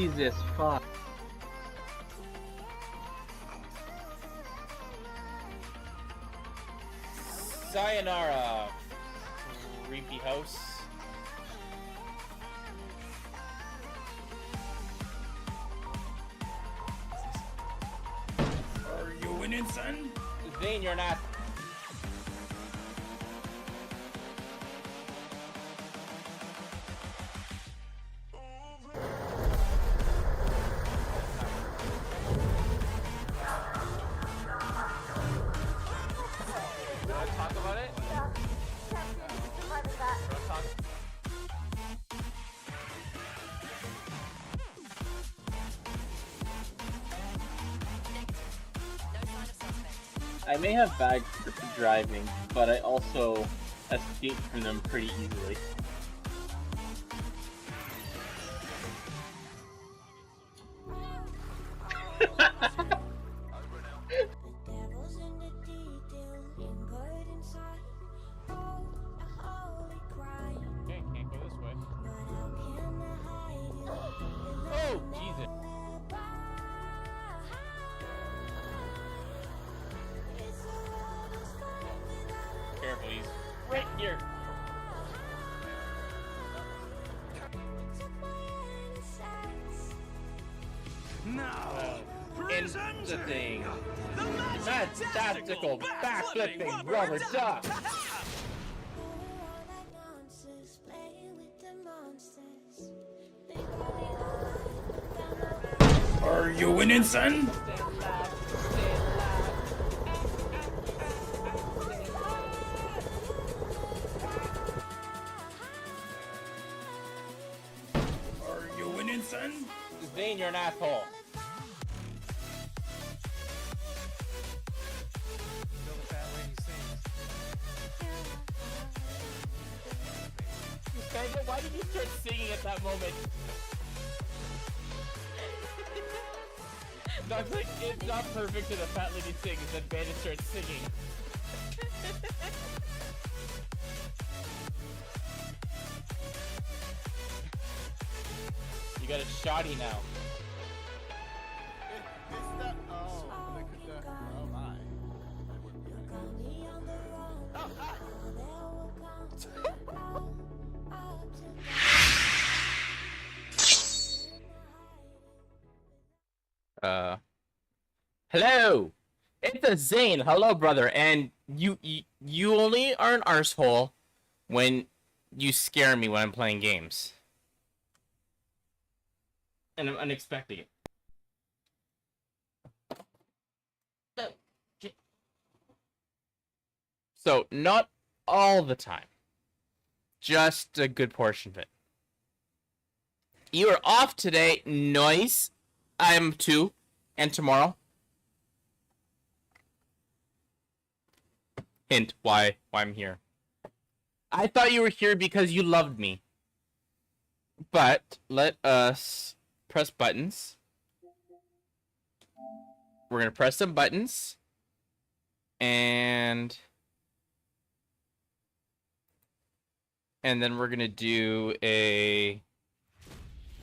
Jesus fuck. Sayonara, creepy house. Are you winning, son? Zane, you're not. Talk about it? Yeah. Captain, surviving that. Talk. I may have bad driving, but I also escaped from them pretty easily. Okay, can't go this way. Oh, Jesus. Careful, he's right here. Now, Into the thing. the Mad tactical backflipping rubber duck. Are you winning, son? Are you winning, son? Zane, you're an asshole. Bandit, why did you start singing at that moment? That's like, it's not perfect that a fat lady sings, then Bandit starts singing. You got a shotty now. Hello! It's a Zane. Hello, brother. And you only are an arsehole when you scare me when I'm playing games. And I'm unexpecting it. So, not all the time. Just a good portion of it. You are off today. Nice. I am too. And tomorrow. Hint why I'm here. I thought you were here because you loved me. But let us press buttons. We're gonna press some buttons. And then we're gonna do a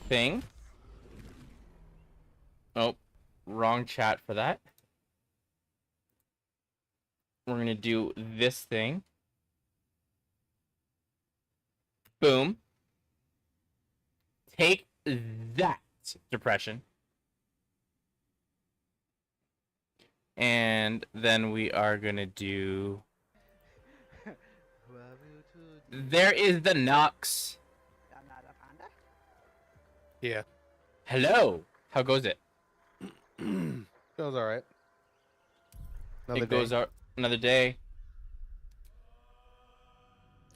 thing. Oh, wrong chat for that. We're gonna do this thing. Boom. Take that, depression. And then we are gonna do... There is the knoxx. Yeah. Hello. How goes it? Feels alright. It goes out another day.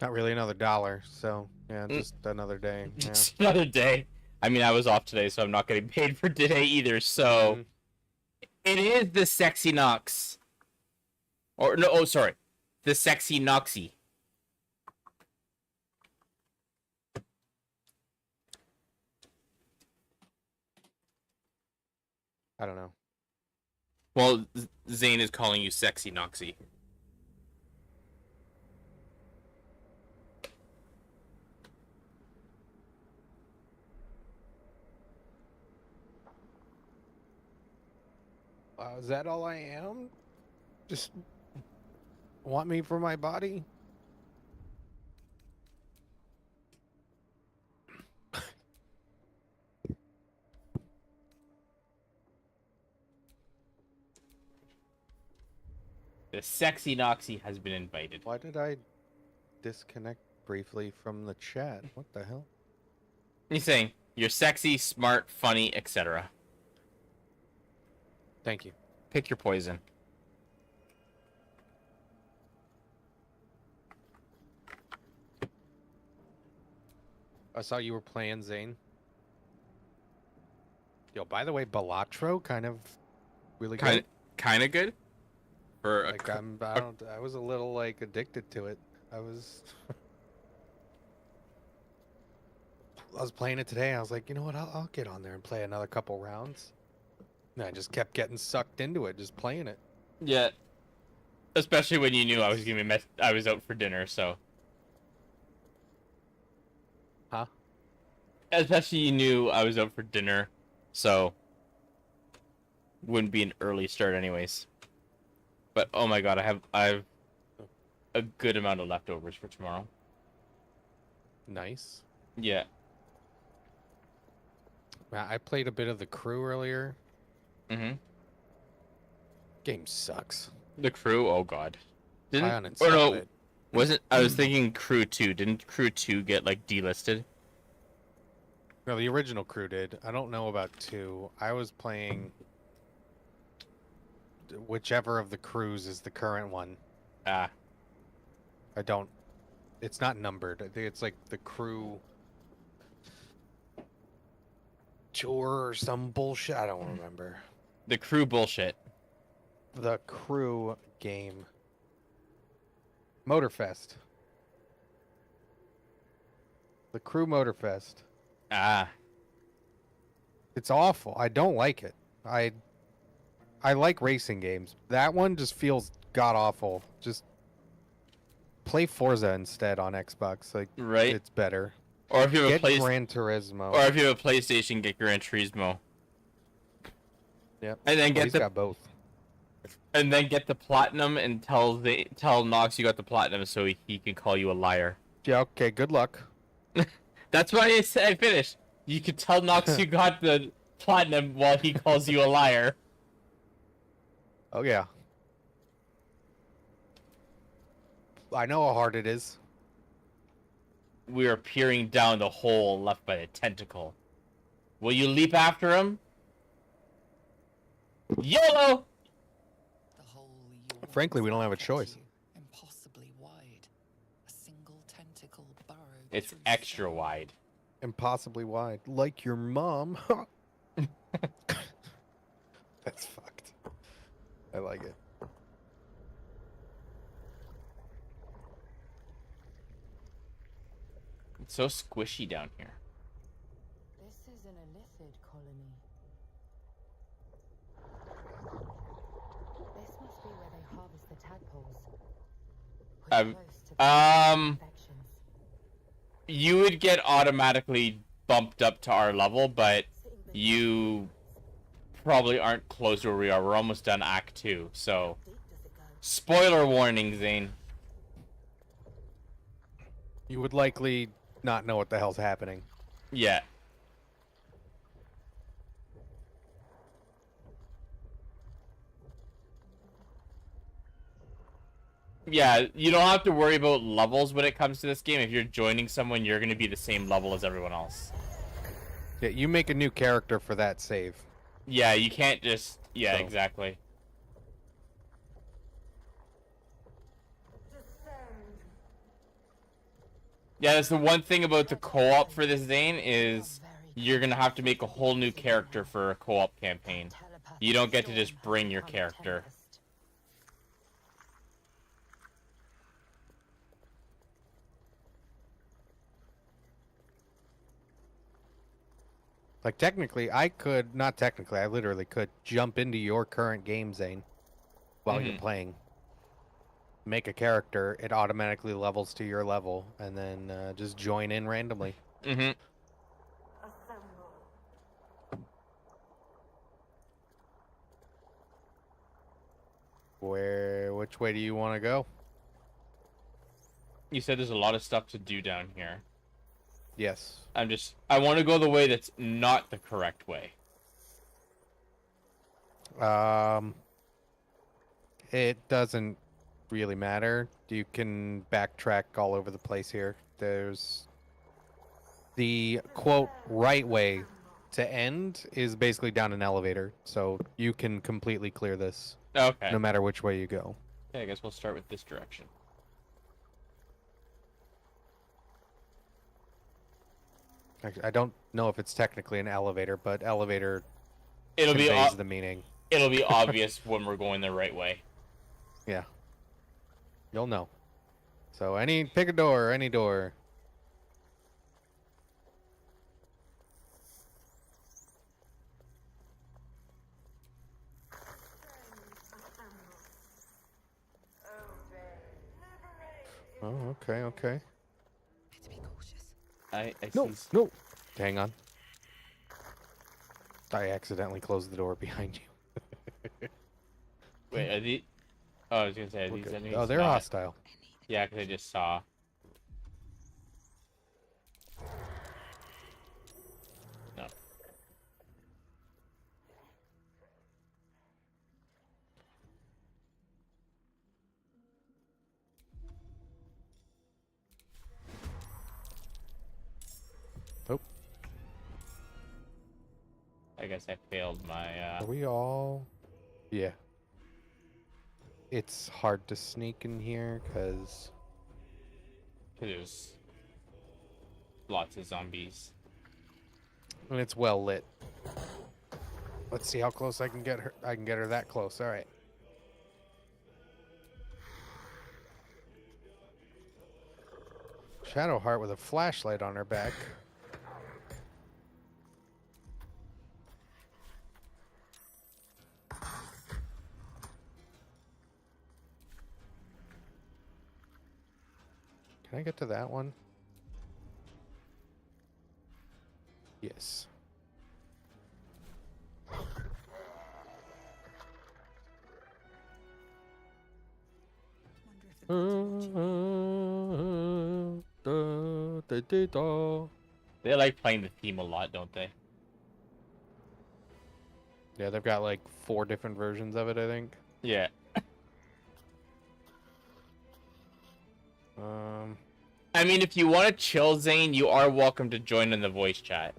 Not really another dollar, so yeah, just another day. Yeah. Just another day. I mean, I was off today, so I'm not getting paid for today either. So it is the sexy knoxx. Or no, oh sorry, the sexy knoxy. I don't know. Well, Zane is calling you sexy knoxy. Is that all I am? Just want me for my body? The sexy Noxy has been invited. Why did I disconnect briefly from the chat? What the hell? He's saying you're sexy, smart, funny, etc. Thank you. Pick your poison. I saw you were playing Zane. Yo, by the way, Balatro kind of really good. Kind of good. For Like I was a little like addicted to it. I was playing it today. I was like, you know what? I'll get on there and play another couple rounds. And I just kept getting sucked into it, just playing it. Yeah. Especially when you knew I was gonna be I was out for dinner, so. Huh? Especially you knew I was out for dinner, so wouldn't be an early start anyways. But oh my god, I have a good amount of leftovers for tomorrow. Nice. Yeah. I played a bit of the Crew earlier. Mm-hmm. Game sucks. The Crew, oh god. I Or uninstalled no, it. wasn't I was thinking Crew 2. Didn't Crew 2 get like delisted? No, the original Crew did. I don't know about 2. I was playing whichever of the Crews is the current one. Ah. I don't. It's not numbered. I think it's like the Crew Tour or some bullshit. I don't remember. The Crew bullshit. The Crew game. Motorfest. The Crew Motorfest. Ah. It's awful. I don't like it. I like racing games. That one just feels god awful. Just play Forza instead on Xbox. Like, Right. it's better. Or if you have Get a place Gran Turismo. Or if you have a PlayStation, get Gran Turismo. Yep. And then He's get got both. the platinum and tell Knox you got the platinum so he can call you a liar. Yeah. Okay. Good luck. That's why I said I finished. You could tell Knox you got the platinum while he calls you a liar. Oh yeah. I know how hard it is. We are peering down the hole left by the tentacle. Will you leap after him? YOLO! The hole yawns Frankly, we don't have a across choice. you, impossibly wide. A single tentacle burrowed It's through extra stone. wide. Impossibly wide. Like your mom. That's fucked. I like it. It's so squishy down here. This is an illithid colony. This must be where they harvest the tadpoles. We're Um, close to the um, infections. You would get automatically bumped up to our level, but Sitting beneath you probably aren't close to where we are. We're almost done Act 2, so... deep does it go? Spoiler warning, Zane. You would likely not know what the hell's happening. Yeah. Yeah, you don't have to worry about levels when it comes to this game. If you're joining someone, you're going to be the same level as everyone else. Yeah, you make a new character for that save. Yeah, you can't just... Yeah, So. exactly. Yeah, that's the one thing about the co-op for this, Zane, is you're going to have to make a whole new character for a co-op campaign. You don't get to just bring your character. Like, technically, I could... Not technically, I literally could jump into your current game, Zane, while you're playing. Make a character, it automatically levels to your level, and then just join in randomly. Mm-hmm. Which way do you want to go? You said there's a lot of stuff to do down here. Yes. I want to go the way that's not the correct way. It doesn't really matter. You can backtrack all over the place here. There's the quote right way to end is basically down an elevator, so you can completely clear this Okay. no matter which way you go. Okay, I guess we'll start with this direction. Actually, I don't know if it's technically an elevator, but elevator It'll be conveys the meaning. it'll be obvious when we're going the right way. Yeah. You'll know. So pick a door, any door. Oh, okay, okay. Better be cautious. I No, see. no. Hang on. I accidentally closed the door behind you. Wait, are these? Oh, I was gonna say, are these Okay. enemies? Oh, they're not? hostile. Yeah, because I just saw. No. Oh. I guess I failed my. Are we all? Yeah. It's hard to sneak in here because There's lots of zombies. it's well lit. Let's see how close I can get her. I can get her that close. All right. Shadowheart with a flashlight on her back. Can I get to that one? Yes. They like playing the theme a lot, don't they? Yeah, they've got like 4 different versions of it, I think. Yeah. I mean, if you want to chill, Zane, you are welcome to join in the voice chat.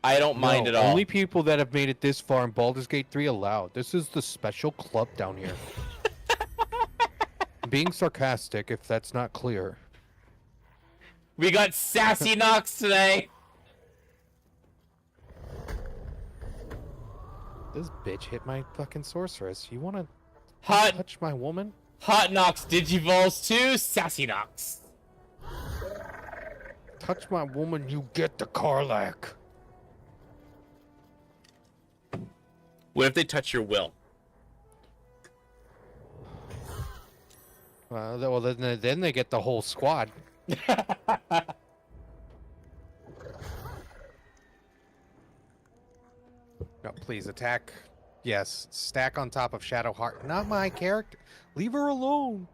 I don't mind at all. Only people that have made it this far in Baldur's Gate 3 allowed. This is the special club down here. Being sarcastic, if that's not clear. We got sassy knocks today. This bitch hit my fucking sorceress. You wanna Hot touch my woman? Knox Digivolves 2, sassy knocks. Touch my woman, you get the Karlach. What if they touch your will? Well, then they get the whole squad. No, please attack. Yes, stack on top of Shadowheart. Not my character. Leave her alone.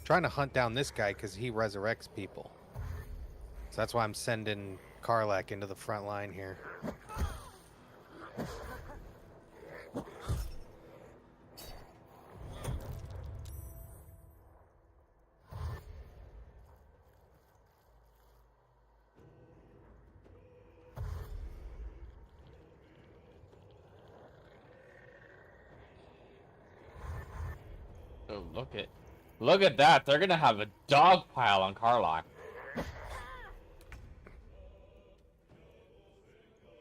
Trying to hunt down this guy because he resurrects people. So that's why I'm sending Karlach into the front line here. Oh, look at that. They're gonna have a dog pile on Karlach.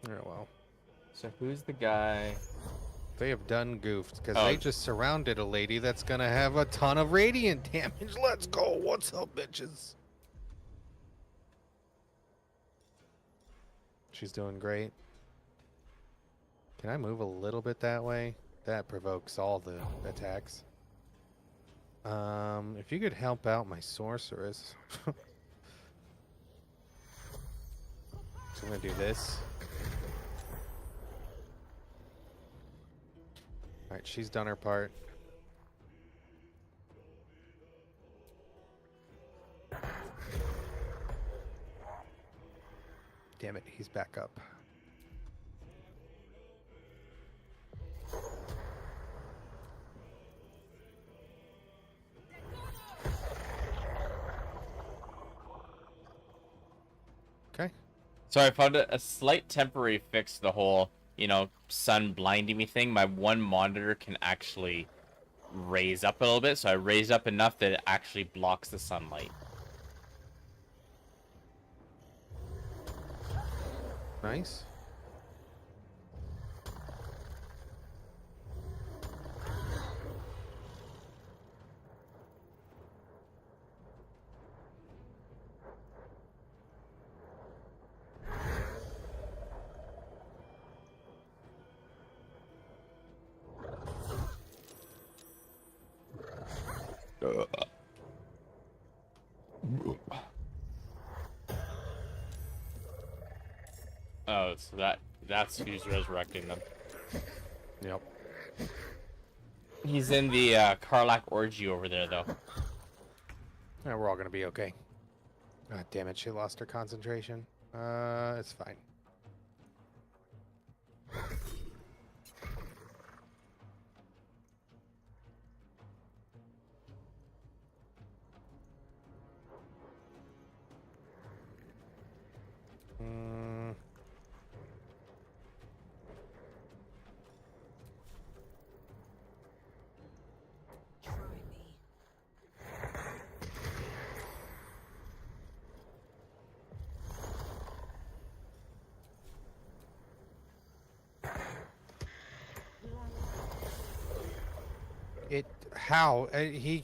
Oh, well. So who's the guy? They have done goofed because Oh. they just surrounded a lady that's gonna have a ton of radiant damage. Let's go. What's up, bitches? She's doing great. Can I move a little bit that way? That provokes all the attacks. If you could help out my sorceress. So I'm gonna do this. Alright, she's done her part. Damn it, he's back up. Okay. So I found a slight temporary fix to the whole, sun blinding me thing. My one monitor can actually raise up a little bit, so I raised up enough that it actually blocks the sunlight. Nice. Oh, so that's who's resurrecting them. Yep. He's in the Karlak orgy over there, though. Yeah, we're all gonna be okay. God damn it, she lost her concentration. It's fine. Mm. Try me. It how he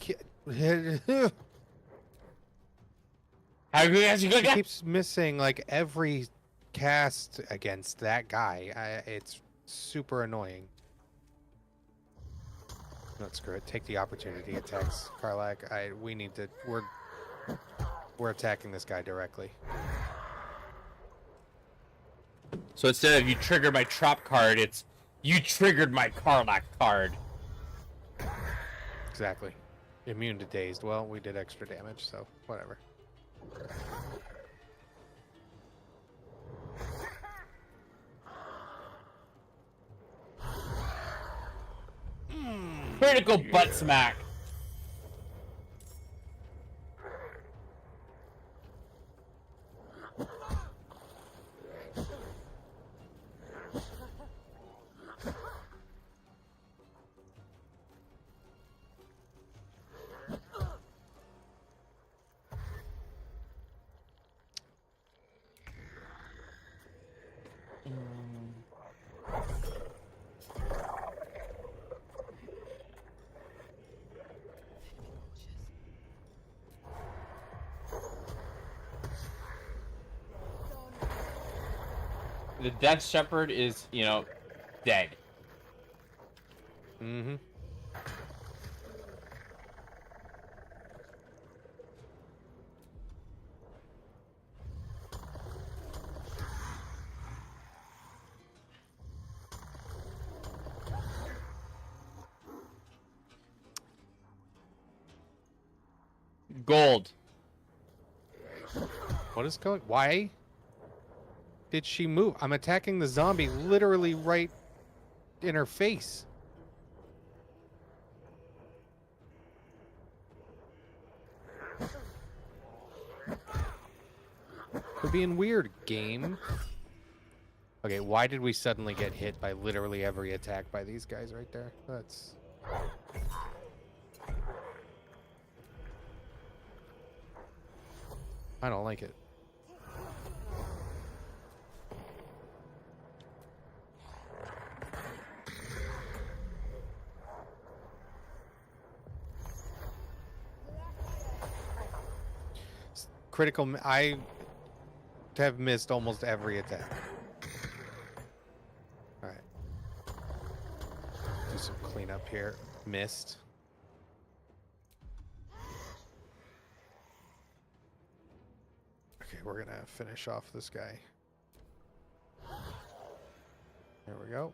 he keeps missing like every cast against that guy. It's super annoying. No, screw it. Take the opportunity attacks, Karlak. We need to. We're attacking this guy directly. So instead of you triggered my trap card, it's you triggered my Karlak card. Exactly. Immune to dazed. Well, we did extra damage, so whatever. Critical butt smack. The Death Shepherd is, dead. Mm-hmm. Gold. What is going? Why did she move? I'm attacking the zombie literally right in her face. We're being weird, game. Okay, why did we suddenly get hit by literally every attack by these guys right there? That's... I don't like it. Critical... I have missed almost every attack. Alright. Do some cleanup here. Missed. Okay, we're gonna finish off this guy. There we go.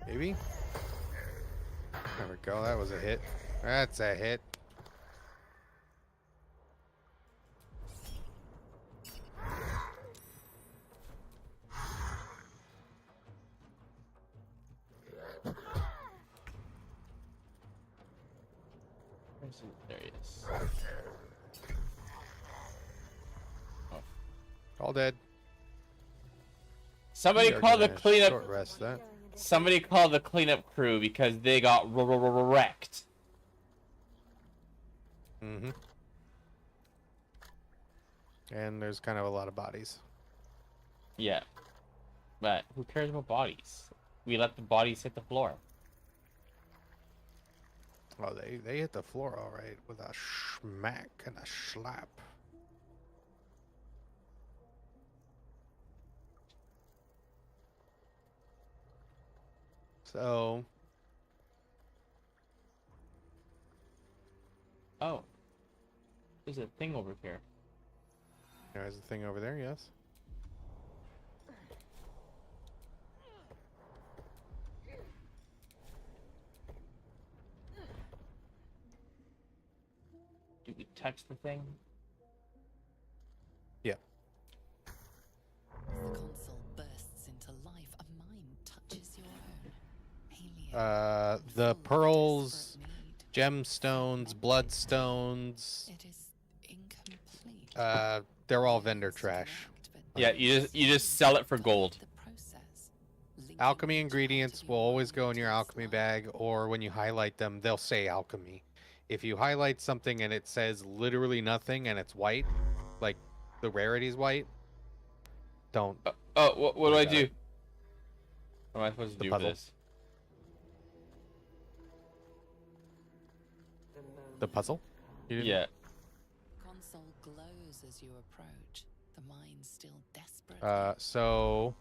Maybe. There we go. That was a hit. That's a hit. There he is. All dead. Somebody We are call the gonna cleanup. Short rest that. Somebody call the cleanup crew because they got wrecked. Mm-hmm. And there's kind of a lot of bodies. Yeah. But who cares about bodies? We let the bodies hit the floor. Oh, they hit the floor all right with a smack and a slap. So, Oh. There's a thing over here. there's a thing over there, yes. Do we touch the thing? Yeah. As the console bursts into life, a mind touches your own. Alien, The full of pearls, desperate need. gemstones, bloodstones, It is incomplete. they're all vendor trash. Yeah, you just sell it for gold. The process, linking Alchemy each ingredients part of will your always mind go in to your its alchemy life. bag, or when you highlight them, they'll say alchemy. If you highlight something and it says literally nothing and it's white, like the rarity's white, don't. Oh, what do I Worry about do? it. What am I supposed to The do puzzle. for this? The puzzle? You didn't- Yeah. Console glows as you approach. The mind still desperate. So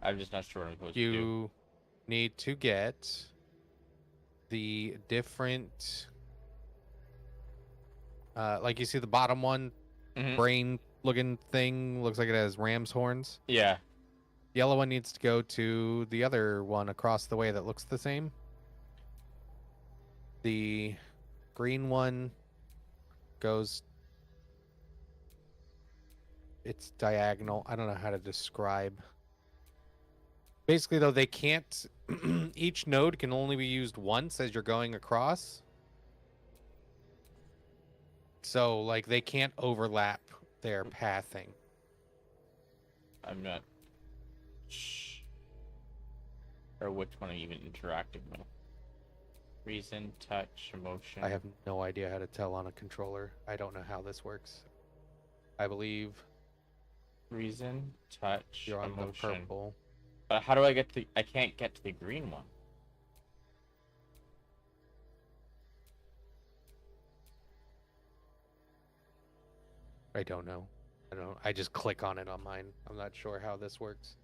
I'm just not sure what I'm supposed to do. you need to get the different, like you see the bottom one, Mhm. brain looking thing, looks like it has ram's horns. Yeah. Yellow one needs to go to the other one across the way that looks the same. The green one goes, it's diagonal. I don't know how to describe. Basically, though, they can't, each node can only be used once as you're going across. So, like, they can't overlap their pathing. I'm not. Or which one I'm even interacting with. Reason, touch, emotion. I have no idea how to tell on a controller. I don't know how this works. I believe Reason, touch, you're on the emotion. purple. But how do I get to? I can't get to the green one. I don't know. I just click on it on mine. I'm not sure how this works.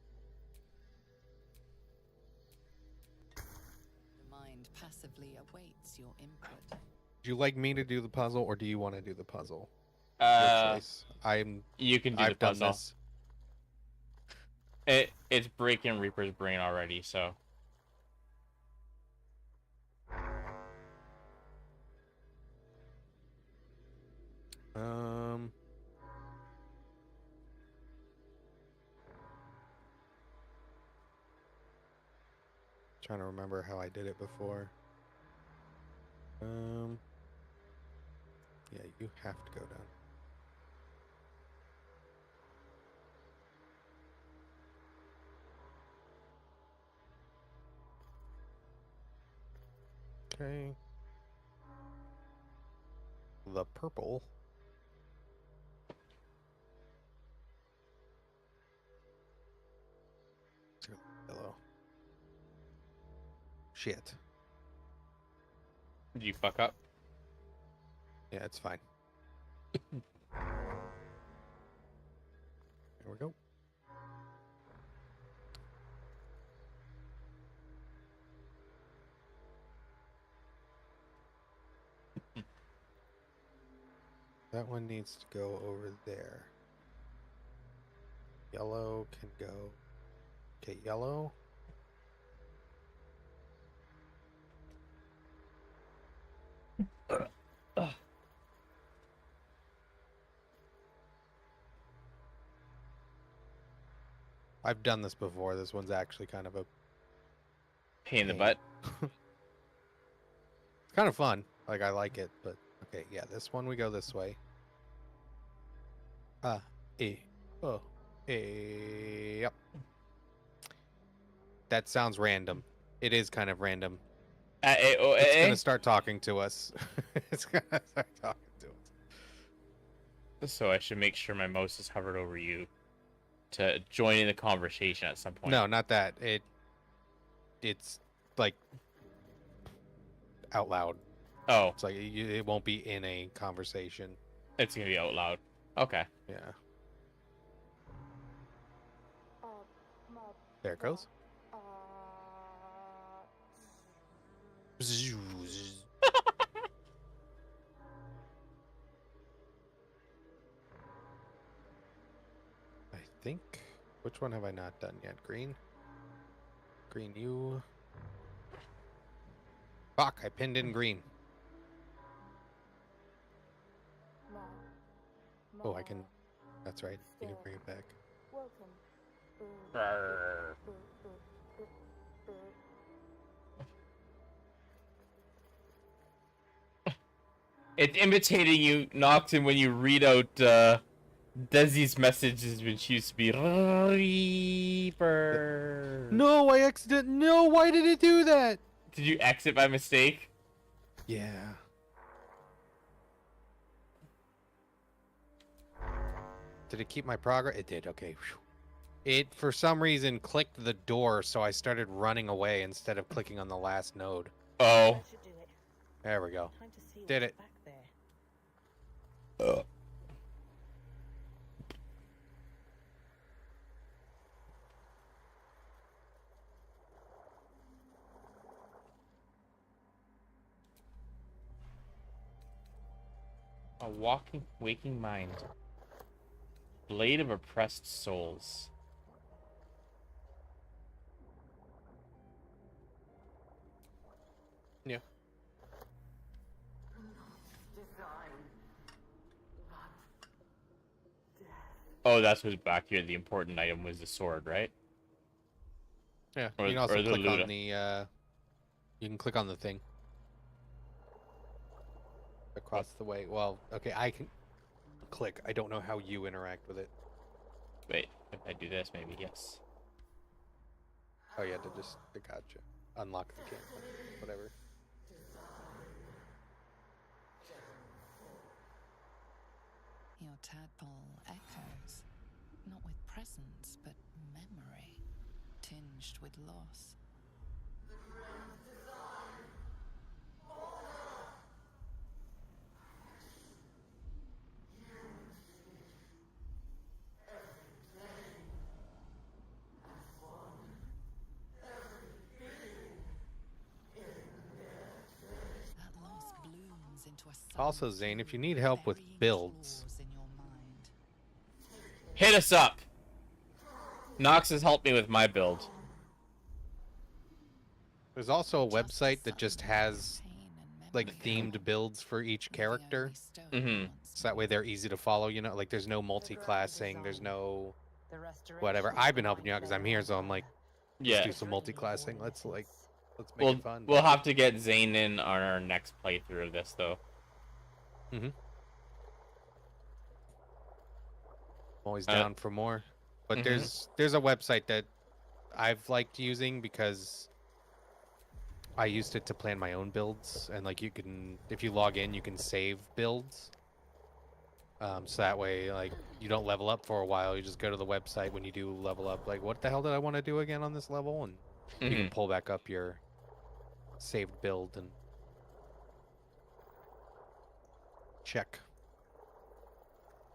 The mind passively awaits your input. Would you like me to do the puzzle, or do you want to do the puzzle? Your choice. You can do I've the done puzzle. this. It's breaking Reaper's brain already, so. Trying to remember how I did it before. Yeah, you have to go down. Okay. The purple. Yellow. Shit. Did you fuck up? Yeah, it's fine. There we go. that one needs to go over there. Yellow can go. Okay, yellow. I've done this before. This one's actually kind of a Pain in the pain. butt. It's kind of fun. Like, I like it, but okay, yeah, this one we go this way. Yep. That sounds random. It is kind of random. It's gonna start talking to us. It's gonna start talking to us. So I should make sure my mouse is hovered over you to join in the conversation at some point. No, not that. It's like out loud. Oh, It's like it won't be in a conversation. it's gonna be out loud. Okay. Yeah. Mob. There it goes. I think. Which one have I not done yet? Green? Green you. Fuck, I pinned in green. Oh, I can. That's right. You can bring it back. Welcome. It's imitating you, knockx, and when you read out Desi's messages when she used to be Reaper. No, I accident. No, why did it do that? Did you exit by mistake? Yeah. Did it keep my progress? It did. Okay. Whew. It, for some reason, clicked the door, so I started running away instead of clicking on the last node. Oh. That should do it. There we go. Time to see Did what's it. back there. A waking mind. Blade of oppressed souls. Yeah. Oh, that's what's back here. The important item was the sword, right? Yeah. Or- You can also or the click Luda. on the. You can click on the thing. Across the way. Well, okay, I can click. I don't know how you interact with it. Wait, if I do this, maybe yes. Oh, yeah, to just. I gotcha. Unlock the camp. Whatever. Your tadpole echoes, not with presence, but memory, tinged with loss. That loss blooms into a Also, sudden Zane, if you fury, need help with burying builds, claws in your mind. Hit us up! Knoxx has helped me with my build. there's also a Just the website that just sudden has pain and like memory themed builds for each character. Mhm. So that way they're easy to follow, you know, like there's no multi-classing, there's no The restoration whatever. of I've been the helping you out because I'm here, so I'm like, let's Yeah. do some multi-classing. Let's make We'll, it fun. we'll have to get Zane in on our next playthrough of this, though. I'm always Uh, down for more. But mhm. there's a website that I've liked using because I used it to plan my own builds, and like you can, if you log in, you can save builds. So that way, like, you don't level up for a while. You just go to the website when you do level up. Like, what the hell did I want to do again on this level? And you can Mhm. pull back up your saved build and check.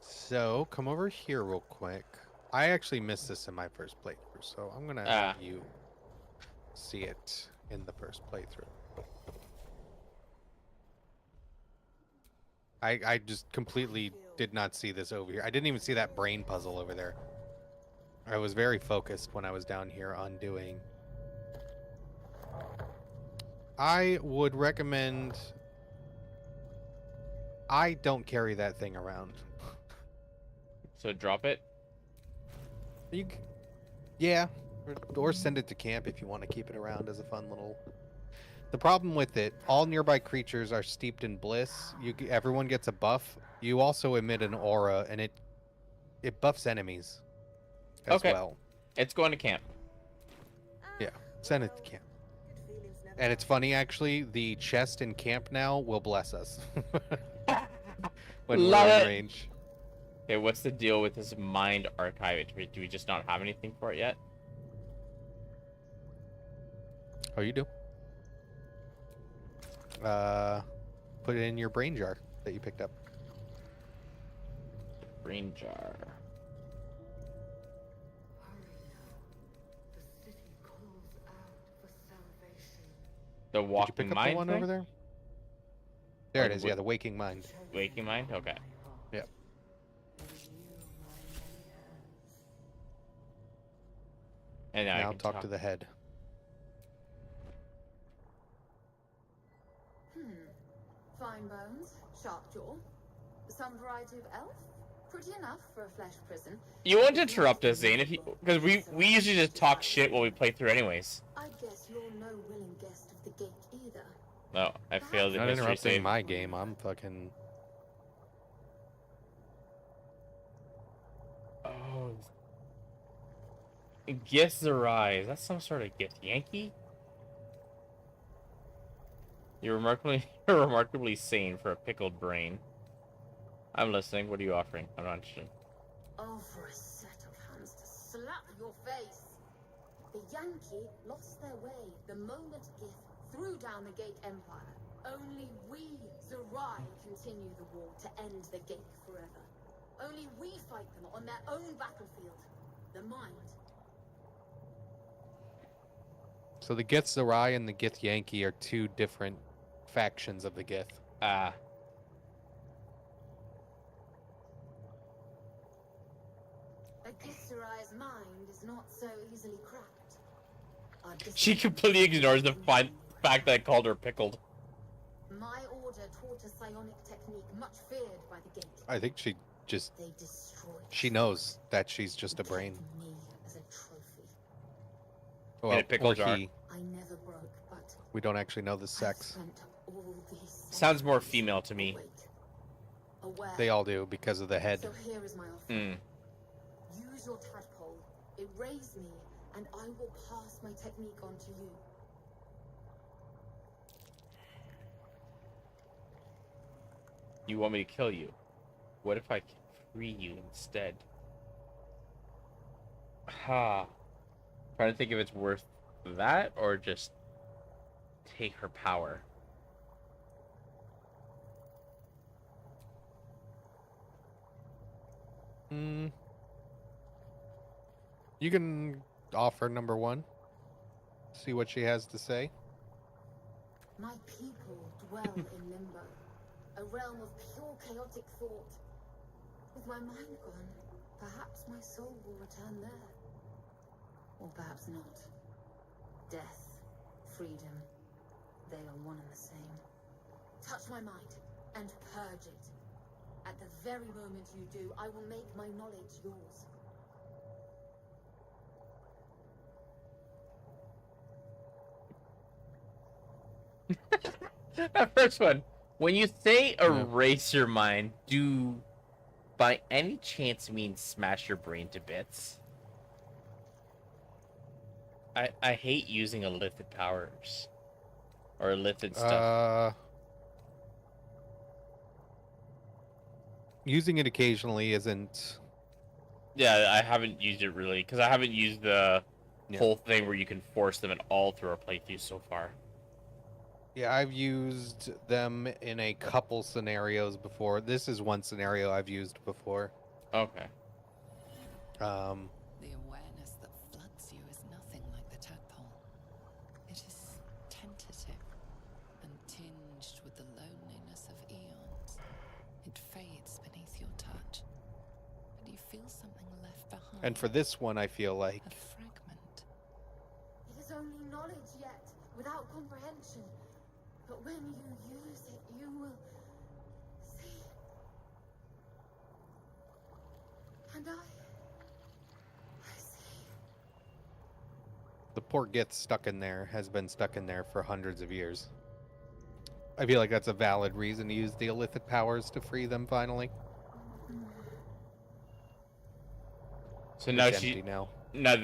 So come over here real quick. I actually missed this in my first playthrough, so I'm gonna have you see it in the first playthrough. I just completely did not see this over here. I didn't even see that brain puzzle over there. I was very focused when I was down here on doing. I would recommend. I don't carry that thing around. So drop it. You, yeah, or send it to camp if you want to keep it around as a fun little. The problem with it, all nearby creatures are steeped in bliss. Everyone gets a buff. You also emit an aura, and it buffs enemies as well. It's going to camp. Yeah, send it to camp. And it's funny, actually, the chest in camp now will bless us when Love we're in it. range. Okay, what's the deal with this mind archive? Do we just not have anything for it yet? Oh, you do? Put it in your brain jar that you picked up. Brain jar. The Did you walking pick up the mind one thing? over there? There Or it is. the Yeah, the waking mind. Waking mind? Okay. Yep. And now, I Now can talk to the head. Fine bones, sharp jaw, some variety of elf. Pretty enough for a flesh prison. You won't interrupt us, Zane, because we usually just talk shit while we play through anyways. I guess you're no willing guest of the gate either. No, I failed the Not history interrupting save. my game. I'm fucking. Oh. Gith's arise. That's some sort of Gith Yankee? You're remarkably sane for a pickled brain. I'm listening. What are you offering? I'm not interested. Oh, for a set of hands to slap your face. The Yankee lost their way the moment Gith threw down the Gate Empire. Only we, Zerai, continue the war to end the Gate forever. Only we fight them on their own battlefield, the mind. So the Gith Zerai and the Gith Yankee are two different factions of the Gith. Ah. A Githserai's mind is not so easily cracked. Our She completely ignores the fact that I called her pickled. My order taught a psionic technique much feared by the Gate. I think she just. They destroyed. She knows that she's just a brain. kept me as a trophy. Well, a pickle or jar. he. I never broke, but We don't actually know the I've sex. spent all these Sounds more centuries female to me. awake, aware. They all do because of the head. So here is my offer. Hmm. Use your tadpole, erase me, and I will pass my technique on to you. You want me to kill you? What if I can free you instead? Ha. Trying to think if it's worth that or just take her power. Hmm. You can offer number one. See what she has to say. My people dwell in limbo, a realm of pure chaotic thought. With my mind gone, perhaps my soul will return there. Or perhaps not. Death, freedom, they are one and the same. Touch my mind, and purge it. At the very moment you do, I will make my knowledge yours. That first one. When you say erase your mind, do by any chance mean smash your brain to bits? I hate using illithid powers. Or illithid stuff. Using it occasionally isn't. Yeah, I haven't used it really, because I haven't used the Yeah. whole thing where you can force them at all through our playthrough so far. Yeah, I've used them in a couple scenarios before. This is one scenario I've used before. Okay. The awareness that floods you is nothing like the tadpole. It is tentative and tinged with the loneliness of eons. feels something left behind. And for this one, I feel like A fragment. It is only knowledge yet, without comprehension. But when you use it, you will see. And I see. the port gets stuck in there, has been stuck in there for hundreds of years. I feel like that's a valid reason to use the illicit powers to free them finally. So now It's she empty now. now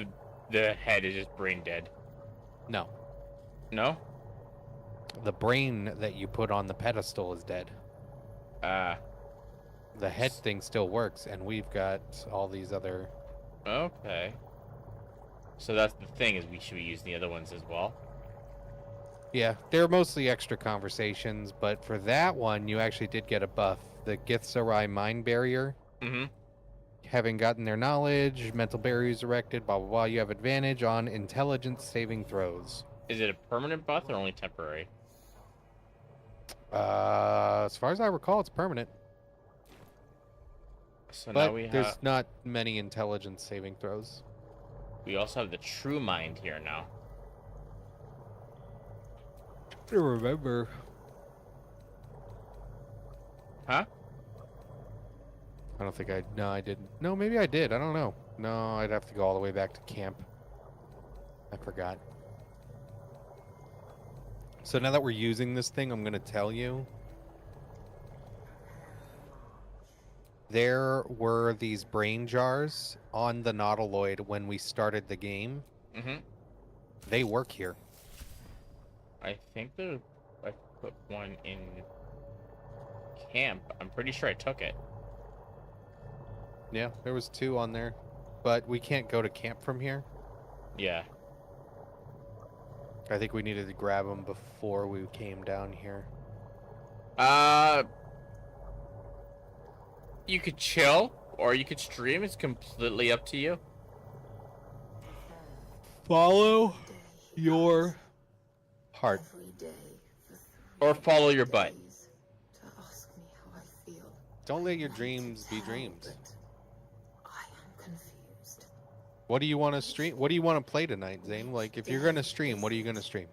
the head is just brain dead. No. No? The brain that you put on the pedestal is dead. The head thing still works, and we've got all these other... Okay. So that's the thing, is we should be using the other ones as well. Yeah, they're mostly extra conversations, but for that one, you actually did get a buff. The Githzerai Mind Barrier. Mm-hmm. Having gotten their knowledge, mental barriers erected, blah, blah, blah, you have advantage on intelligence saving throws. Is it a permanent buff or only temporary? As far as I recall, it's permanent. So But now we there's have... not many intelligence saving throws. We also have the true mind here now. I don't remember. Huh? I don't think I... No, I didn't. No, maybe I did. I don't know. No, I'd have to go all the way back to camp. I forgot. So now that we're using this thing, I'm going to tell you. There were these brain jars on the Nautiloid when we started the game. Mm-hmm. They work here. I think I put one in camp. I'm pretty sure I took it. Yeah, there was 2 on there. But we can't go to camp from here. Yeah. I think we needed to grab them before we came down here. You could chill or you could stream. It's completely up to you. Follow your heart. Every day for 3 Or follow your butt. days to ask me how I feel. Don't let your I dreams can be tell, dreams. but I am confused. What do you want to stream? What do you want to play tonight, Zane? Like, if you're gonna stream, what are you gonna stream?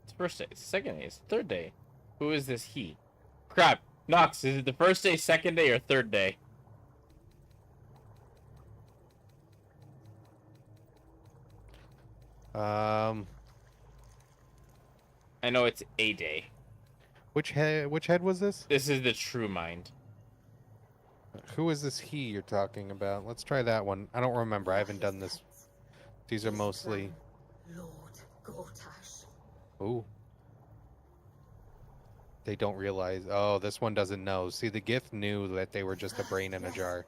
It's the first day. It's the second day. It's the third day. Who is this he? Crap. Knox, is it the first day, second day, or third day? I know it's a day. Which head was this? This is the true mind. Who is this he you're talking about? Let's try that one. I don't remember. I haven't done this. These are mostly... Lord Gortash. Ooh. They don't realize. Oh, this one doesn't know. See, the gift knew that they were just a brain in a jar.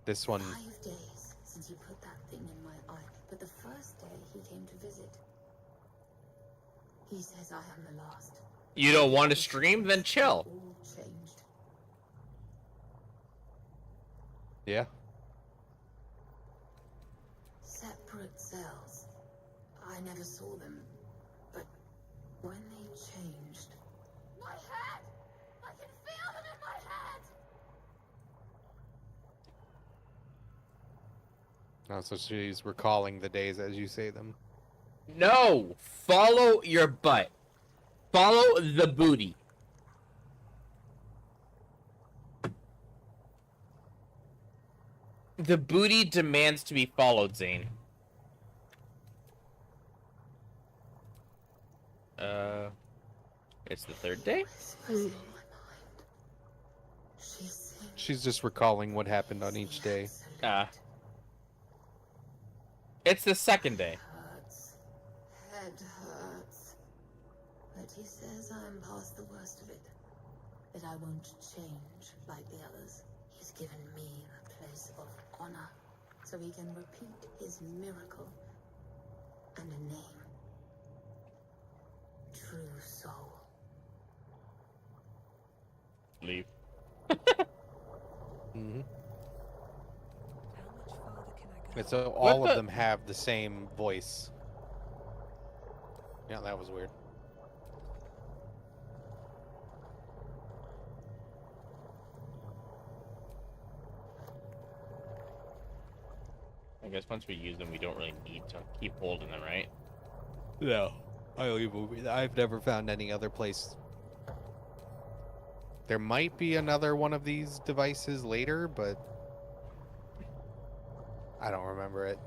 This one... 5 days since you put that thing in my eye, but the first day he came to visit. He says I am the last. You don't want to stream? Then chill. All changed. Yeah. Separate cells. I never saw them, but when they changed... My head! I can feel them in my head! Oh, so she's recalling the days as you say them. No! Follow your butt. Follow the booty. The booty demands to be followed, Zane. It's the third day? Whispers in my mind. She sings. She's just recalling what happened on each day. Ah. It's the second day. Hurts. Head hurts. But he says I'm past the worst of it. That I won't change like the others. He's given me a place of honor, so he can repeat his miracle and a name. True soul. Leave. Mm-hmm. How much farther can I go? And so all What of the- them have the same voice. Yeah, that was weird. I guess once we use them, we don't really need to keep holding them, right? No. I've never found any other place. There might be another one of these devices later, but I don't remember it.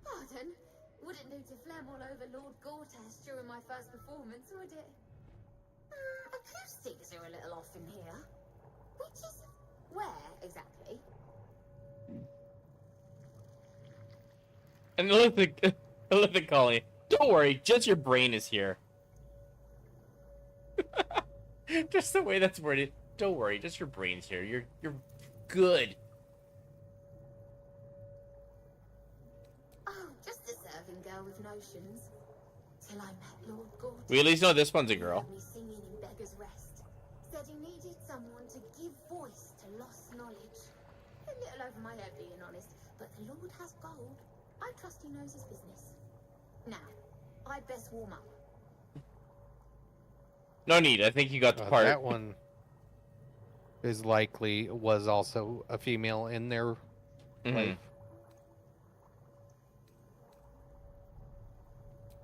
Pardon? Wouldn't do to phlegm all over Lord Gortas during my first performance, would it? Acoustics are a little off in here. Which is where exactly? And look at Colleen. Don't worry, just your brain is here. Just the way that's worded. Don't worry, just your brain's here. You're good. Oh, just a serving girl with notions. Till I met Lord Gortas. We at least know this one's a He girl. heard me singing in Beggar's Rest. Said he needed someone to give voice to lost knowledge. A little over my head, being honest, but the Lord has gold. I trust he knows his business. Now, I'd best warm up. No need. I think you got the part. That one is likely was also a female in their life.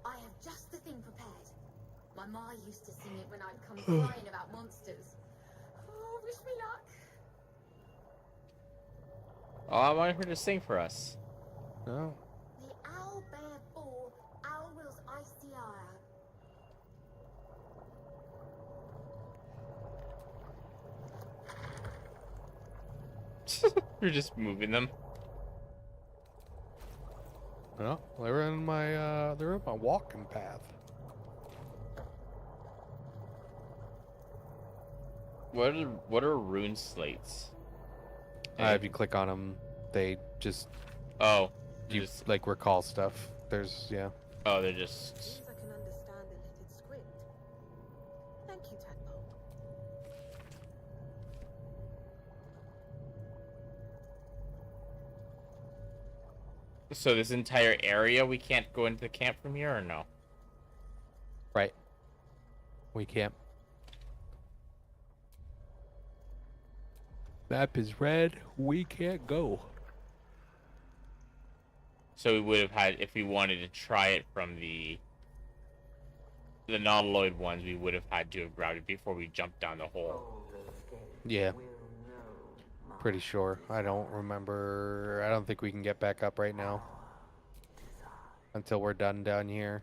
I have just the thing prepared. My ma used to sing it when I'd come crying about monsters. Oh, wish me luck. Oh, I wanted her to sing for us. No. The owl bear bore, owl wills ice the ire. You're just moving them. No, they're in my walking path. What are rune slates? If you click on them, they just You like recall stuff. There's oh, they're just. Seems I can understand the lettered script. Thank you, Tadpole. So this entire area, we can't go into the camp from here, or no? right. We can't. Map is red. We can't go. So we would have had, if we wanted to try it from the nautiloid ones, we would have had to have grabbed it before we jumped down the hole. Yeah. Pretty sure. I don't remember. I don't think we can get back up right now. Until we're done down here.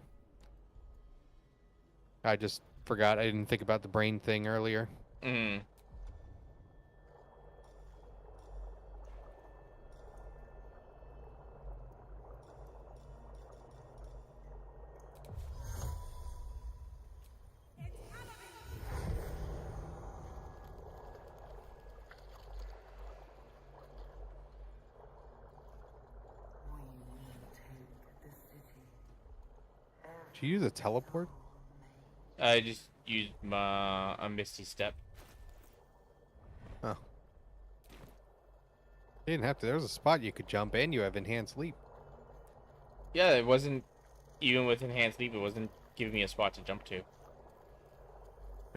I just forgot. I didn't think about the brain thing earlier. Mm. Did you use a teleport? I just used a misty step. Oh. You didn't have to. There was a spot you could jump in. You have enhanced leap. Yeah, it wasn't even with enhanced leap. It wasn't giving me a spot to jump to.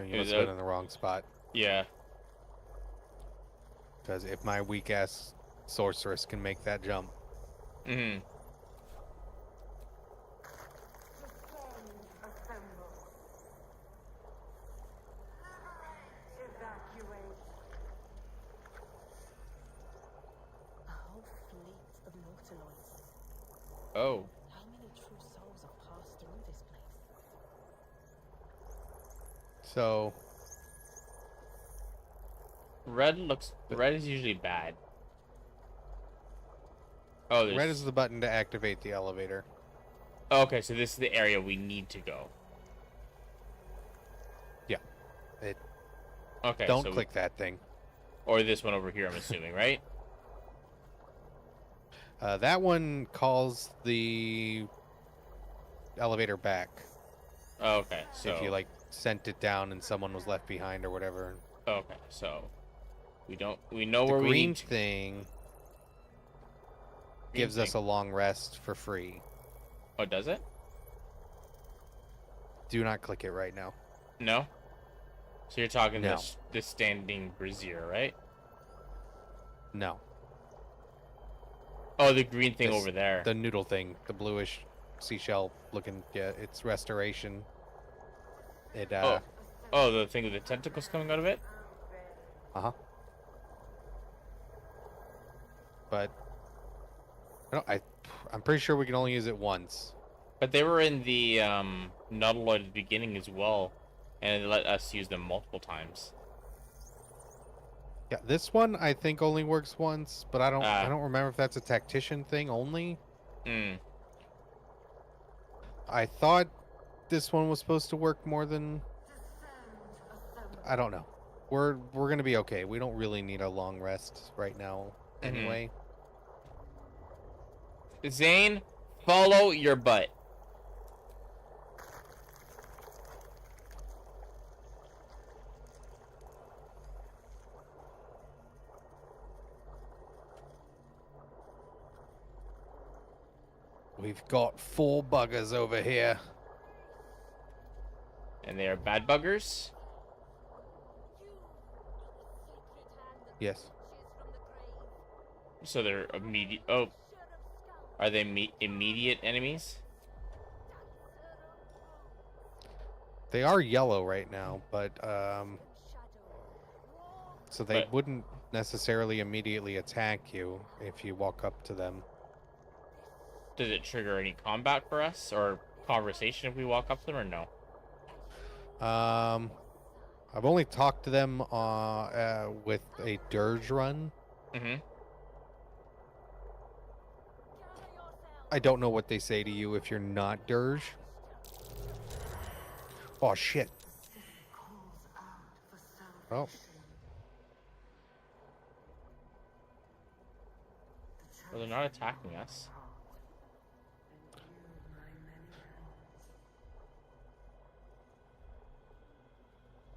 You must have been in the wrong spot. Yeah. Because if my weak ass sorceress can make that jump, Mm-hmm. A whole fleet of nautiloids. Oh. How many true souls have passed through this place? so Red is usually bad. Oh, there's... red is the button to activate the elevator. Okay, so this is the area we need to go. Yeah. It. Okay. Don't so click that thing. Or this one over here, I'm assuming, right? That one calls the elevator back. Oh, okay, so If you like sent it down and someone was left behind or whatever. okay, so we know The where we green need to... thing gives us a long rest for free. Oh, does it? Do not click it right now. No? So you're talking No. this standing brazier, right? No. Oh, the green thing This- over there. The noodle thing, the bluish seashell looking. Yeah, it's restoration. It Oh, the thing with the tentacles coming out of it? Uh-huh. But I'm pretty sure we can only use it once. But they were in the Nautiloid at the beginning as well, and it let us use them multiple times. Yeah, this one I think only works once, but I don't remember if that's a tactician thing only. Hmm. I thought this one was supposed to work more than, I don't know. We're gonna be okay. We don't really need a long rest right now anyway. Zane, follow your butt. We've got 4 buggers over here. And they are bad buggers. Yes. So they're immediate. Oh, are they immediate enemies? They are yellow right now, but so they wouldn't necessarily immediately attack you if you walk up to them. Does it trigger any combat for us or conversation if we walk up to them, or no? I've only talked to them with a dirge run. Mm-hmm. I don't know what they say to you if you're not dirge. Oh shit. Oh. Well, they're not attacking us.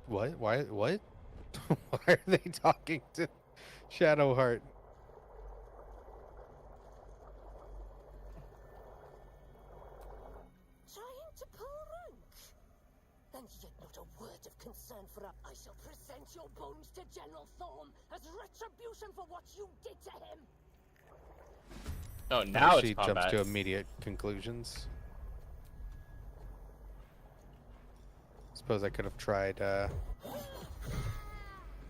What? Why? What? Why are they talking to Shadowheart? Trying to pull rank? And yet not a word of concern for us. I shall present your bones to General Thorm as retribution for what you did to him. Oh, now she it's combat. jumps to immediate conclusions. Suppose I could have tried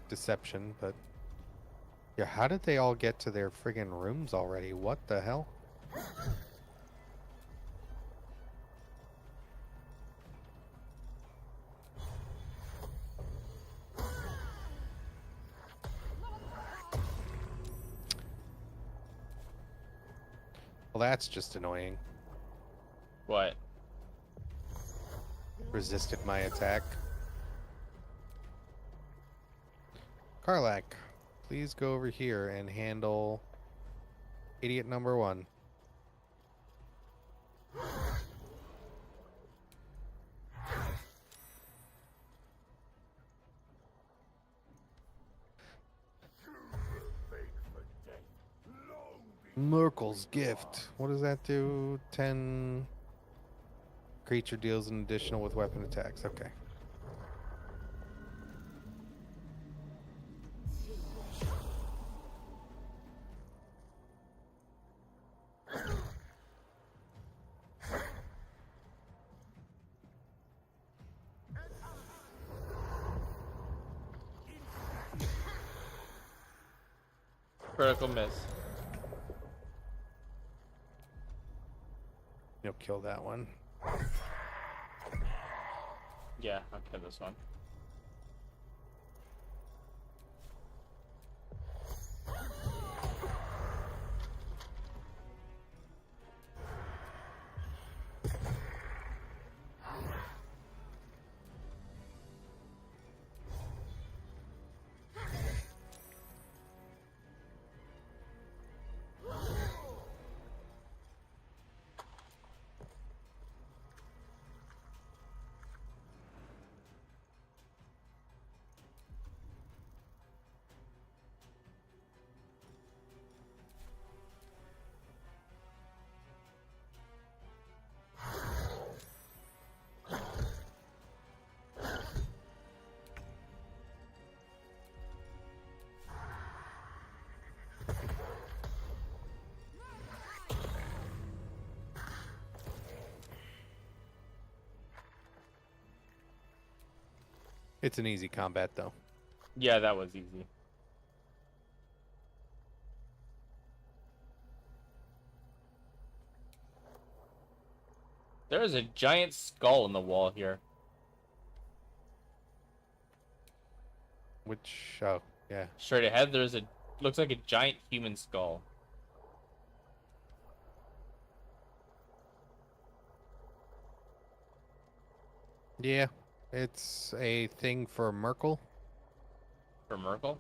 deception, but yeah, how did they all get to their friggin' rooms already? What the hell? Well, that's just annoying. What? Resisted my attack. Karlak, please go over here and handle idiot number 1. Merkel's gift. What does that do? 10 creature deals an additional with weapon attacks. Okay. Critical miss. You'll kill that one. Yeah, I'll kill this one. It's an easy combat, though. Yeah, that was easy. There is a giant skull in the wall here. Which, oh, yeah. Straight ahead, there's a looks like a giant human skull. Yeah, it's a thing for Merkel. For Merkel?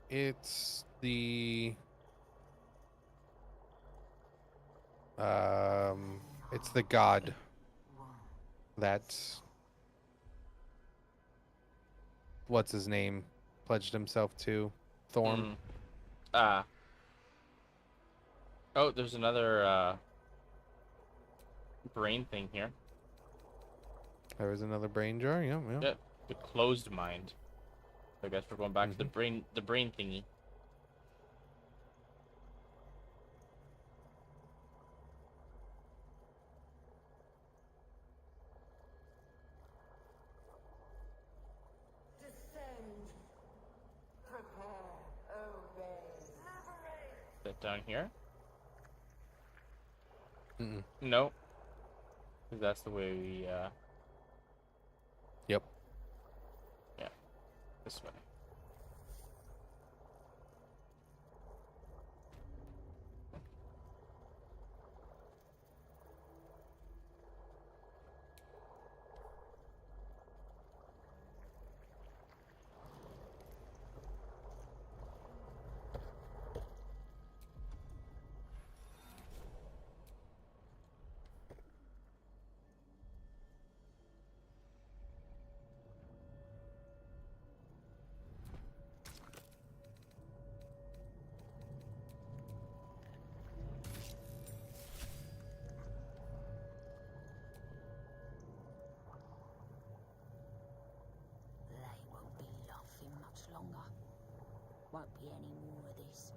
It's the it's the god that's what's his name pledged himself to Thorm. Mm. Ah. Oh, there's another brain thing here. There was another brain jar. Yeah, yeah. Yeah, the closed mind. I guess we're going back to the brain thingy. That down here? No. Because that's the way we, Yep. yeah. This way. They won't be laughing much longer. Won't be any more of this.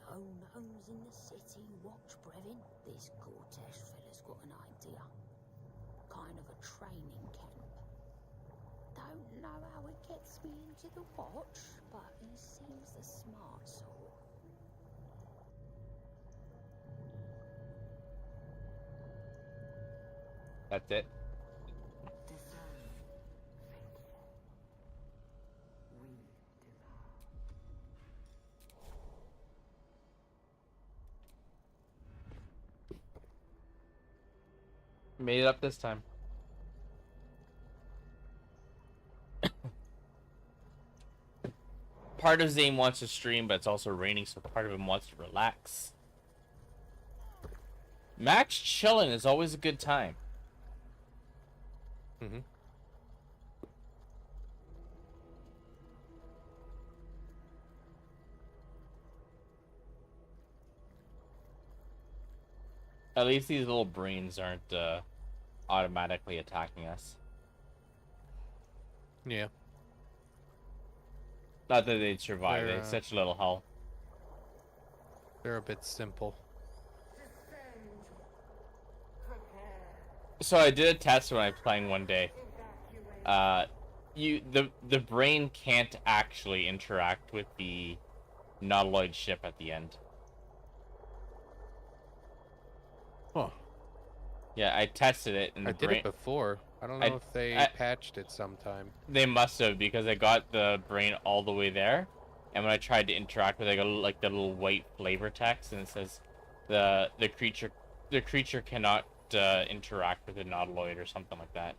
No-nos in the city. Watch, Brevin. This Cortez fella's got an idea. Kind of a training camp. Don't know how it gets me into the watch, but he seems the smart sort. That's it. Made it up this time. Part of Zane wants to stream, but it's also raining, so part of him wants to relax. Max chilling is always a good time. At least these little brains aren't automatically attacking us. Yeah. Not that they'd survive. They're, It's such little hell. They're a bit simple. So I did a test when I was playing one day. The brain can't actually interact with the nautiloid ship at the end. Huh. Yeah, I tested it, and I the did brain. it before. I don't know if they patched it sometime. They must have, because I got the brain all the way there, and when I tried to interact with it, I got like the little white flavor text, and it says the creature cannot interact with a nautiloid or something like that.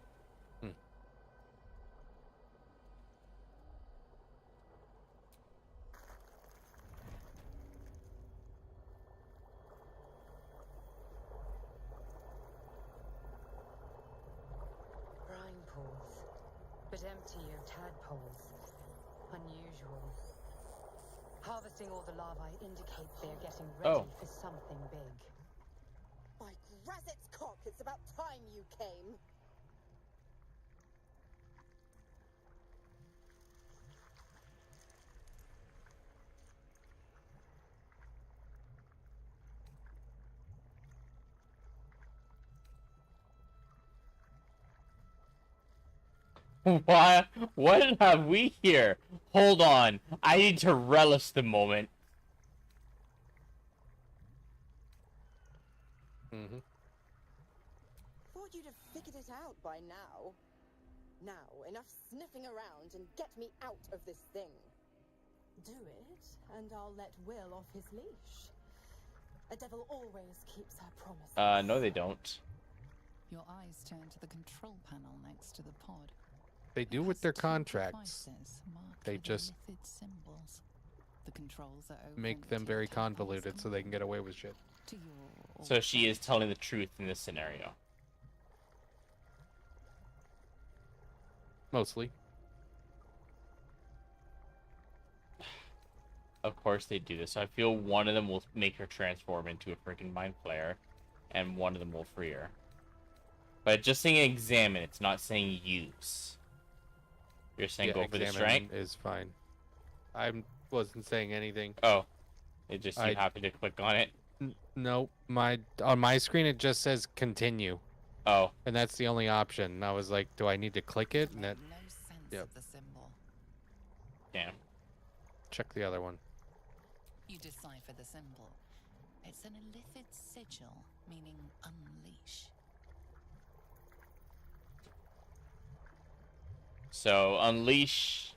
Brine pools, but empty of tadpoles. Unusual. Harvesting all the larvae indicates they're getting ready for something big. By Grazzet's cock, it's about time you came. What? What have we here? Hold on. I need to relish the moment. Mm-hmm. Thought you'd have figured it out by now. Now, enough sniffing around and get me out of this thing. Do it, and I'll let Will off his leash. A devil always keeps her promises. No they don't. Your eyes turn to the control panel next to the pod. They do It with has their two contracts. devices marked They with just illithid symbols. The controls are make over them to very tap convoluted on so they can get away with shit. to your So she is telling the truth in this scenario. Mostly. Of course they do this. So I feel one of them will make her transform into a freaking mind flayer, and one of them will free her. But just saying examine, it's not saying use. You're saying Yeah, go for the examine strength? is fine. I wasn't saying anything. Oh. It just, you happy to click on it? No, on my screen it just says continue. Oh. And that's the only option. And I was like, do I need to click it? And no that, sense yep. of the symbol. Damn. Check the other one. You decipher the symbol. It's an illithid sigil, meaning unleash. So unleash.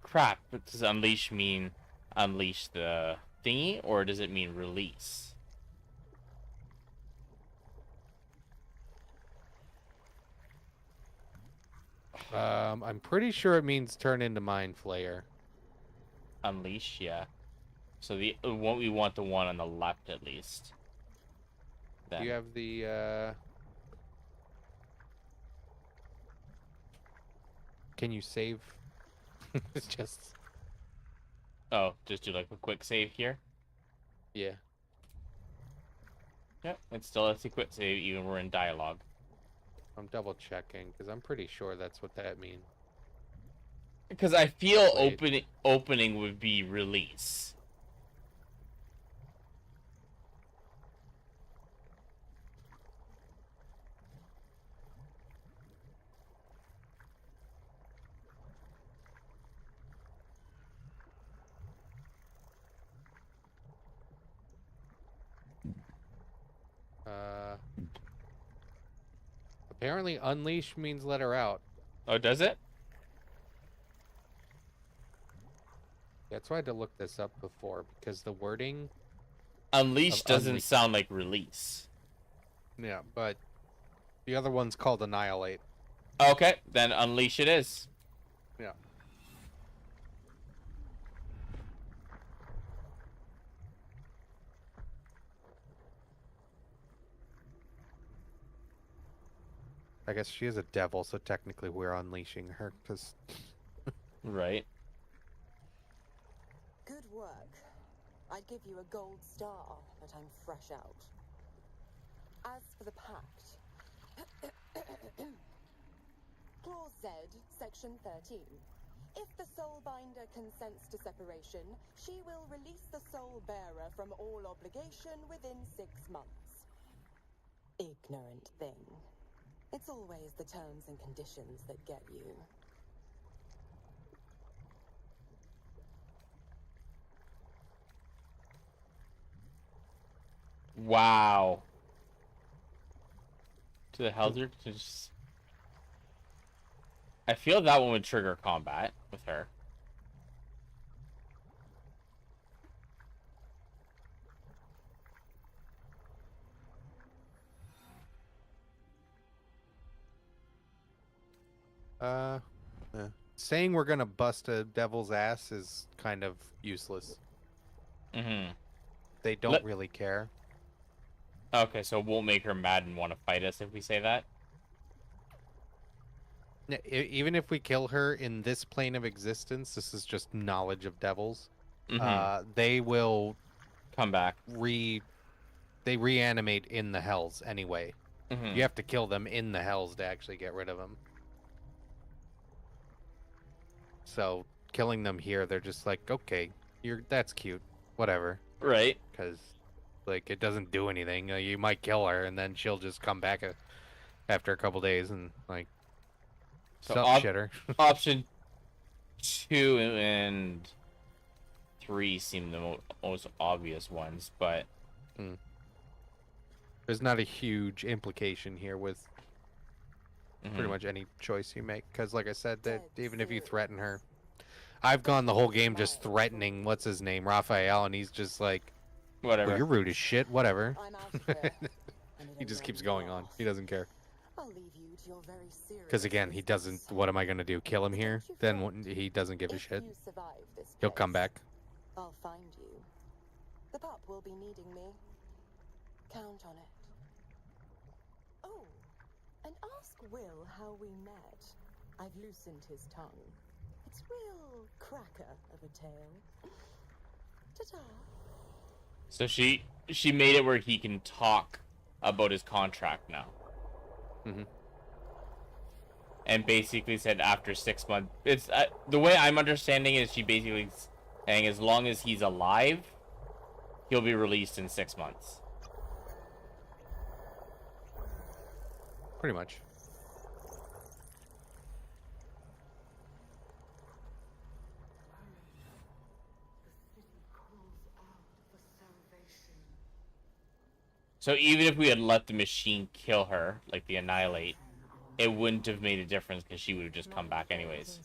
Crap. Does unleash mean unleash the thingy, or does it mean release? I'm pretty sure it means turn into mind flayer. Unleash, yeah. So the what we want the one on the left at least. Then. Do you have the Can you save? It's just. Oh, just do like a quick save here. Yeah. Yep, it still lets you quick save even when we're in dialogue. I'm double checking because I'm pretty sure that's what that means. Because I feel Wait. opening would be release. Apparently unleash means let her out. Oh, does it? That's why I had to look this up before because the wording. Unleash doesn't sound like release. Yeah, but the other one's called annihilate. Okay, then unleash it is. Yeah. I guess she is a devil, so technically we're unleashing her, because... Right. Good work. I'd give you a gold star, but I'm fresh out. As for the pact... Clause Z, Section 13. If the Soulbinder consents to separation, she will release the Soul Bearer from all obligation within 6 months. Ignorant thing. It's always the terms and conditions that get you. Wow. To the Helder, just... I feel that one would trigger combat with her. Yeah. Saying we're gonna bust a devil's ass is kind of useless. Mm-hmm. They don't really care. Okay, so it won't make her mad and want to fight us if we say that? Even if we kill her in this plane of existence, this is just knowledge of devils. Mm-hmm. They will come back. They reanimate in the hells anyway. Mm-hmm. You have to kill them in the hells to actually get rid of them. So killing them here, they're just like, okay, that's cute, whatever. Right. Because like it doesn't do anything. You might kill her, and then she'll just come back after a couple days and like So Sup, shitter. option 2 and 3 seem the most obvious ones, but There's not a huge implication here with pretty much any choice you make, because like I said, that even if you threaten her, I've gone the whole game just threatening what's his name, Raphael, and he's just like, whatever. well, you're rude as shit, whatever. I'm out of here, and it He ain't just keeps gonna going on. last. He doesn't care. I'll leave you to your very serious Because again, he doesn't. What am I gonna do? Kill him here? Then he doesn't give a If shit. you survive this He'll come place, back. I'll find you. The pup will be needing me. Count on it. Oh, and ask Will how we met. I've loosened his tongue. It's real cracker of a tale. Ta-ta. So she made it where he can talk about his contract now. And basically said after 6 months, it's the way I'm understanding it is she basically saying as long as he's alive, he'll be released in 6 months. Pretty much. So even if we had let the machine kill her, like the Annihilate, it wouldn't have made a difference because she would have just come back anyways.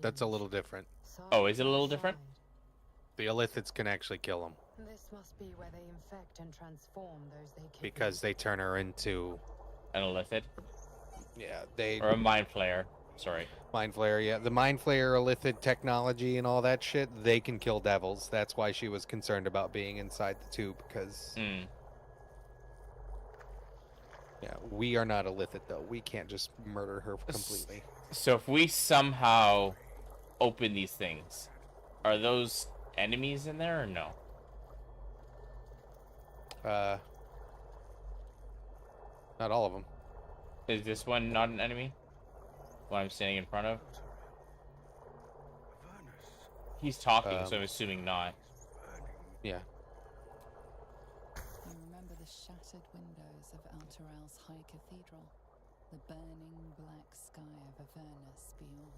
That's a little different. Oh, is it a little different? The Illithids can actually kill him This must be where they infect and transform those they kidnap. because they turn her into, An Illithid? they Or a Mind Flayer. Sorry. Mind Flayer. Yeah, the Mind Flayer, Illithid technology, and all that shit. They can kill devils. That's why she was concerned about being inside the tube because. Yeah, we are not Illithid though. We can't just murder her completely. So if we somehow open these things, are those enemies in there or no? Not all of them. Is this one not an enemy? What I'm standing in front of? He's talking, so I'm assuming not. Yeah. You remember the shattered windows of Alteral's High Cathedral, the burning black sky of Avernus beyond.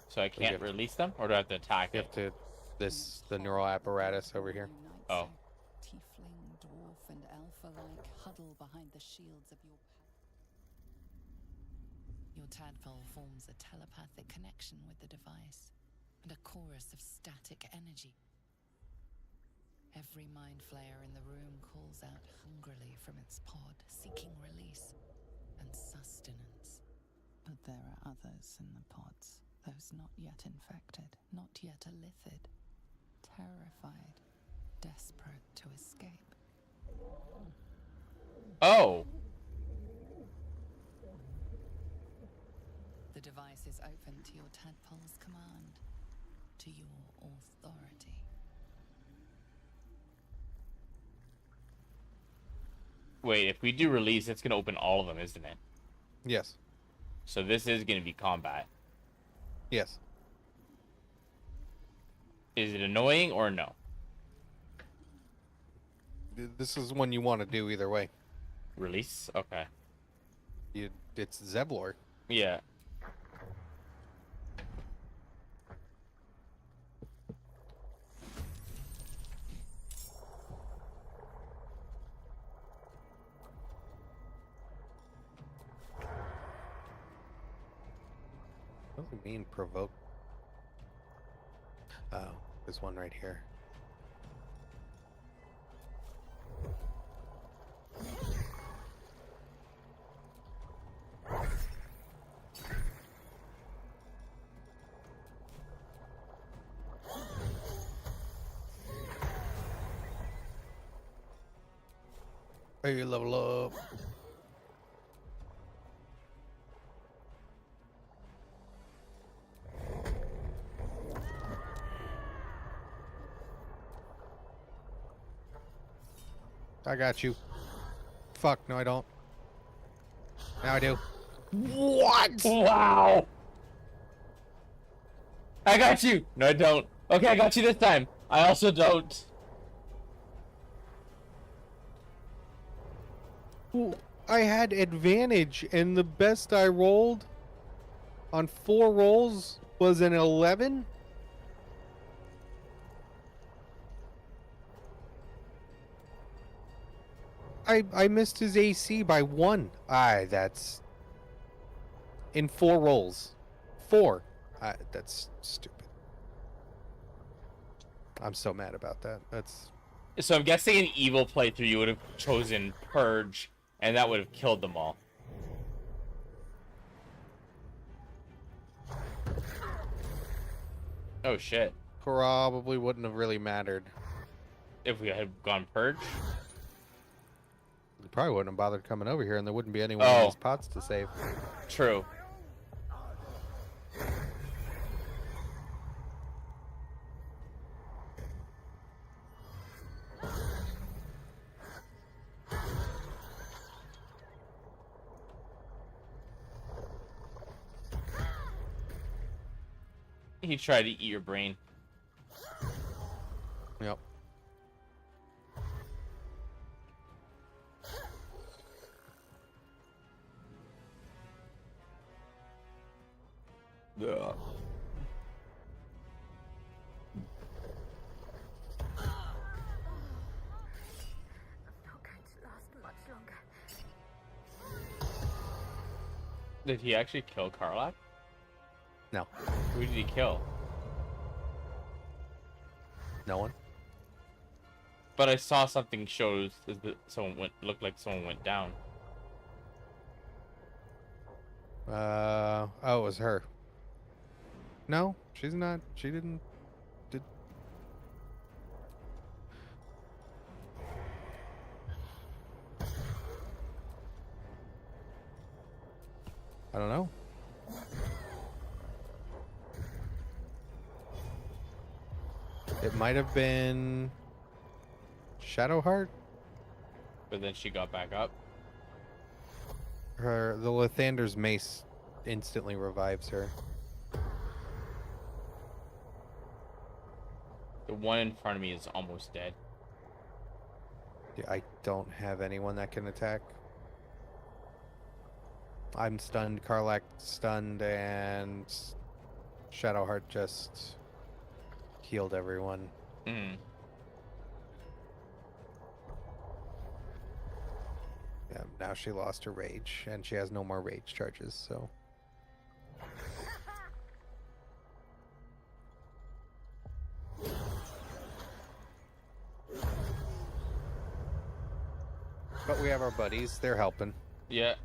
So I can't release them, or do I have to attack You it? have to. The neural apparatus over here. Oh. Tiefling, dwarf, and alpha-like huddle behind the shields of your tadpole forms a telepathic connection with the device, and a chorus of static energy. Every mind flayer in the room calls out hungrily from its pod, seeking release and sustenance. But there are others in the pods, those not yet infected, not yet illithid, terrified, desperate to escape. Oh! The device is open to your tadpole's command, to your authority. Wait, if we do release, it's going to open all of them, isn't it? Yes. So this is going to be combat. Yes. Is it annoying or no? This is one you want to do either way. Release? Okay. It's Zevlor. Yeah. What does it mean, provoke? Oh, there's one right here. Hey, level up. I got you. Fuck, no I don't. Now I do. What? Wow! I got you! No, I don't. Okay, I got you this time. I also don't. I had advantage, and the best I rolled on 4 rolls was an 11. I missed his AC by 1. That's in 4 rolls. 4. That's stupid. I'm so mad about that. That's So I'm guessing an evil playthrough you would have chosen Purge, and that would have killed them all. Oh shit. probably wouldn't have really mattered. If we had gone Purge? They probably wouldn't have bothered coming over here, and there wouldn't be anyone in these pots to save. True. He tried to eat your brain. Yep. Yeah. Not going to last much longer. Did he actually kill Karlak? No. Who did he kill? No one. But I saw something shows that looked like someone went down. Oh, it was her. No, she's not. She didn't. I don't know. It might have been Shadowheart. But then she got back up. The Lathander's mace instantly revives her. The one in front of me is almost dead. Yeah, I don't have anyone that can attack. I'm stunned, Karlak stunned, and Shadowheart just healed everyone. Mm. Yeah, now she lost her rage, and she has no more rage charges, so... But we have our buddies, they're helping. Yeah.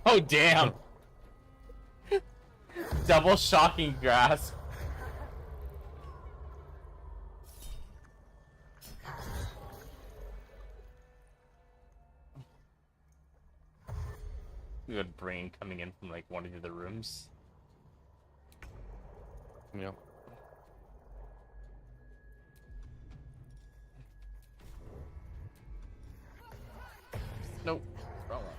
Oh, damn! Double shocking grasp. We got brain coming in from like one of the other rooms. Yep. Nope. Wrong one.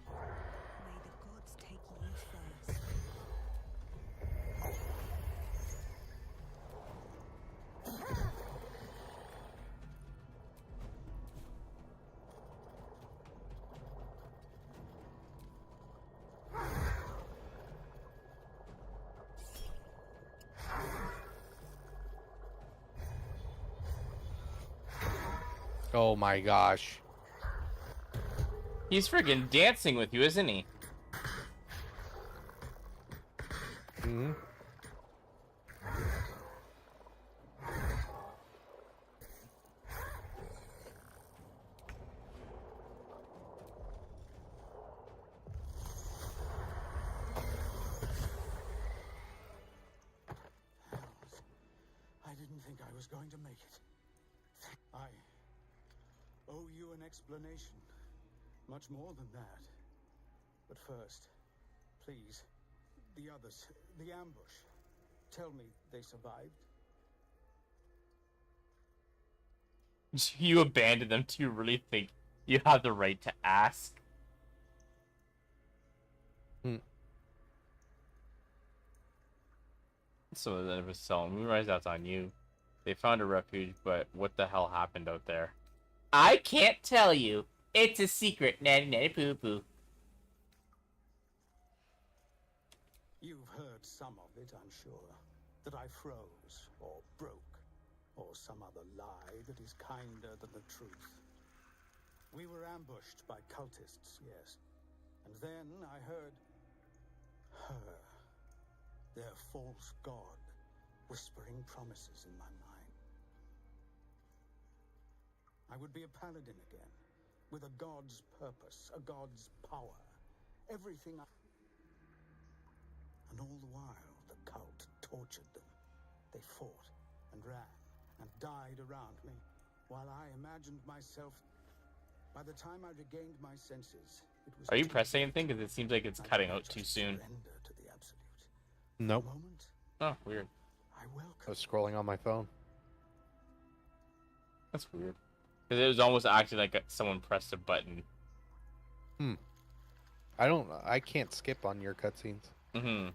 May the gods take you first. Oh my gosh. He's friggin' dancing with you, isn't he? Mm-hmm. I didn't think I was going to make it. I owe you an explanation. Much more than that. But first, please, the others, the ambush. Tell me they survived? You abandon them. Do you really think you have the right to ask? So that was selling. Moonrise, that's on you. They found a refuge, but what the hell happened out there? I can't tell you. It's a secret. Natty natty poo poo. You've heard some of it, I'm sure. That I froze, or broke, or some other lie that is kinder than the truth. We were ambushed by cultists, yes. And then I heard her, their false god, whispering promises in my mind. I would be a paladin again, with a god's purpose, a god's power, everything I... And all the while, the cult tortured them. They fought and ran and died around me, while I imagined myself... By the time I regained my senses, it was... Are you pressing anything? Because it seems like it's cutting out too soon. To the absolute. Nope. Moment, Oh, weird. I was scrolling on my phone. That's weird. Because it was almost acting like someone pressed a button. I can't skip on your cutscenes. Mm-hmm.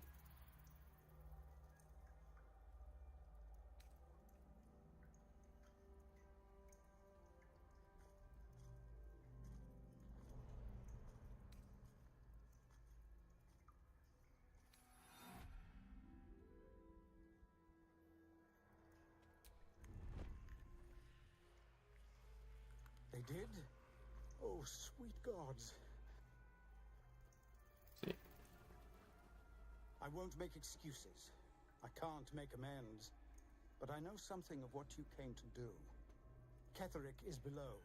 They did? Oh, sweet gods. See. I won't make excuses. I can't make amends. But I know something of what you came to do. Ketherick is below.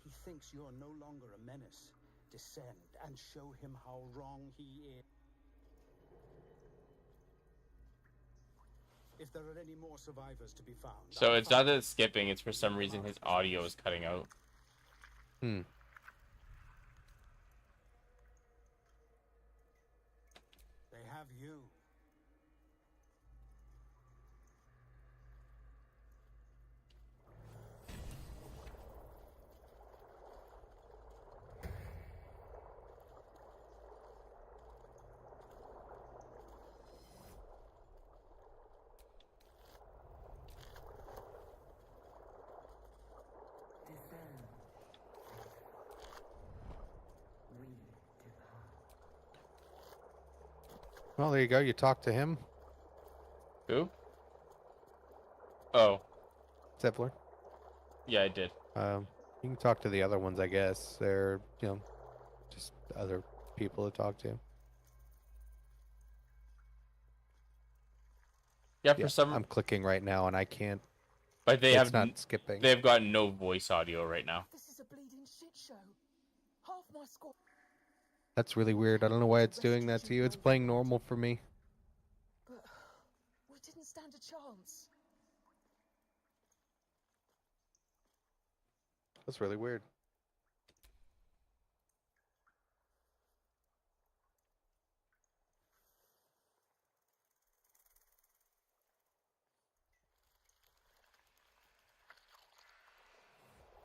He thinks you're no longer a menace. Descend and show him how wrong he is. If there are any more survivors to be found... So it's not that it's skipping, it's for some reason his audio is cutting out. They have you. Well, there you go. You talk to him, Who? Oh, Zephyr. yeah, I did. You can talk to the other ones, I guess. They're, just other people to talk to. Yeah, for some... I'm clicking right now, and I can't. But they it's have not skipping. They've got no voice audio right now. This is a bleeding shit show. Half my squad. That's really weird. I don't know why it's doing that to you. It's playing normal for me. But we didn't stand a chance. That's really weird.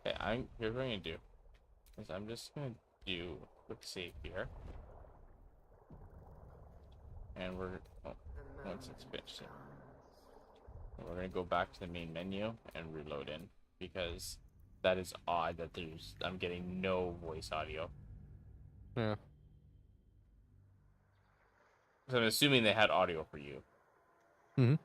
Okay, here's what I'm gonna do. Is I'm just gonna do a quick save here. And once it's finished, we're gonna go back to the main menu and reload in, because that is odd that I'm getting no voice audio. Yeah. So I'm assuming they had audio for you. Mm-hmm.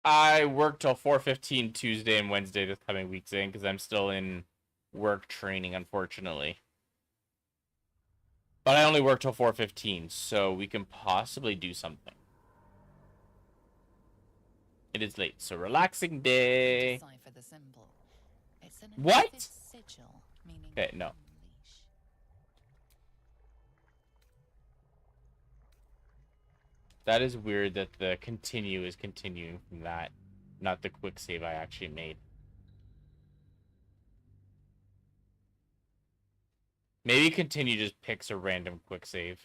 I work till 4:15 Tuesday and Wednesday this coming week's in, because I'm still in work training, unfortunately. But I only work till 4:15, so we can possibly do something. It is late, so relaxing day. Decipher the symbol. It's an What? sigil, meaning Okay, no. That is weird that the continue is continuing from that, not the quick save I actually made. Maybe continue just picks a random quick save.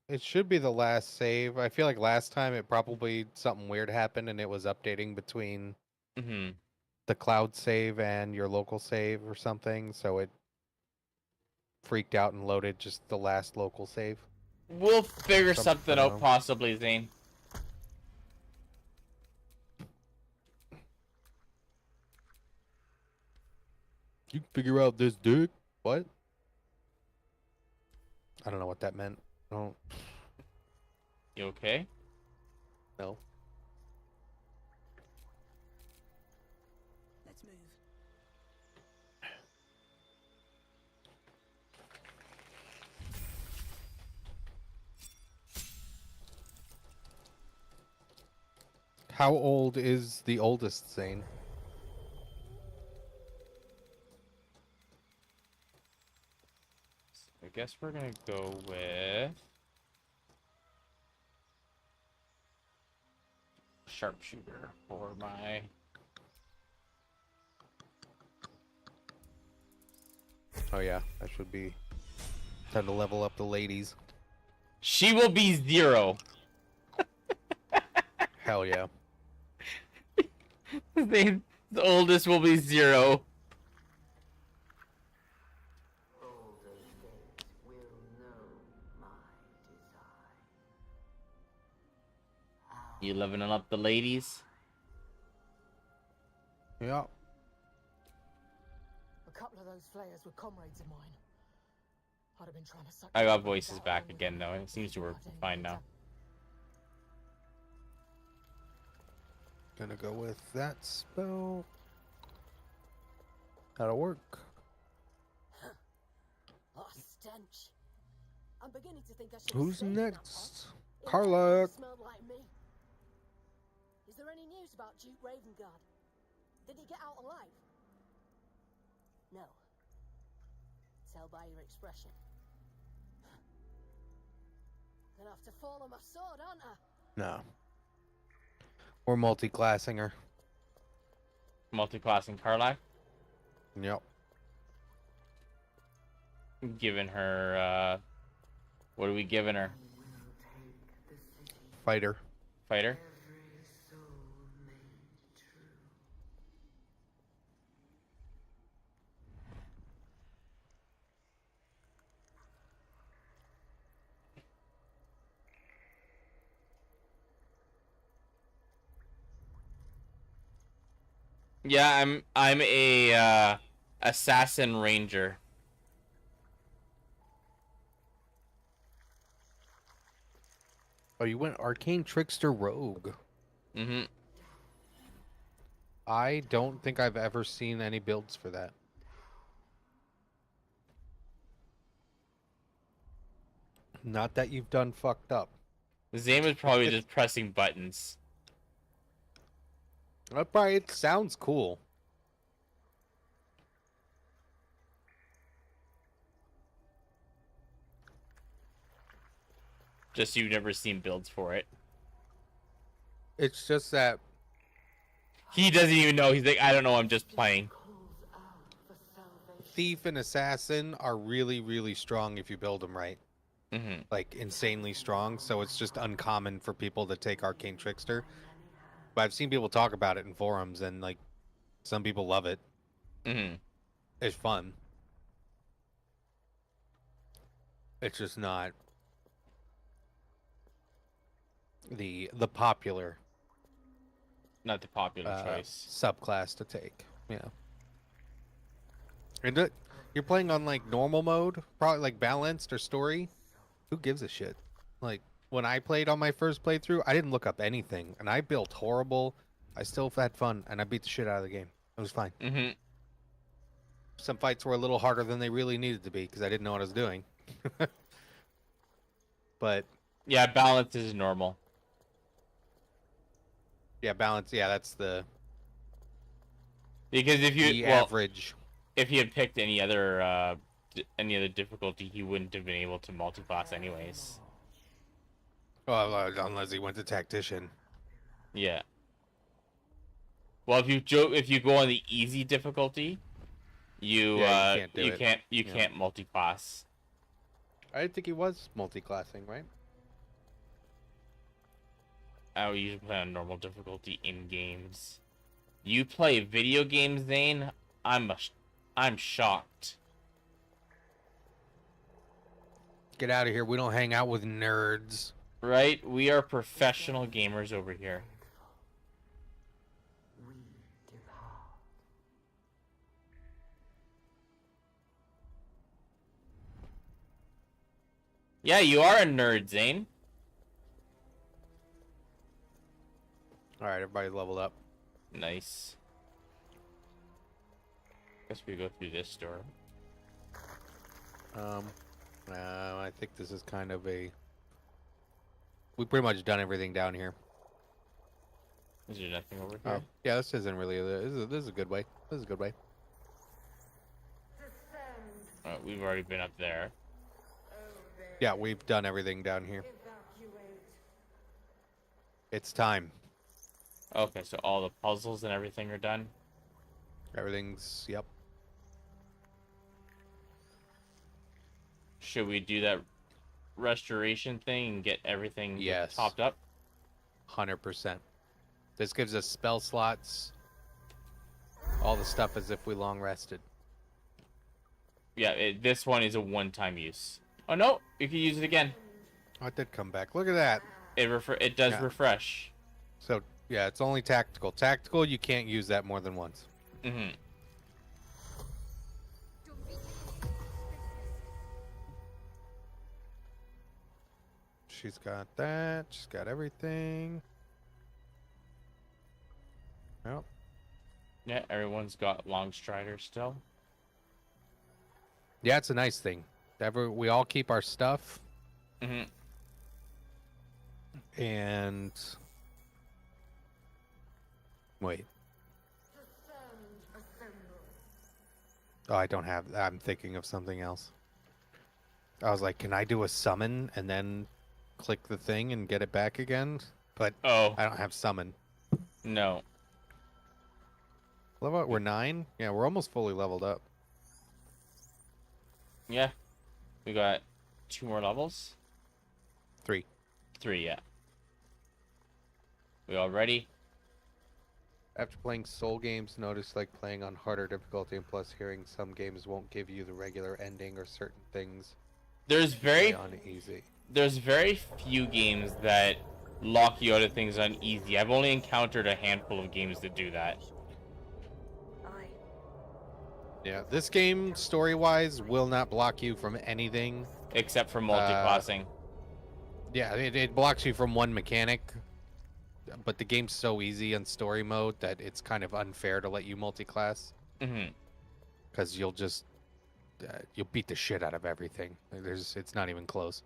It should be the last save. I feel like last time it probably something weird happened and it was updating between the cloud save and your local save or something, so it freaked out and loaded just the last local save. We'll figure something out possibly, Zane. You can figure out this dick? What? I don't know what that meant. I don't. You okay? No. Let's move. How old is the oldest Zane? I guess we're gonna go with sharpshooter for my. Oh yeah, that should be time to level up the ladies. She will be 0. Hell yeah. The oldest will be 0. You leveling up the ladies? Yeah. A couple of those flayers were comrades of mine. I'd have been trying to suck I got voices back again though. It seems to work fine now. Gonna go with that spell. That'll work. Oh, stench. I'm beginning to think I should Who's have saved that next? pot. Carla. It smelled like me. Is there any news about Duke Ravengard? Did he get out alive? No. Tell by your expression. Gonna have to fall on my sword, aren't I? No. We're multi-classing her. Multi-classing Karlak? Yep. Giving her, what are we giving her? Fighter. Fighter? Yeah, I'm a assassin ranger. Oh, you went arcane trickster rogue. Mm-hmm. I don't think I've ever seen any builds for that. Not that you've done fucked up. Zane was probably just pressing buttons. It sounds cool. Just you've never seen builds for it. It's just that he doesn't even know. He's like, I don't know, I'm just playing. Thief and Assassin are really, really strong if you build them right. Mm-hmm. Like, insanely strong, so it's just uncommon for people to take Arcane Trickster. But I've seen people talk about it in forums, and, like, some people love it. Mm-hmm. It's fun. It's just not the popular... Not the popular choice. Subclass to take, yeah. And you're playing on, like, normal mode? Probably, like, balanced or story? Who gives a shit? Like, when I played on my first playthrough, I didn't look up anything. And I built horrible. I still had fun, and I beat the shit out of the game. It was fine. Mm-hmm. Some fights were a little harder than they really needed to be, because I didn't know what I was doing. But... yeah, balance is normal. Yeah, balance, yeah, that's the... Because if you... average. If you had picked any other any other difficulty, he wouldn't have been able to multi-class anyways. Well, unless he went to tactician. Yeah. Well, if you go on the easy difficulty, you can't do you it. can't multi-class. I didn't think he was multi-classing, right? I would usually play on normal difficulty in games. You play video games, Zane? I'm shocked. Get out of here. We don't hang out with nerds. Right? We are professional gamers over here. Yeah, you are a nerd, Zane. Alright, everybody leveled up. Nice. Guess we go through this door. I think this is kind of a... We've pretty much done everything down here. Is there nothing over here? Oh, yeah, this isn't really... This is a good way. This is a good way. We've already been up there. Yeah, we've done everything down here. It's time. Okay, so all the puzzles and everything are done? Everything's... Yep. Should we do that restoration thing and get everything Yes. topped up? 100%. This gives us spell slots. All the stuff as if we long rested. Yeah, this one is a one-time use. Oh no, you can use it again. Oh, it did come back. Look at that. It does refresh. So, yeah, it's only tactical. Tactical, you can't use that more than once. Mm-hmm. She's got that. She's got everything. Yep. Yeah, everyone's got long strider still. Yeah, it's a nice thing. We all keep our stuff. Mm-hmm. And... Wait. Oh, I don't have... I'm thinking of something else. I was like, can I do a summon and then click the thing and get it back again? But I don't have summon. No. Level up, we're 9? Yeah, we're almost fully leveled up. Yeah. We got 2 more levels? 3. 3, yeah. We all ready? After playing Soul games, notice like playing on harder difficulty and plus hearing some games won't give you the regular ending or certain things. There's very on easy. There's very few games that lock you out of things on easy. I've only encountered a handful of games that do that. Yeah, this game, story-wise, will not block you from anything. Except for multi-classing. Yeah, it blocks you from one mechanic. But the game's so easy in story mode that it's kind of unfair to let you multi-class. Mm-hmm. Because you'll just... you'll beat the shit out of everything. It's not even close.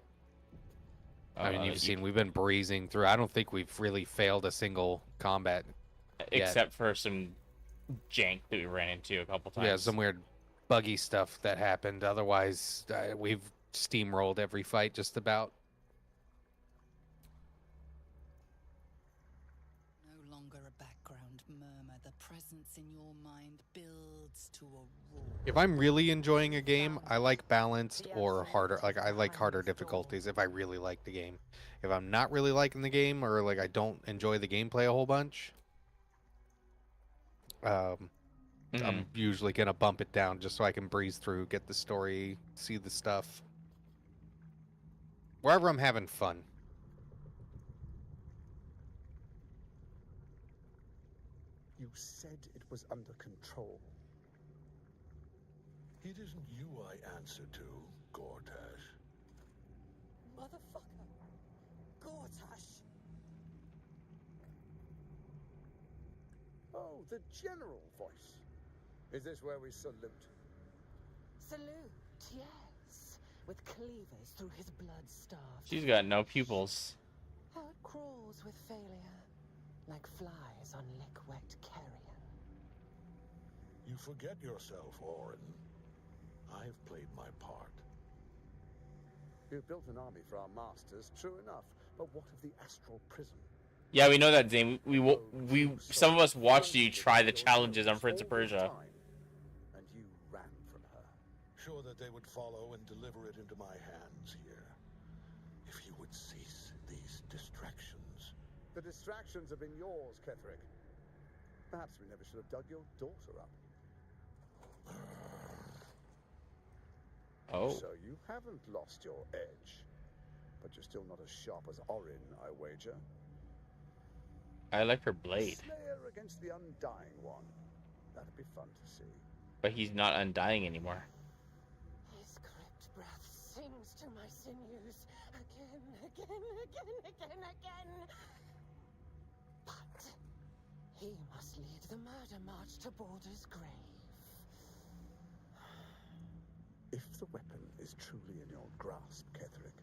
I mean, you've seen, we've been breezing through. I don't think we've really failed a single combat Except for some jank that we ran into a couple times. Yeah, some weird buggy stuff that happened. Otherwise, we've steamrolled every fight just about. No longer a background murmur. The presence in your mind builds to a roar. If I'm really enjoying a game, I like balanced or harder. Like, I like harder difficulties if I really like the game. If I'm not really liking the game or like I don't enjoy the gameplay a whole bunch, I'm usually gonna bump it down just so I can breeze through, get the story, see the stuff. Wherever I'm having fun. You said it was under control. It isn't you I answer to, Gortash. Motherfucker. Gortash. Oh, the general voice. Is this where we salute? Salute, yes. With cleavers through his blood-starved. She's got no pupils. How it crawls with failure, like flies on lick-wet carrion. You forget yourself, Orin. I've played my part. You've built an army for our masters, true enough. But what of the astral prison? Yeah, we know that, Zane. Some of us watched you try the challenges on Prince of Persia. And you ran from her. Sure that they would follow and deliver it into my hands here. If you would cease these distractions. The distractions have been yours, Ketherick. Perhaps we never should have dug your daughter up. Oh. So you haven't lost your edge. But you're still not as sharp as Orin, I wager. I like her blade. Slayer against the Undying One. That'd be fun to see. But he's not undying anymore. His crypt breath sings to my sinews again. But he must lead the murder march to Baldur's grave. If the weapon is truly in your grasp, Ketherick,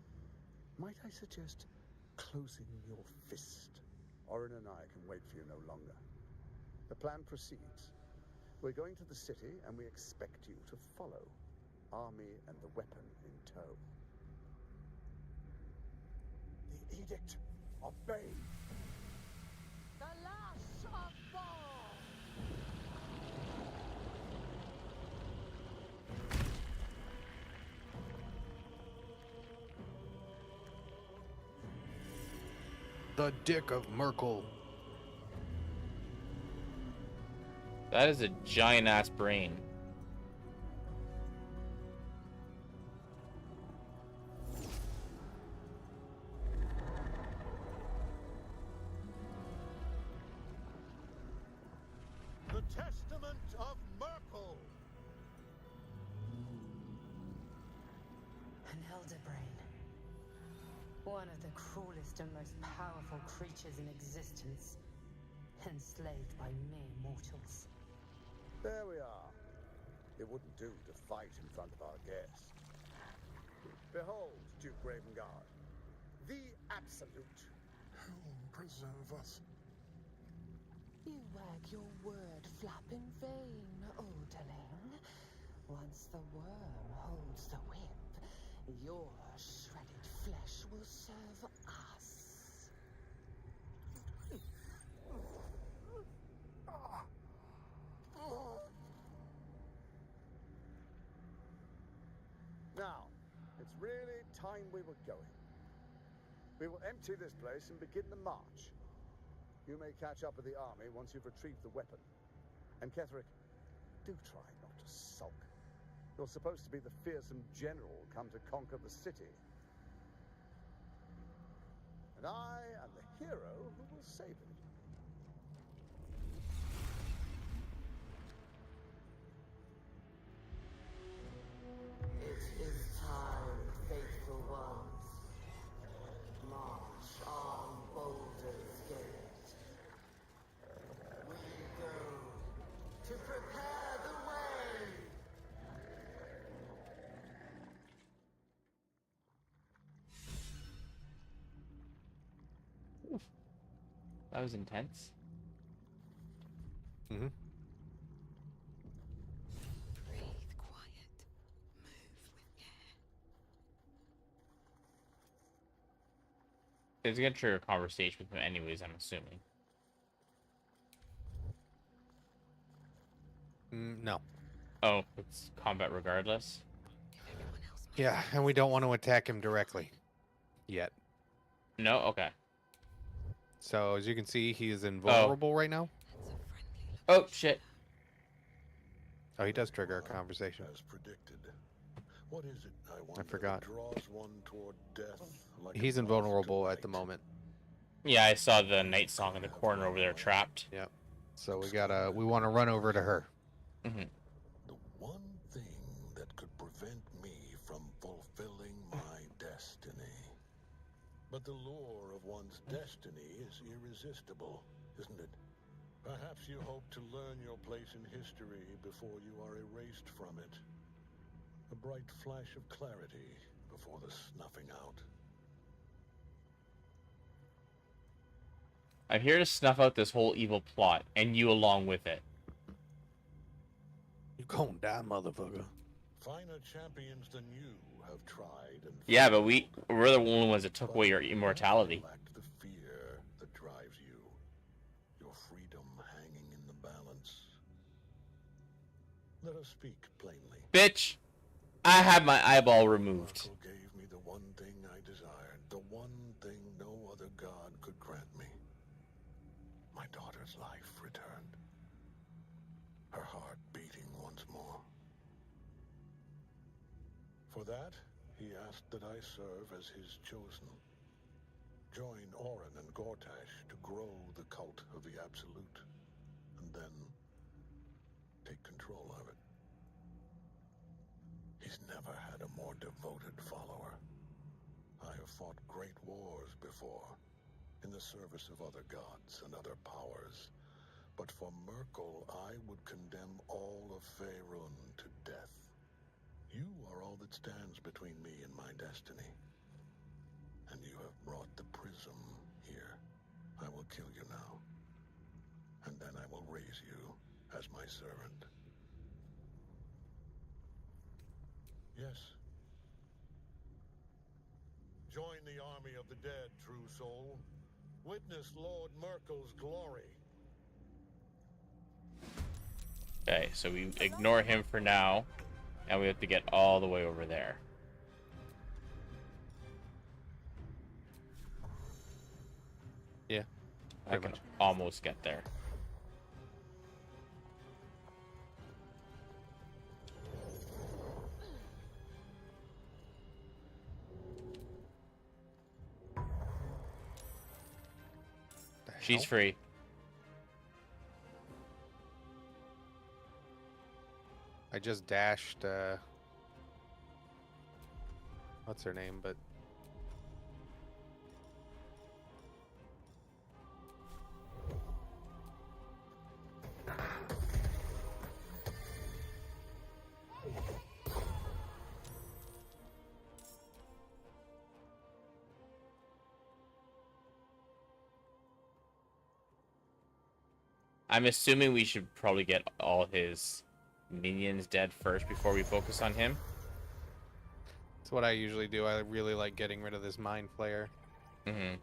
might I suggest closing your fist? Orin and I can wait for you no longer. The plan proceeds. We're going to the city, and we expect you to follow. Army and the weapon in tow. The edict. Obey. The lash of Baal! The Dick of Merkel. That is a giant ass brain. The Testament of Merkel. An elder brain. One of the cruelest and most powerful creatures in existence. Enslaved by mere mortals. There we are. It wouldn't do to fight in front of our guest. Behold, Duke Ravengard. The Absolute. Who preserve us? You wag your word flap in vain, Oderling. Once the worm holds the whip, your shredded flesh will serve us. Now, it's really time we were going. We will empty this place and begin the march. You may catch up with the army once you've retrieved the weapon. And Ketherick, do try not to sulk. You're supposed to be the fearsome general come to conquer the city. And I am the hero who will save it. It is time, faithful ones. March on Baldur's Gate. We go to prepare the way. That was intense. Mm-hmm. Breathe quiet. Move with care. It's gonna trigger a conversation with him anyways, I'm assuming. No. Oh, it's combat regardless? Yeah, and we don't want to attack him directly. Yet. No? Okay. So, as you can see, he is invulnerable right now. Oh, shit. Oh, he does trigger a conversation. As predicted. What is it, I wonder, forgot. that draws one toward death like He's a invulnerable at the moment. Yeah, I saw the night song in the corner over there trapped. Yep. So we want to run over to her. Mm-hmm. The one thing that could prevent me from fulfilling my destiny. But the lure of one's destiny is irresistible, isn't it? Perhaps you hope to learn your place in history before you are erased from it. A bright flash of clarity before the snuffing out. I'm here to snuff out this whole evil plot, and you along with it. You gonna die, motherfucker. Finer champions than you have tried and Yeah, but we're the only ones that took away your immortality. lacked the fear that drives you. Your freedom hanging in the balance. Let us speak plainly. Bitch, I had my eyeball removed. Myrkul gave me the one thing I desired, the one thing no other god could grant me. My daughter's life returned. Her heart beating once more. For that, he asked that I serve as his chosen. Join Orin and Gortash to grow the cult of the Absolute, and then take control of it. He's never had a more devoted follower. I have fought great wars before, in the service of other gods and other powers, but for Myrkul I would condemn all of Faerun to death. You are all that stands between me and my destiny. And you have brought the prism here. I will kill you now. And then I will raise you as my servant. Yes. Join the army of the dead, true soul. Witness Lord Myrkul's glory. Okay, so we ignore him for now, and we have to get all the way over there. Yeah, I can almost get there. She's free. I just dashed, what's her name, but... I'm assuming we should probably get all his minions dead first before we focus on him. That's what I usually do. I really like getting rid of this Mind Flayer. Mm-hmm.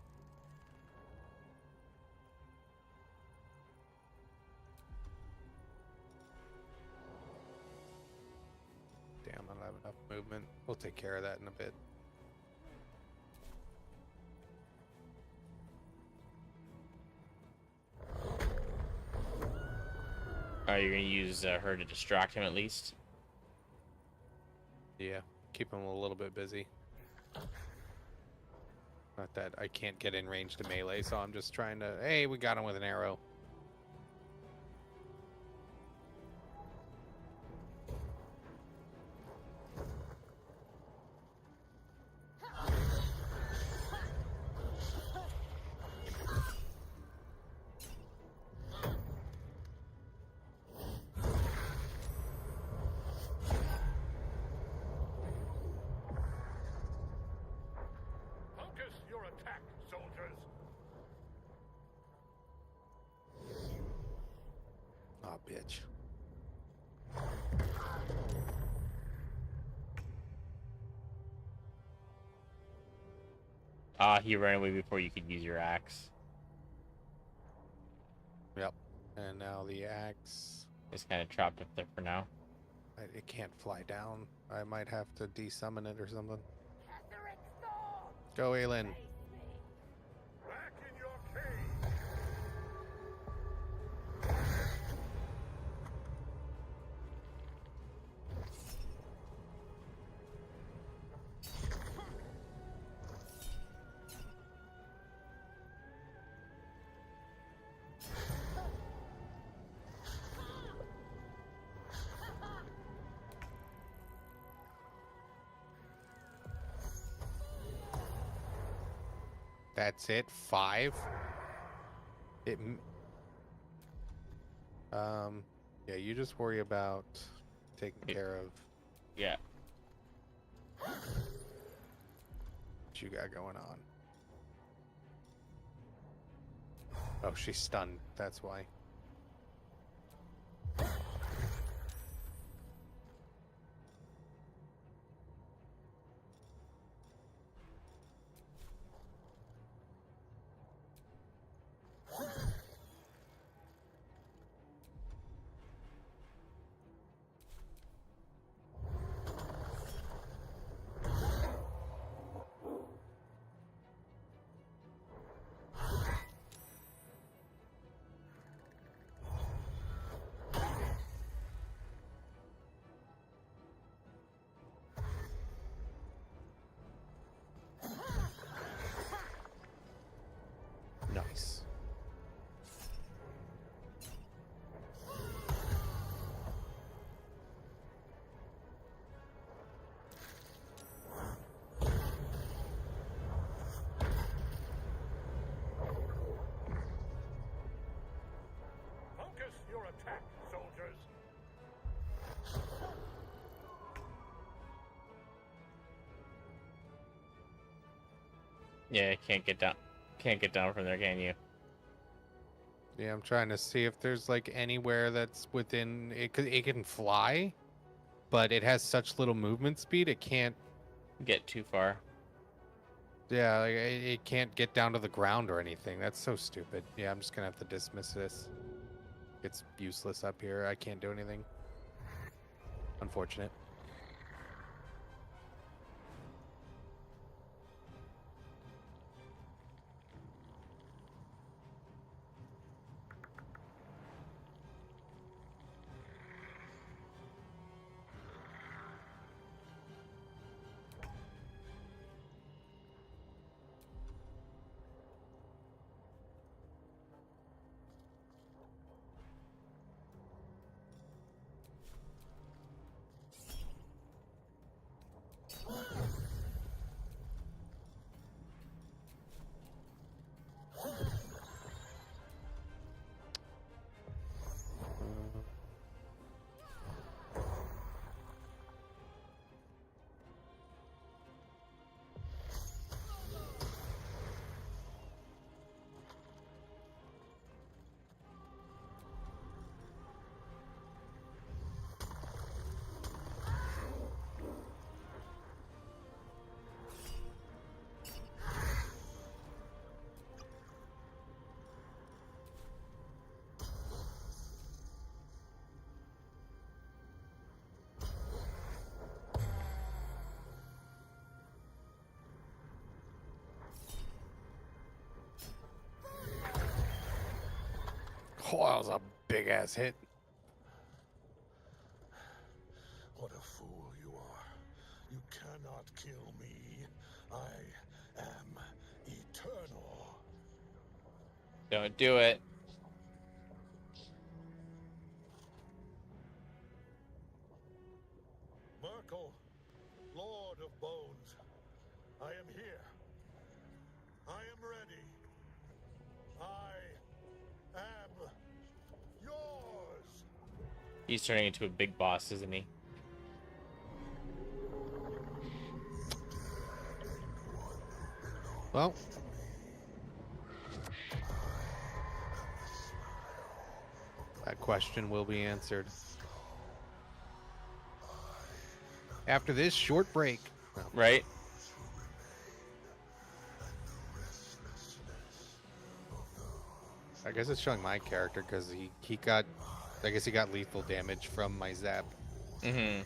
Damn, I don't have enough movement. We'll take care of that in a bit. Are you going to use her to distract him at least? Yeah, keep him a little bit busy. Not that I can't get in range to melee, so I'm just trying to... Hey, we got him with an arrow. Focus your attack, soldiers! Aw, bitch. He ran away before you could use your axe. Yep. And now the axe... It's kind of trapped up there for now. It can't fly down. I might have to desummon it or something. Go, Aelin. Back in your cave! That's it? 5? Yeah, you just worry about taking care of Yeah. what you got going on. Oh, she's stunned. That's why. Yeah, can't get down. Can't get down from there, can you? Yeah, I'm trying to see if there's like anywhere that's within it. It can fly, but it has such little movement speed, it can't get too far. Yeah, like, it can't get down to the ground or anything. That's so stupid. Yeah, I'm just gonna have to dismiss this. It's useless up here. I can't do anything. Unfortunate. Oh, that was a big ass hit. What a fool you are. You cannot kill me. I am eternal. Don't do it. Merkel, Lord of Bones, I am here. I am ready. I am yours. He's turning into a big boss, isn't he? Well, that question will be answered after this short break. Right? I guess it's showing my character because he got, I guess he got lethal damage from my zap. Mm-hmm.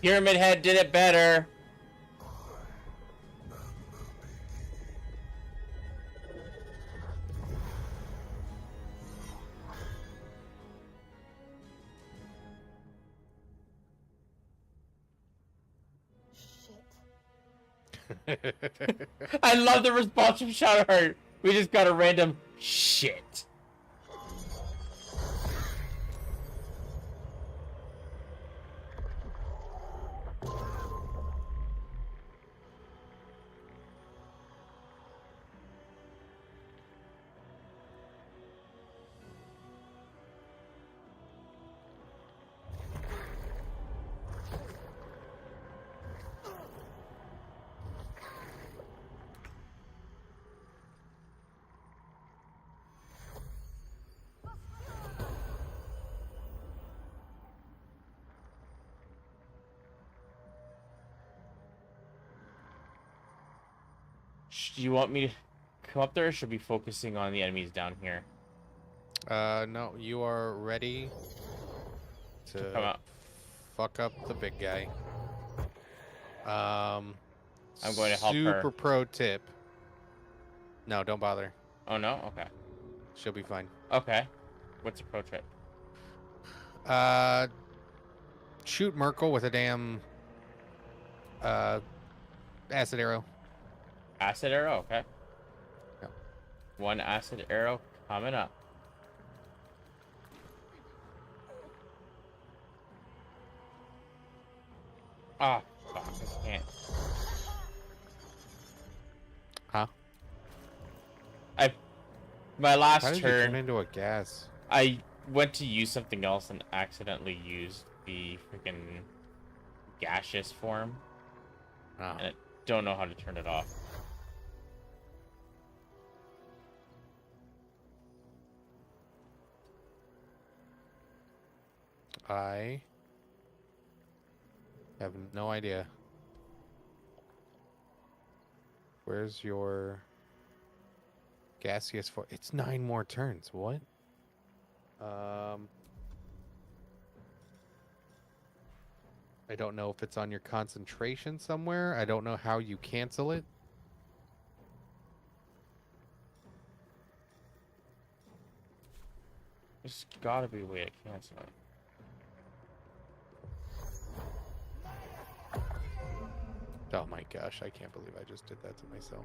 Pyramid Head did it better. I love the response from Shadowheart. We just got a random shit. Do you want me to come up there, or should we be focusing on the enemies down here? No, you are ready to come out. Fuck up the big guy. I'm going to help her. Super pro tip. No, don't bother. Oh no? Okay. She'll be fine. Okay. What's the pro tip? Shoot Merkel with a damn acid arrow. Acid arrow, okay. Yep. 1 acid arrow coming up. Ah, fuck, I can't. Huh? My last How did you turn, turn into a gas? I went to use something else and accidentally used the freaking gaseous form. Oh. And I don't know how to turn it off. I have no idea. Where's your gaseous for? It's 9 more turns. What? I don't know if it's on your concentration somewhere. I don't know how you cancel it. There's gotta be a way to cancel it. Oh my gosh, I can't believe I just did that to myself.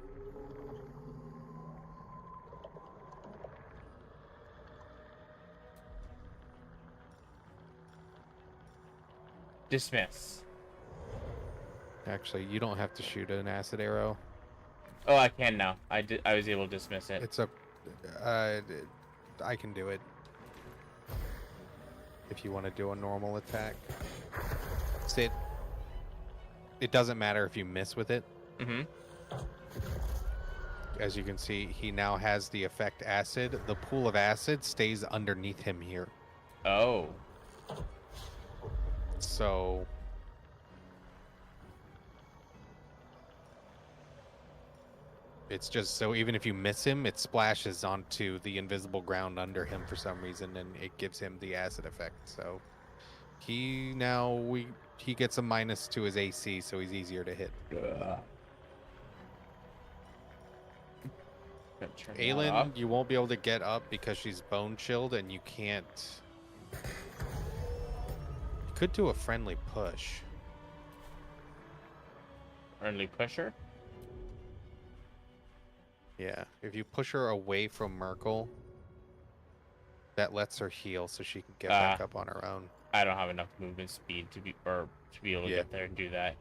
Dismiss. Actually, you don't have to shoot an acid arrow. Oh, I can now. I was able to dismiss it. It's a... I can do it. If you want to do a normal attack. It doesn't matter if you miss with it. Mm-hmm. As you can see, he now has the effect acid. The pool of acid stays underneath him here. Oh. So... it's just so even if you miss him, it splashes onto the invisible ground under him for some reason, and it gives him the acid effect. So he gets a minus to his AC, so he's easier to hit. Aelin, you won't be able to get up because she's bone chilled, and you can't. You could do a friendly push. Friendly pusher? Yeah, if you push her away from Merkel, that lets her heal so she can get back up on her own. I don't have enough movement speed to be able to get there and do that.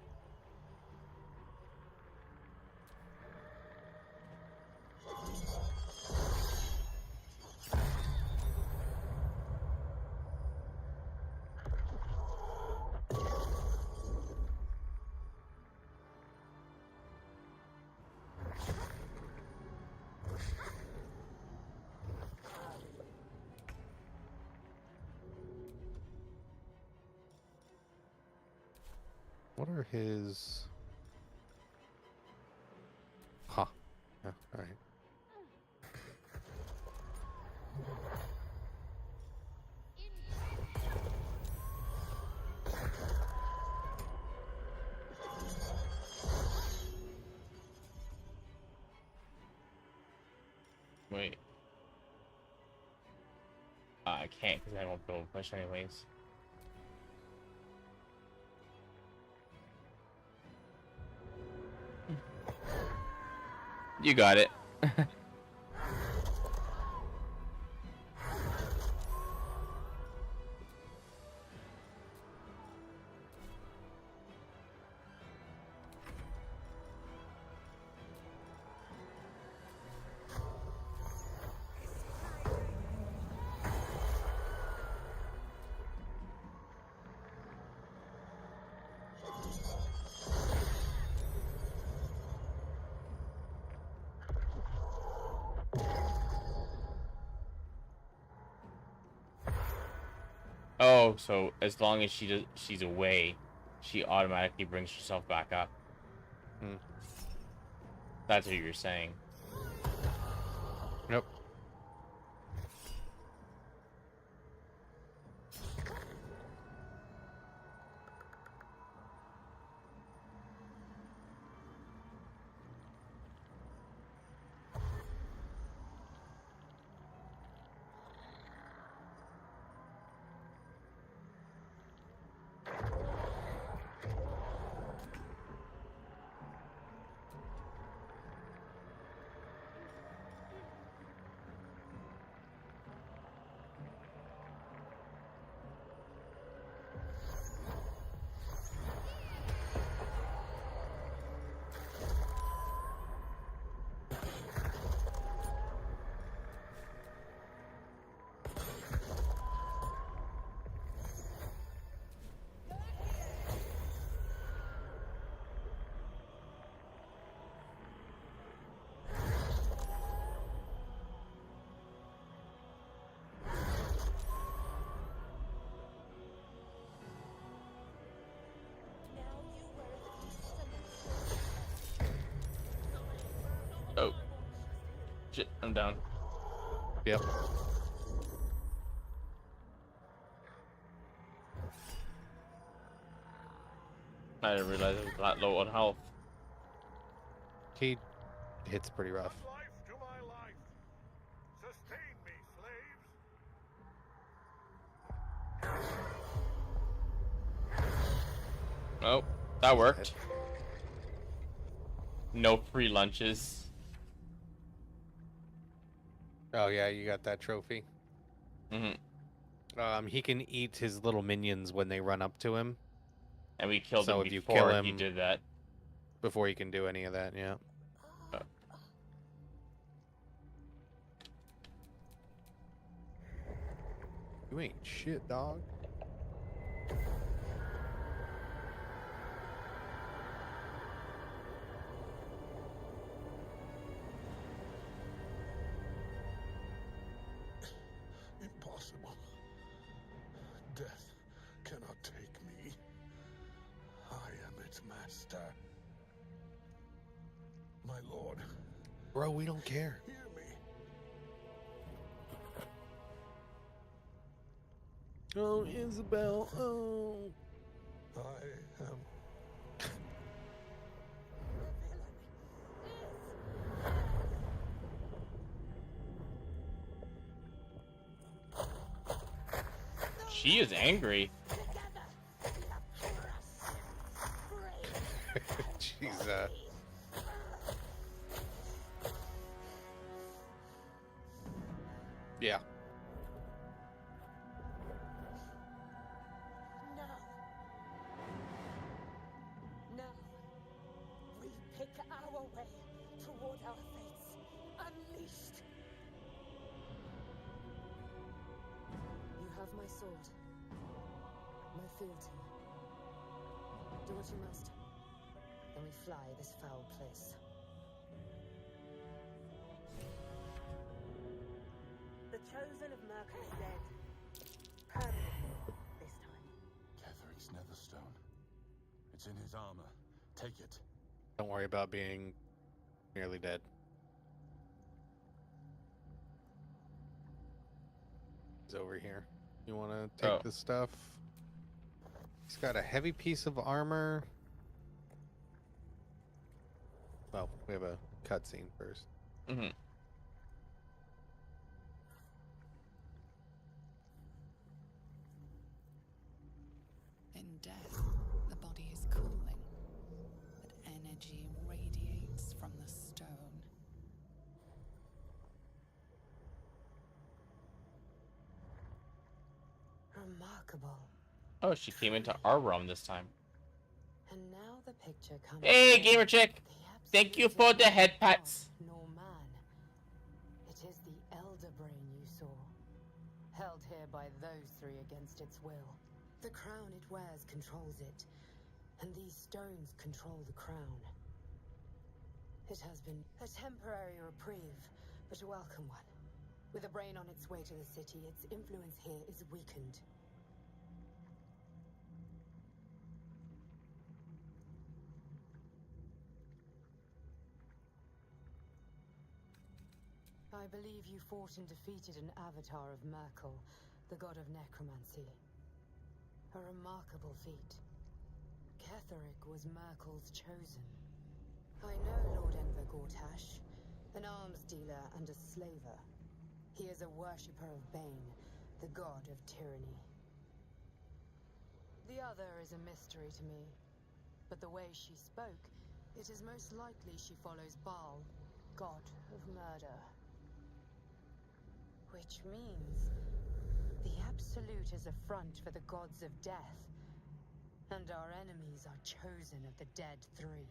What are his... Huh. Yeah, alright. Wait. I can't because I won't be able to push anyways. You got it. Oh, so as long as she's away, she automatically brings herself back up. Hmm. That's what you're saying. Nope. Shit, I'm down. Yep. I didn't realize it was that low on health. He hits pretty rough. Life to my life. Sustain me, slaves. Oh, that worked. No free lunches. Oh yeah, you got that trophy. He can eat his little minions when they run up to him. And we killed So him if you before kill him he did that. Before he can do any of that, yeah. You ain't shit, dog. Impossible. Death cannot take me. I am its master. My lord. Bro, we don't care. Hear me. Oh, Isabel. Oh. I am. She is angry. She's yeah. No. Now, we pick our way toward our fates. Unleashed. You have my sword. My fealty. Do what you must. Then we fly this foul place. The chosen of Merkel is dead. Permanently, this time. Ketheric's Netherstone. It's in his armor. Take it. Don't worry about being nearly dead. He's over here. You want to take this stuff? He's got a heavy piece of armor. Well, we have a cutscene first. In death, the body is cooling, but energy radiates from the stone. Remarkable. Oh, she came into our realm this time. And now the picture comes. Hey, gamer chick! Thank you for the head pats. Nor man. It is the elder brain you saw, held here by those three against its will. The crown it wears controls it, and these stones control the crown. It has been a temporary reprieve, but a welcome one. With a brain on its way to the city, its influence here is weakened. I believe you fought and defeated an avatar of Merkel, the god of necromancy. A remarkable feat. Ketheric was Merkel's chosen. I know Lord Enver Gortash, an arms dealer and a slaver. He is a worshipper of Bane, the god of tyranny. The other is a mystery to me, but the way she spoke, it is most likely she follows Baal, god of murder. Which means the Absolute is a front for the gods of death, and our enemies are chosen of the dead three.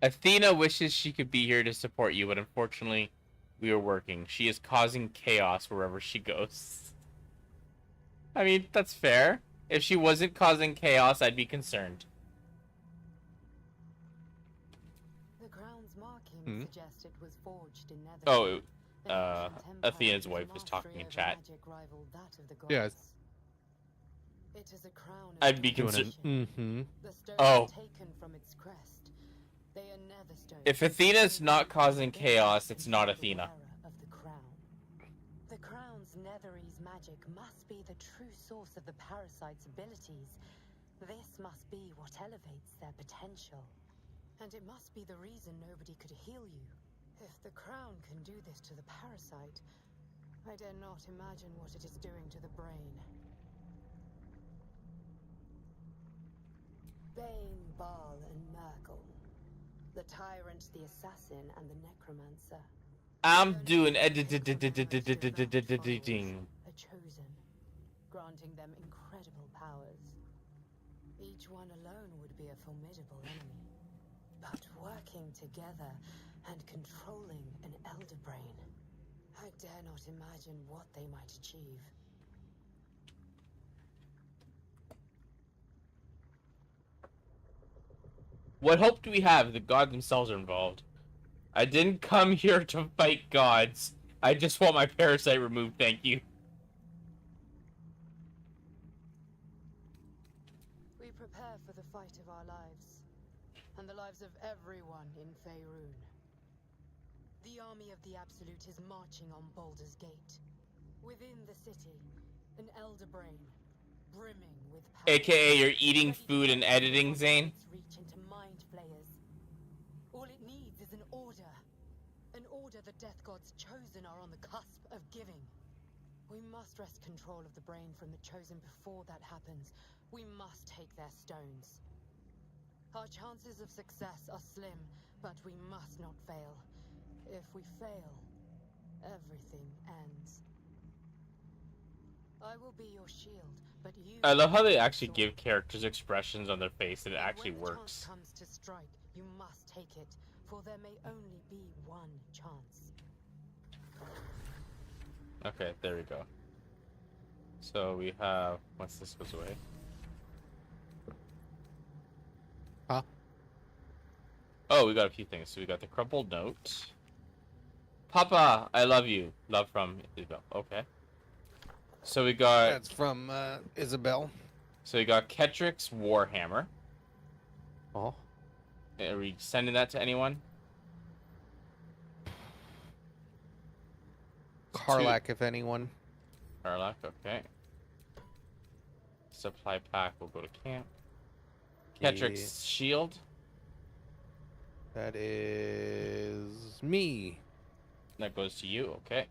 Athena wishes she could be here to support you, but unfortunately, we are working. She is causing chaos wherever she goes. I mean, that's fair. If she wasn't causing chaos, I'd be concerned. The crown's marking suggests it was forged in Netherlands. Oh, Athena's wife was talking in chat. Yeah. It is a crown I'd be concerned. The stone Oh. taken from its crest. They are nether stones. If Athena's not causing chaos, it's not Athena. Of the crown. The crown's netherese magic must be the true source of the parasite's abilities. This must be what elevates their potential. And it must be the reason nobody could heal you. If the crown can do this to the parasite, I dare not imagine what it is doing to the brain. Bane, Baal, and Nurgle. The tyrant, the assassin, and the necromancer. I'm doing A chosen, granting them incredible powers. Each one alone would be a formidable enemy. But working together and controlling an elder brain, I dare not imagine what they might achieve. What hope do we have? The gods themselves are involved. I didn't come here to fight gods. I just want my parasite removed, thank you. We prepare for the fight of our lives, and the lives of everyone in Faerun. The army of the Absolute is marching on Baldur's Gate. Within the city, an elder brain, brimming with power. AKA you're eating food and editing, Zane. Reach into mind flayers. All it needs is an order. An order the Death God's chosen are on the cusp of giving. We must wrest control of the brain from the chosen before that happens. We must take their stones. Our chances of success are slim, but we must not fail. If we fail, everything ends. I will be your shield, but you... I love how they actually give characters expressions on their face and it actually works. When the chance comes to strike, you must take it, for there may only be one chance. Okay, there we go. So we have... once this goes away. Huh? Oh, we got a few things. So we got the crumpled note. Papa, I love you. Love from Isabel. Okay. So we got... That's from Isabel. So we got Ketric's Warhammer. Oh. Are we sending that to anyone? Karlak, if anyone. Karlak, okay. Supply pack will go to camp. Ketric's shield. That is me. That goes to you, okay.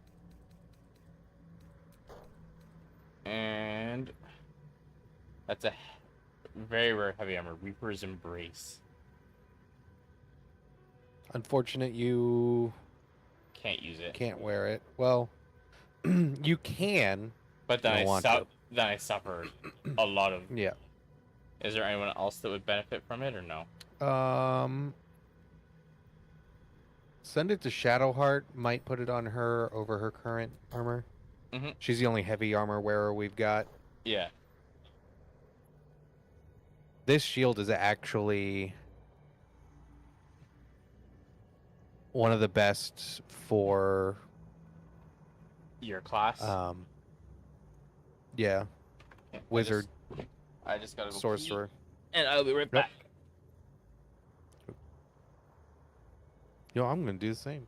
And that's a very rare heavy armor, Reaper's Embrace. Unfortunate you Can't use it. can't wear it. Well, you can. But then I suffered a lot of... Yeah. Is there anyone else that would benefit from it or no? Send it to Shadowheart. Might put it on her over her current armor. Mm-hmm. She's the only heavy armor wearer we've got. Yeah. This shield is actually one of the best for your class. Yeah. Okay, Wizard. I just gotta go sorcerer. pee, and I'll be right back. Yo, I'm gonna do the same.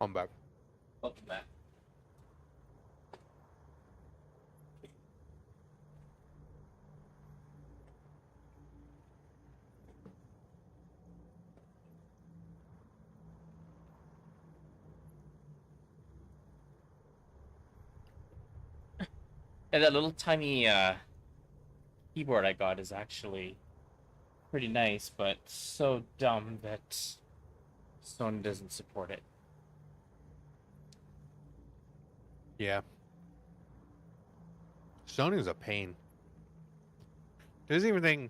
I'm back. Welcome back. And that little tiny keyboard I got is actually pretty nice, but so dumb that Sony doesn't support it. Yeah. Sony's a pain. There's even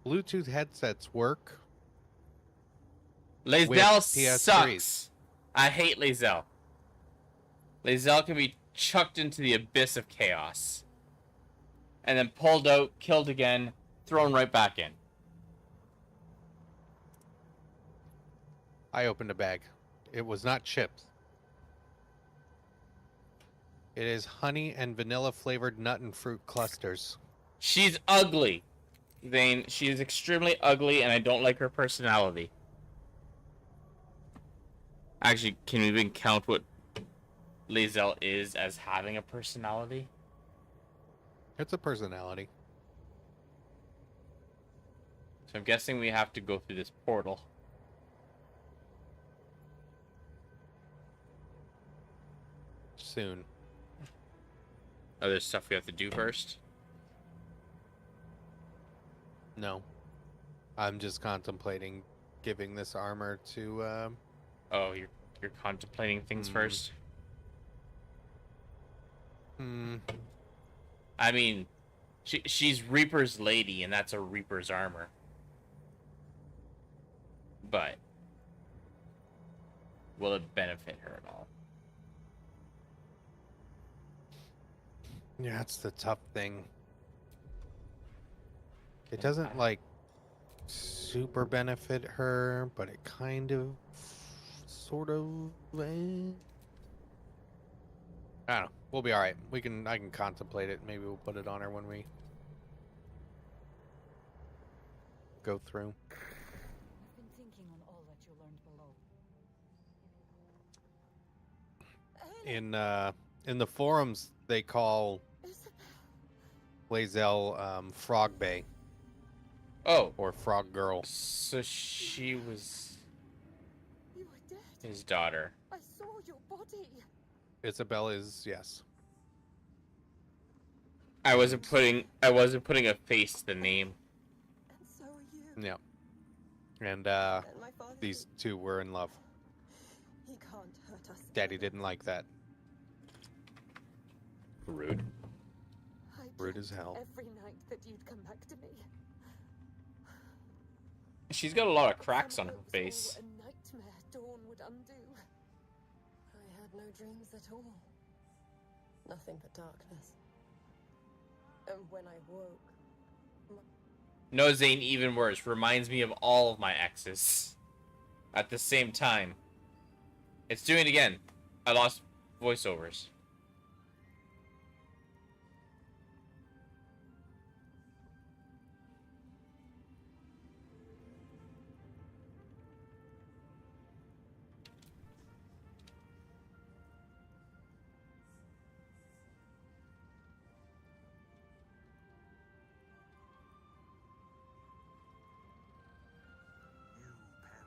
Bluetooth headsets work. Lae'zel PS3s. sucks. I hate Lae'zel. Lae'zel can be chucked into the abyss of chaos. And then pulled out, killed again, thrown right back in. I opened a bag. It was not chips. It is honey and vanilla flavored nut and fruit clusters. She's ugly. Zane, she is extremely ugly, and I don't like her personality. Actually, can we even count what Lae'zel is as having a personality? It's a personality. So I'm guessing we have to go through this portal. Soon. Oh, there's stuff we have to do first? No. I'm just contemplating giving this armor to, Oh, you're contemplating things first? I mean, she's Reaper's lady, and that's a Reaper's armor. But will it benefit her at all? Yeah, that's the tough thing. It doesn't, like, super benefit her, but it kind of, sort of, I don't know. We'll be alright. I can contemplate it. Maybe we'll put it on her when we go through. I've been thinking on all that you learned below. In the forums, they call Lae'zel Frog Bay. Oh. Or Frog Girl. So she was You are dead. his daughter. I saw your body. Isabel is, yes. I wasn't putting a face to the name. And so are you. Yeah. And my father these two were in love. He can't hurt us. Daddy didn't like that. Rude. Rude as hell. Every night that you'd come back to me. She's got a lot of cracks on her Some hopes face. all a nightmare dawn would undo. I had no dreams at all. Nothing but darkness. And when I woke, No, Zane, even worse. Reminds me of all of my exes. At the same time. It's doing it again. I lost voiceovers.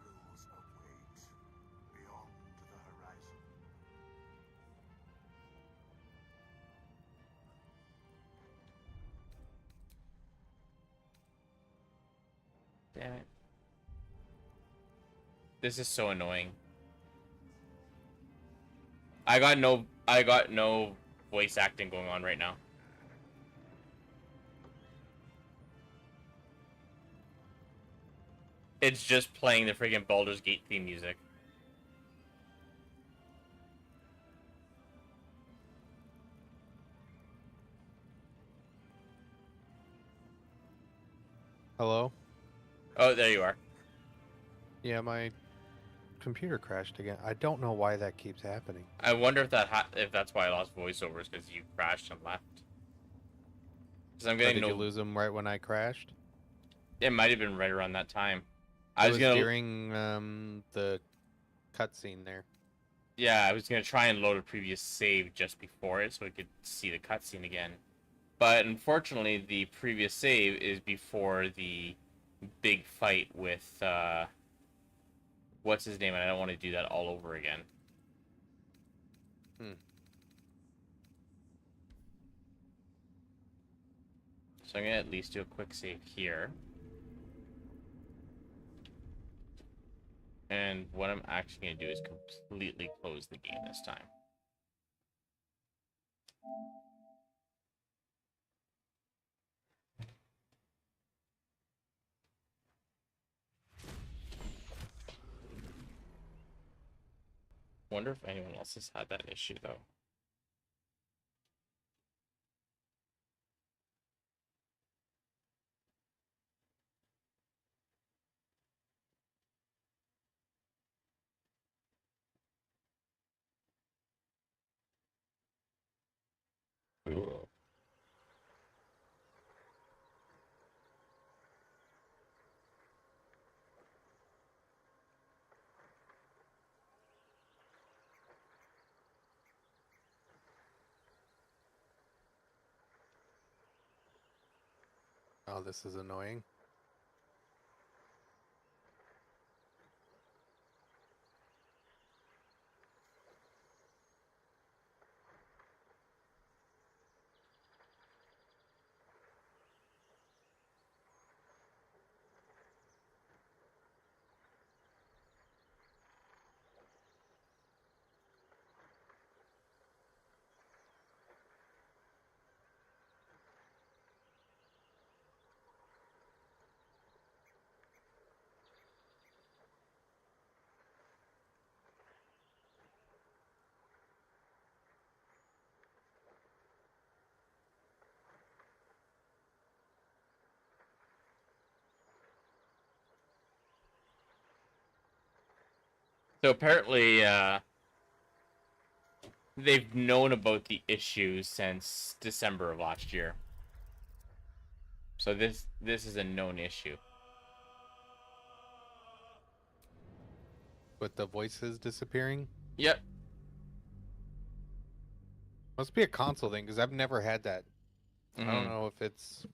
Perils await beyond the horizon. Damn it. This is so annoying. I got no voice acting going on right now. It's just playing the freaking Baldur's Gate theme music. Hello? Oh, there you are. Yeah, my computer crashed again. I don't know why that keeps happening. I wonder if that's why I lost voiceovers, because you crashed and left. Because I'm getting Did you lose them right when I crashed? It might have been right around that time. It was during the cutscene there. Yeah, I was gonna try and load a previous save just before it so I could see the cutscene again. But unfortunately, the previous save is before the big fight with, what's his name, and I don't want to do that all over again. So I'm gonna at least do a quick save here. And what I'm actually gonna do is completely close the game this time. Wonder if anyone else has had that issue though. Ugh. Oh, this is annoying. So apparently, they've known about the issue since December of last year. So this is a known issue. With the voices disappearing? Yep. Must be a console thing, because I've never had that. I don't know if it's...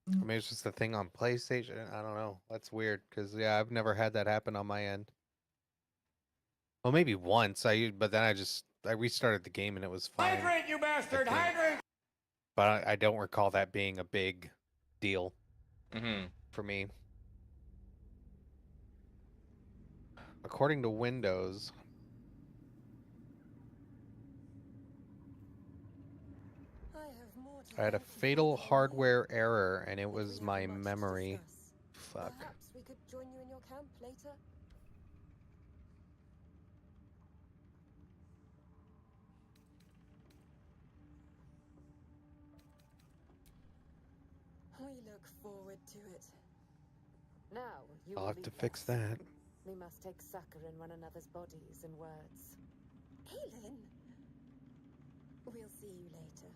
Maybe it's just a thing on PlayStation. I don't know. That's weird, because, yeah, I've never had that happen on my end. Well, maybe once, but then I restarted the game and it was fine. Hydrate, you bastard! Hydrate! But I don't recall that being a big deal for me. According to Windows, I had a fatal hardware error, and it was my memory. Fuck. Perhaps we could join you in your camp later. We look forward to it. Now, you I'll will have to lead fix us. that. We must take succor in one another's bodies and words. Aelin! We'll see you later.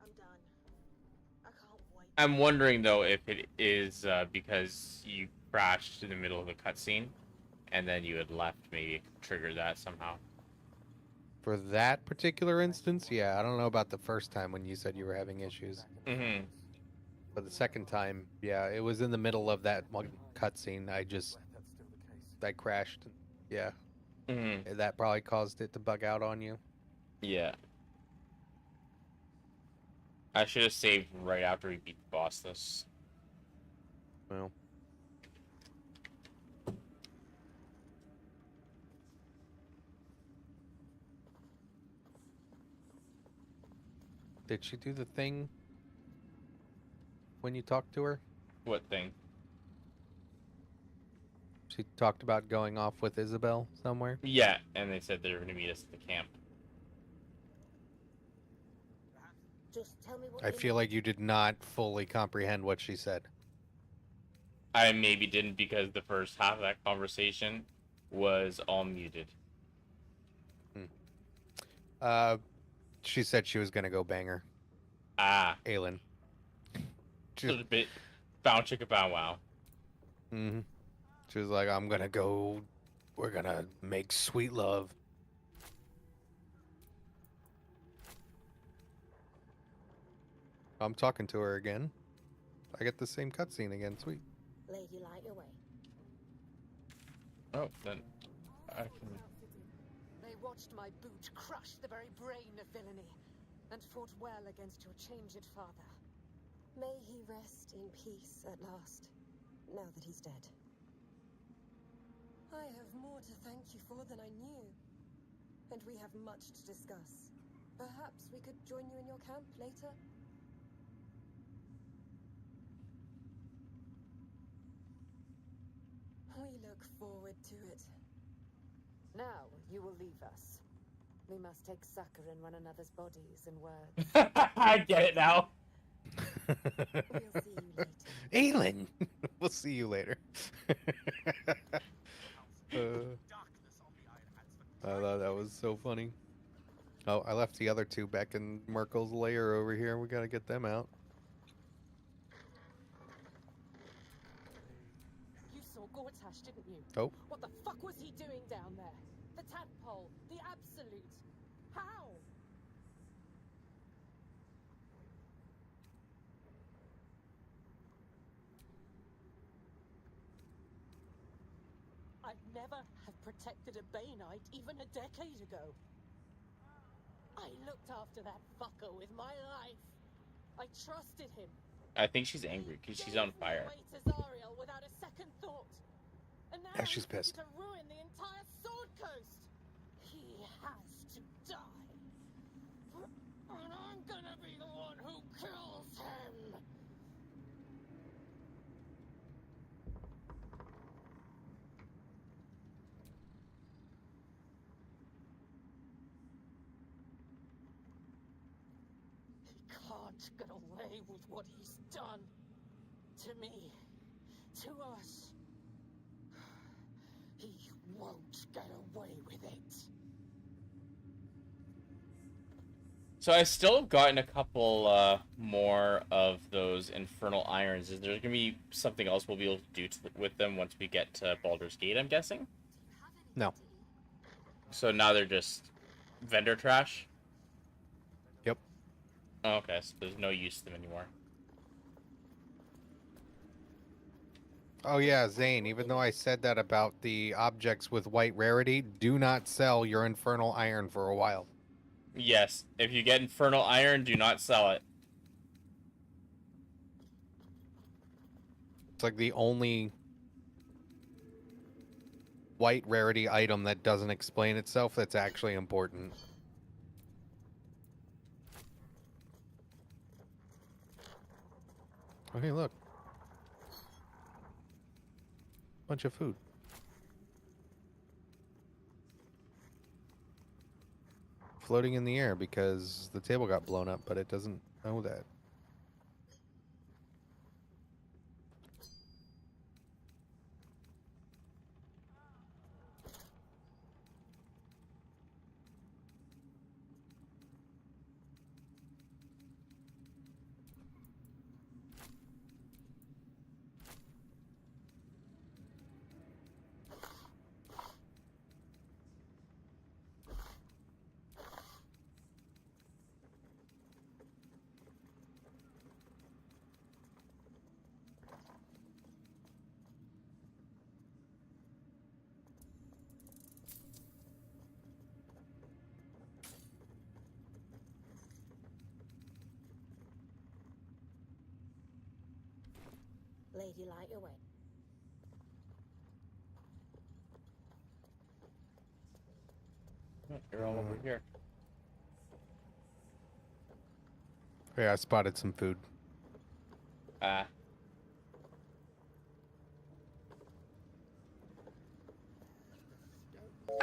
I'm done. I can't wait. I'm wondering though if it is because you crashed in the middle of the cutscene, and then you had left. Maybe it could trigger that somehow. For that particular instance, yeah, I don't know about the first time when you said you were having issues. But the second time, yeah, it was in the middle of that one cutscene. I crashed. Yeah. That probably caused it to bug out on you. Yeah. I should have saved right after we beat the boss this. Well. Did she do the thing when you talked to her? What thing? She talked about going off with Isabel somewhere? Yeah, and they said they were going to meet us at the camp. Just tell me what I feel like you did not fully comprehend what she said. I maybe didn't because the first half of that conversation was all muted. She said she was going to go bang her. Ah. Aelin. Just a bit bow chicka bow wow. Mm-hmm. She was like, I'm gonna go. We're gonna make sweet love. I'm talking to her again. I get the same cutscene again. Sweet. Lady, light your way. Oh, then I can. They watched my boot crush the very brain of villainy, and fought well against your changed father. May he rest in peace at last, now that he's dead. I have more to thank you for than I knew, and we have much to discuss. Perhaps we could join you in your camp later? We look forward to it. Now you will leave us. We must take succor in one another's bodies and words. I get it now. We'll see you later. Aelin! We'll see you later. I thought that was so funny. Oh, I left the other two back in Merkel's lair over here. We gotta get them out. You saw Gortash, didn't you? Oh. What the fuck was he doing down there? The tadpole, the absolute. How? I'd never have protected a Bainite even a decade ago. I looked after that fucker with my life. I trusted him. I think she's angry because she's on fire. Away to Zariel without a second thought. And now Yeah, she's he's pissed. to ruin the entire Sword Coast. He has to die. And I'm gonna be the one who kills him. He can't get away with what he's done. To me. To us. He won't get away with it. So I still have gotten a couple more of those infernal irons. Is there going to be something else we'll be able to do with them once we get to Baldur's Gate, I'm guessing? No. So now they're just vendor trash? Yep. Oh, okay, so there's no use to them anymore. Oh yeah, Zane, even though I said that about the objects with white rarity, do not sell your infernal iron for a while. Yes, if you get infernal iron, do not sell it. It's like the only white rarity item that doesn't explain itself that's actually important. Okay, look. Bunch of food. Floating in the air because the table got blown up, but it doesn't know that. Lady, light your way. You're all over here. Yeah, I spotted some food. Ah.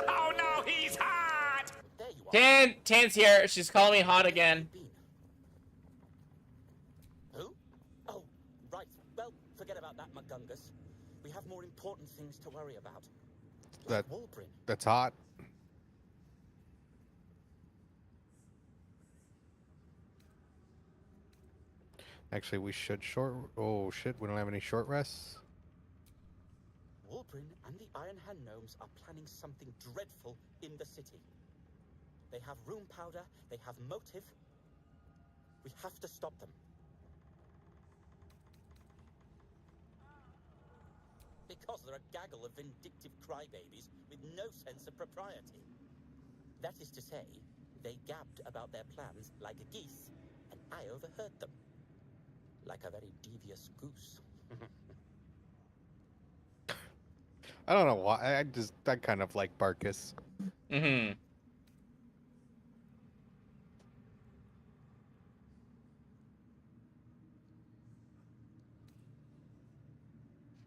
Oh no, he's hot! There you are. Tan's here. She's calling me hot again. Who? Oh, right. Well, forget about that, McGungus. We have more important things to worry about. That's hot. Actually, we should short... Oh, shit, we don't have any short rests? Walbrin and the Iron Hand gnomes are planning something dreadful in the city. They have room powder, they have motive. We have to stop them. Because they're a gaggle of vindictive crybabies with no sense of propriety. That is to say, they gabbed about their plans like geese, and I overheard them. Like a very devious goose. I don't know why. I kind of like Barkus. Mm-hmm.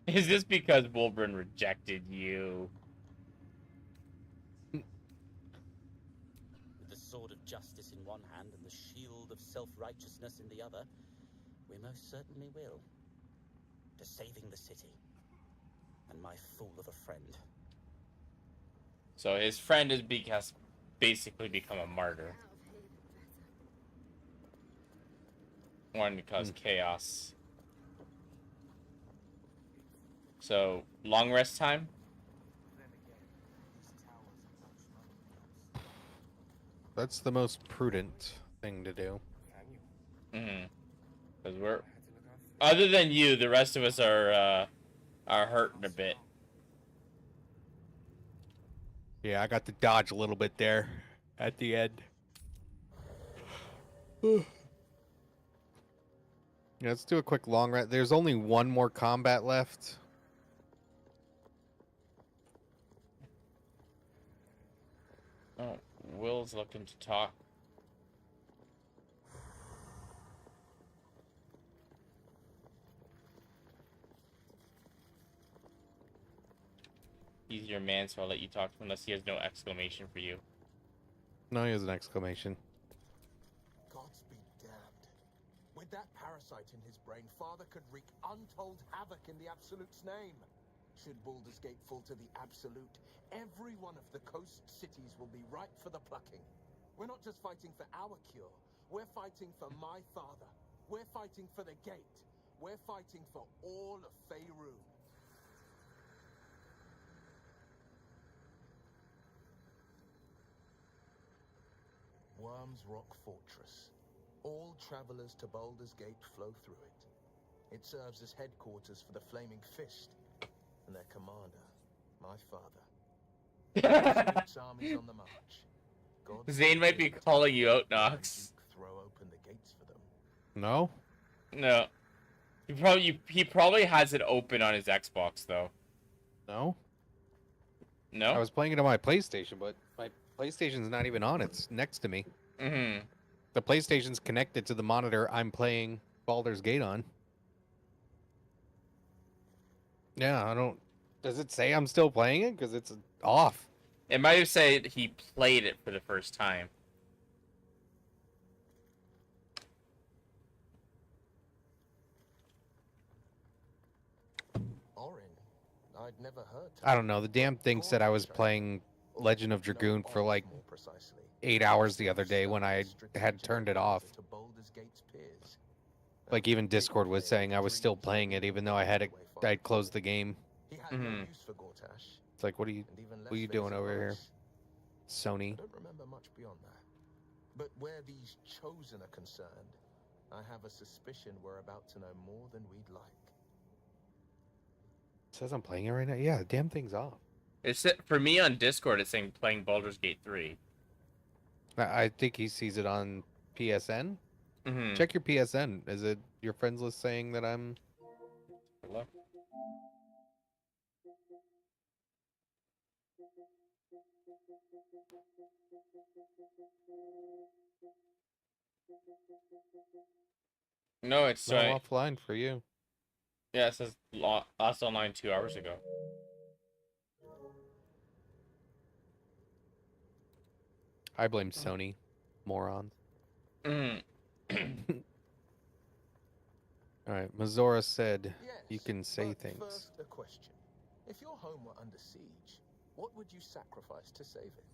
Is this because Wolverine rejected you? With the sword of justice in one hand and the shield of self-righteousness in the other, we most certainly will. To saving the city. And my fool of a friend. So his friend has basically become a martyr. Wanting to cause chaos. So, long rest time? That's the most prudent thing to do. Mm-hmm. Because we're... Other than you, the rest of us are hurting a bit. Yeah, I got to dodge a little bit there at the end. Yeah, let's do a quick long rest. There's only one more combat left. Oh, Will's looking to talk. He's your man, so I'll let you talk to him unless he has no exclamation for you. No, he has an exclamation. Gods be damned. With that parasite in his brain, Father could wreak untold havoc in the Absolute's name. Should Baldur's Gate fall to the Absolute, every one of the coast cities will be ripe for the plucking. We're not just fighting for our cure. We're fighting for my father. We're fighting for the Gate. We're fighting for all of Faerun. Worm's Rock Fortress. All travelers to Baldur's Gate flow through it. It serves as headquarters for the Flaming Fist and their commander, my father. Absolute's armies on the march. Zane might be calling you out, Knox. Throw open the gates for them. No? No. He probably has it open on his Xbox, though. No? No? I was playing it on my PlayStation, but my PlayStation's not even on. It's next to me. Mm-hmm. The PlayStation's connected to the monitor I'm playing Baldur's Gate on. Yeah, I don't... Does it say I'm still playing it? Because it's off. It might have said he played it for the first time. Orin, I'd never heard. I don't know. The damn thing said I was playing Legend of Dragoon for like 8 hours the other day when I had turned it off. Like even Discord was saying I was still playing it even though I'd closed the game. Mm-hmm. It's like, what are you doing over here, Sony? I don't remember much beyond that. But where these chosen are concerned, I have a suspicion we're about to know more than we'd like. It says I'm playing it right now. Yeah, the damn thing's off. It's for me on Discord. It's saying playing Baldur's Gate 3. I think he sees it on PSN. Mm-hmm. Check your PSN. Is it your friends list saying that I'm? Hello? No, it's no, offline for you. Yeah, it says lost online 2 hours ago. I blame Sony, morons. Mm. All right, Mazora said Yes, you can say but things. First, a question. If your home were under siege, what would you sacrifice to save it?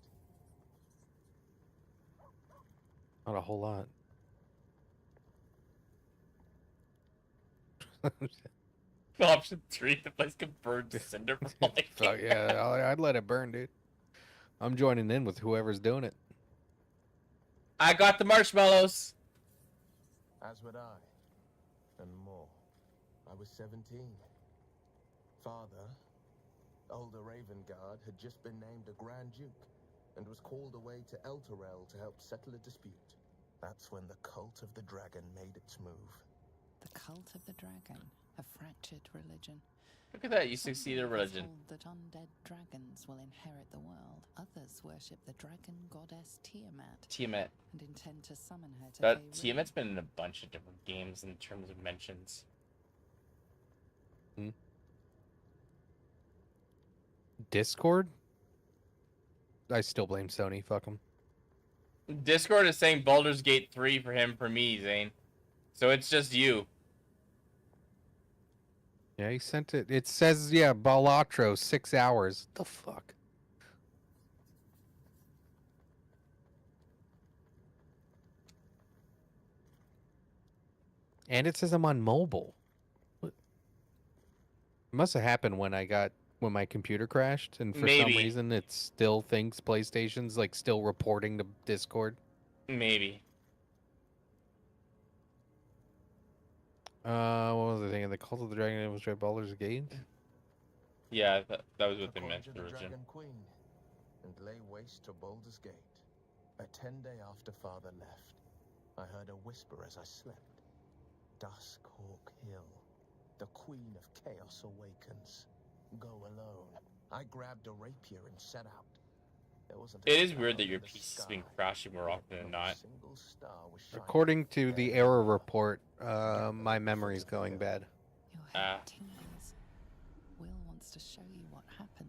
Not a whole lot. Option 3, the place can burn to cinder for all I Fuck care. yeah, I'd let it burn, dude. I'm joining in with whoever's doing it. I got the marshmallows. As would I. And more. I was 17. Father, older Ravengard, had just been named a Grand Duke and was called away to Elturel to help settle a dispute. That's when the Cult of the Dragon made its move. The Cult of the Dragon, a fractured religion. Look at that, you succeeded religion. Hold that undead dragons will inherit the world. Others worship the dragon goddess Tiamat. Tiamat. And intend to summon her to That Tiamat's been in a bunch of different games in terms of mentions. Discord? I still blame Sony. Fuck them. Discord is saying Baldur's Gate 3 for him, for me, Zane. So it's just you. Yeah, he sent it. It says, yeah, Balatro, 6 hours. The fuck? And it says I'm on mobile. What? It must have happened when my computer crashed, and for some reason it still thinks PlayStation's like still reporting to Discord. Maybe. What was I thinking? The Cult of the Dragon demonstrate Baldur's Gate? Yeah, that was what they meant The originally. Dragon Queen and lay waste to Baldur's Gate. A 10-day after Father left, I heard a whisper as I slept. Duskhawk Hill. The Queen of Chaos awakens. Go alone. I grabbed a rapier and set out. There wasn't a It is star weird that in your the PC has sky. been crashing more often than not. Single star was shining. According to the error report, my memory's going bad. Your head tingles. Will wants to show you what happened.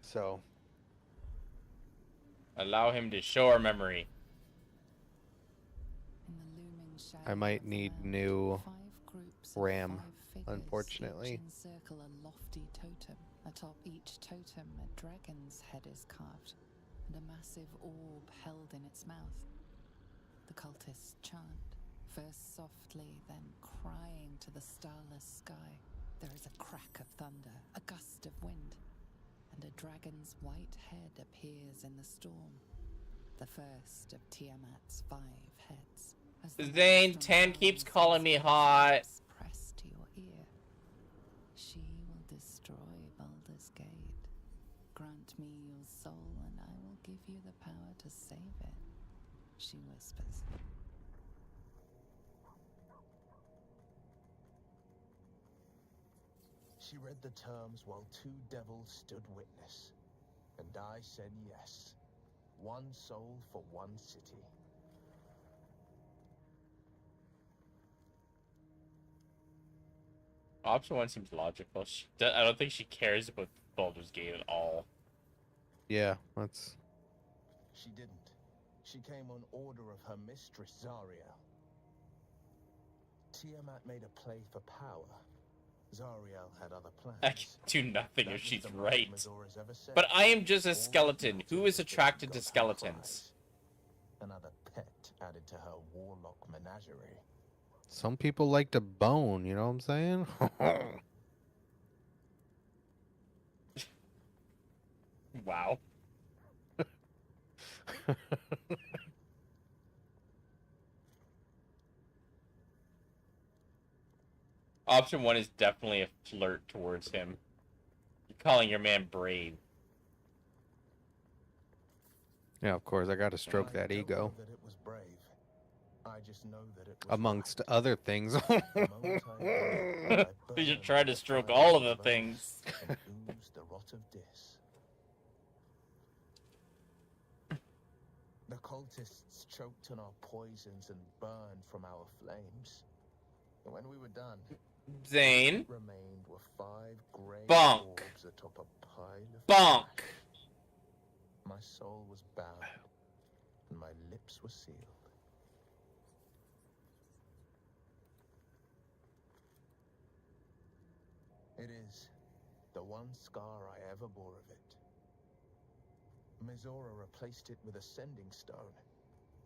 So allow him to show our memory. In the looming shadow I might need new 5 groups RAM, 5 figures unfortunately. each encircle a lofty totem. Atop each totem, a dragon's head is carved, and a massive orb held in its mouth. The cultists chant, first softly, then crying to the starless sky. There is a crack of thunder, a gust of wind, and a dragon's white head appears in the storm. The first of Tiamat's 5 heads. As the Zane, last 10 keeps calling me hot. pressed to your ear. She will destroy Baldur's Gate. Grant me your soul, and I will give you the power to save it, she whispers. She read the terms while 2 devils stood witness. And I said yes. 1 soul for 1 city. Option 1 seems logical. I don't think she cares about Baldur's Gate at all. Yeah, that's... She didn't. She came on order of her mistress, Zariel. Tiamat made a play for power. Zariel had other plans. I can do nothing if she's the most right. Mazora's ever said. But I am just a skeleton. Who is attracted to skeletons? Another pet added to her warlock menagerie. Some people like to bone, you know what I'm saying? Wow. Option 1 is definitely a flirt towards him. You're calling your man brave. Yeah, of course, I gotta stroke that ego. That it was brave. I just know that it was Amongst other things. You try to stroke all of the things. and oozed the rot of dis. The cultists choked on our poisons and burned from our flames. And when we were done, Zane. what remained were 5 grey Bonk. orbs atop a pile of Bonk. ash. My soul was bound, and my lips were sealed. It is the one scar I ever bore of it. Mizora replaced it with a sending stone.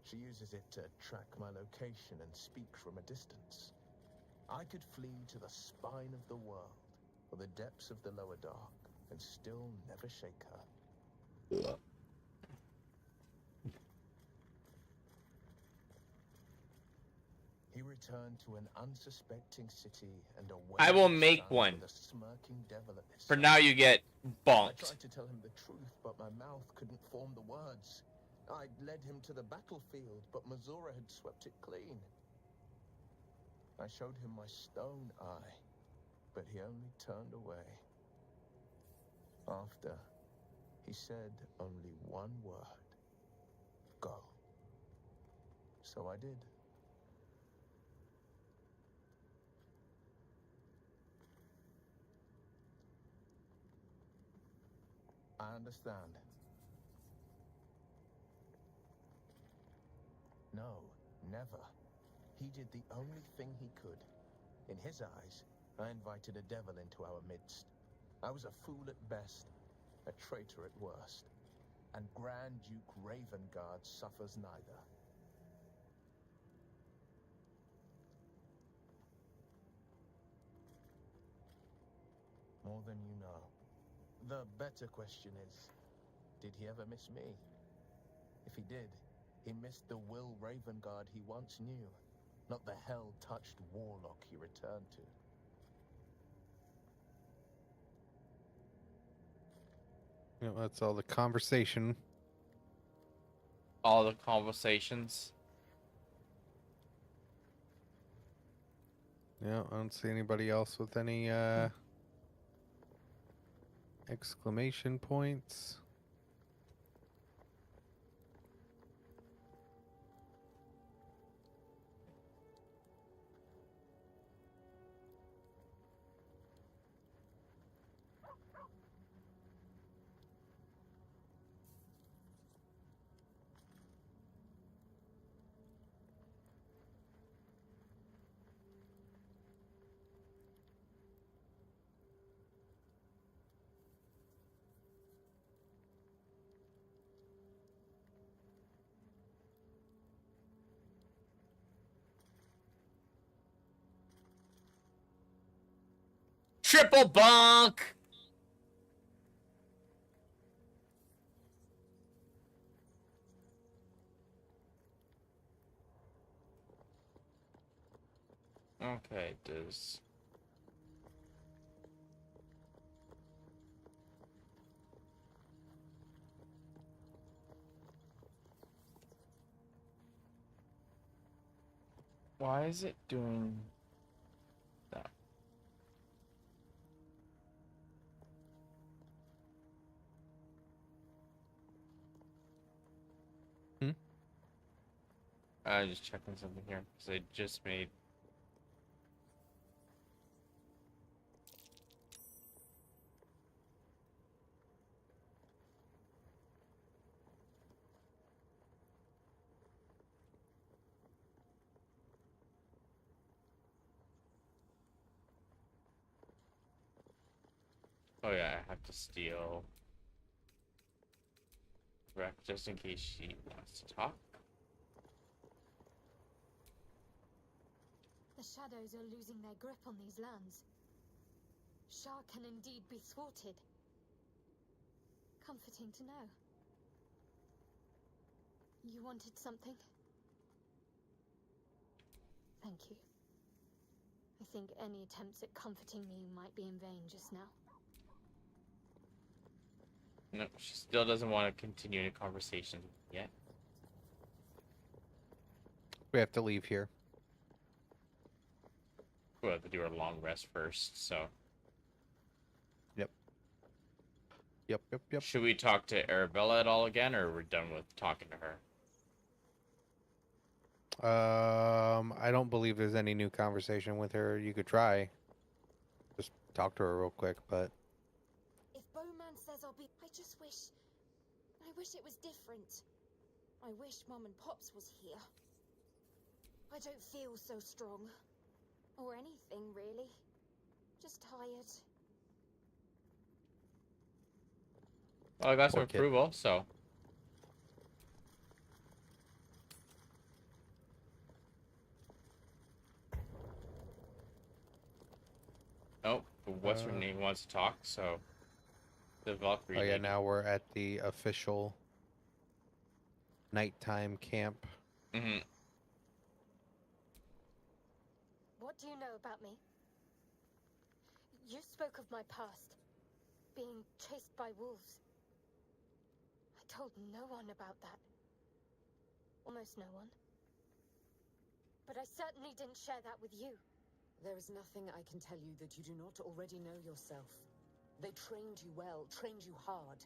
She uses it to track my location and speak from a distance. I could flee to the spine of the world, or the depths of the lower dark, and still never shake her. He returned to an unsuspecting city and a I will wayward make son one. with a smirking devil at his For side. now, you get I bonked. tried to tell him the truth, but my mouth couldn't form the words. I'd led him to the battlefield, but Mazura had swept it clean. I showed him my stone eye, but he only turned away. After, he said only one word. Go. So I did. I understand. No, never. He did the only thing he could. In his eyes, I invited a devil into our midst. I was a fool at best, a traitor at worst. And Grand Duke Ravengard suffers neither. More than you know. The better question is, did he ever miss me? If he did, he missed the Will Ravengard he once knew, not the hell-touched warlock he returned to. Yeah, that's all the conversation. All the conversations. Yeah, I don't see anybody else with any exclamation points. Triple bonk! Okay, does... Why is it doing that? I'm just checking something here, because I just made... Oh yeah, I have to steal... Rec, just in case she wants to talk. The shadows are losing their grip on these lands. Shah can indeed be thwarted. Comforting to know. You wanted something? Thank you. I think any attempts at comforting me might be in vain just now. No, she still doesn't want to continue the conversation yet. We have to leave here. We'll have to do our long rest first, so... Yep. Should we talk to Arabella at all again, or we're done with talking to her? I don't believe there's any new conversation with her. You could try. Just talk to her real quick, but... If Bowman says I'll be... I wish it was different. I wish Mum and Pops was here. I don't feel so strong. Or anything, really. Just tired. Well, I got some Poor kid. approval, so... what's her name wants to talk, so the Valkyrie. Oh yeah, lady. now we're at the official nighttime camp. Mm-hmm. What do you know about me? You spoke of my past, being chased by wolves. I told no one about that. Almost no one. But I certainly didn't share that with you. There is nothing I can tell you that you do not already know yourself. They trained you well, trained you hard.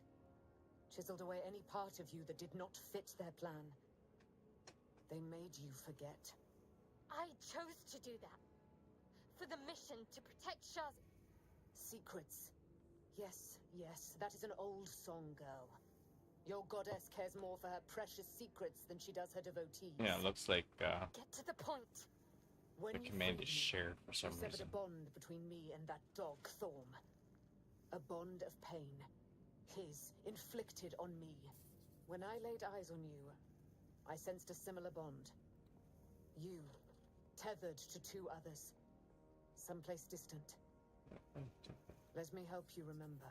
Chiseled away any part of you that did not fit their plan. They made you forget. I chose to do that. For the mission to protect Shah's... Secrets. Yes, yes, that is an old song, girl. Your goddess cares more for her precious secrets than she does her devotees. Yeah, it looks like Get to the point. the command is shared for some you severed reason. a bond between me and that dog, Thorm. A bond of pain. His, inflicted on me. When I laid eyes on you, I sensed a similar bond. You, tethered to two others. Someplace distant. Let me help you remember.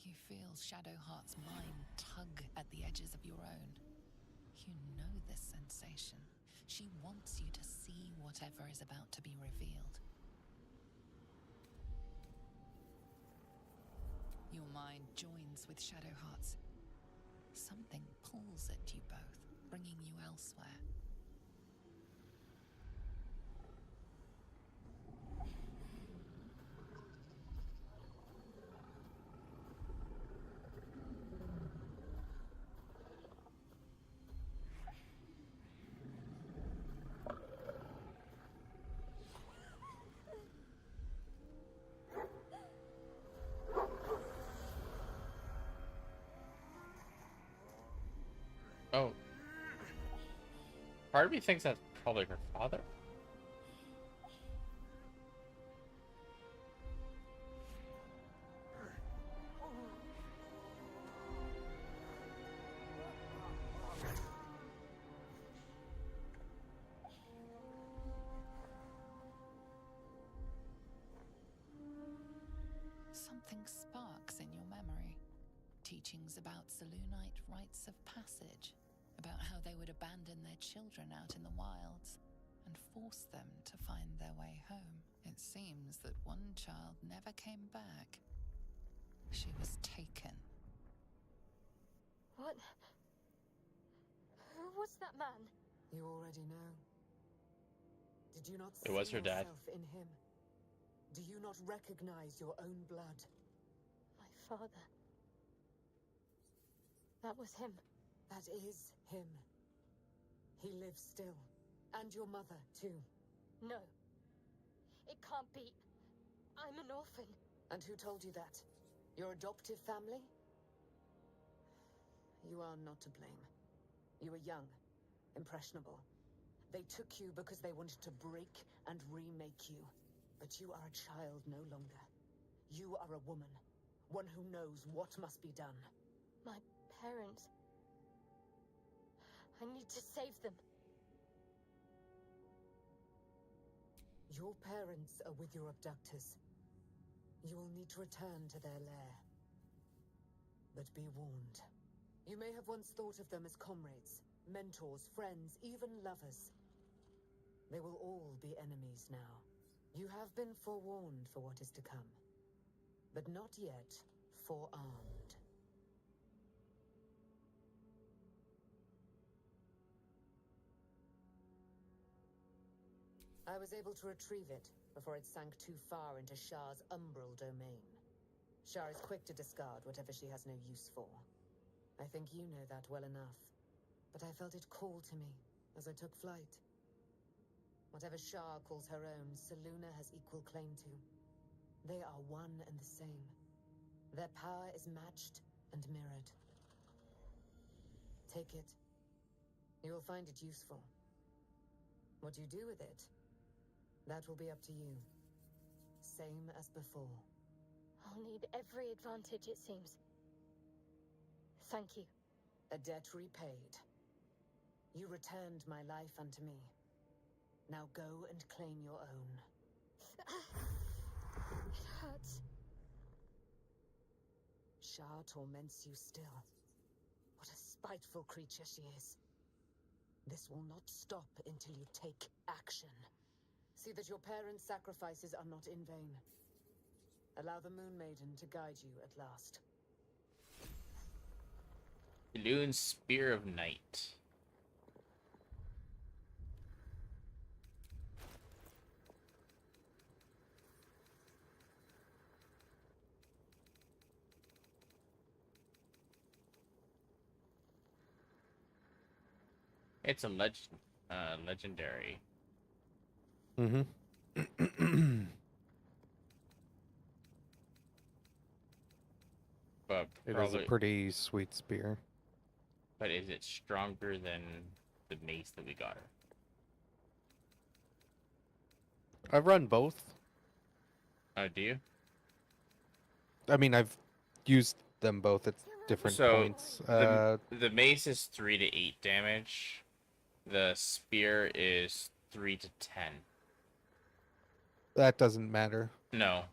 You feel Shadowheart's mind tug at the edges of your own. You know this sensation. She wants you to see whatever is about to be revealed. Your mind joins with Shadowheart's. Something pulls at you both, bringing you elsewhere. Oh. Part of me thinks that's probably her father. Something sparks in your memory. Teachings about Selûnite rites of passage, about how they would abandon their children out in the wilds and force them to find their way home. It seems that one child never came back. She was taken. What? Who was that man? You already know. Did you not It was see her dad. yourself in him? Do you not recognize your own blood? My father. That was him. That is him. He lives still. And your mother, too. No. It can't be. I'm an orphan. And who told you that? Your adoptive family? You are not to blame. You were young, impressionable. They took you because they wanted to break and remake you. But you are a child no longer. You are a woman. One who knows what must be done. My parents. I need to save them. Your parents are with your abductors. You will need to return to their lair. But be warned. You may have once thought of them as comrades, mentors, friends, even lovers. They will all be enemies now. You have been forewarned for what is to come, but not yet forearmed. I was able to retrieve it before it sank too far into Shah's umbral domain. Shah is quick to discard whatever she has no use for. I think you know that well enough, but I felt it call to me as I took flight. Whatever Shah calls her own, Selûne has equal claim to. They are one and the same. Their power is matched and mirrored. Take it. You will find it useful. What you do with it, that will be up to you. Same as before. I'll need every advantage, it seems. Thank you. A debt repaid. You returned my life unto me. Now go and claim your own. It hurts. Shar torments you still. What a spiteful creature she is. This will not stop until you take action. See that your parents' sacrifices are not in vain. Allow the Moon Maiden to guide you at last. Loon's Spear of Night. It's a legendary. Mm-hmm. But It is a pretty sweet spear. But is it stronger than the mace that we got her? I've run both. Oh, do you? I mean, I've used them both at different points. The mace is 3 to 8 damage. The spear is 3 to 10. That doesn't matter. No.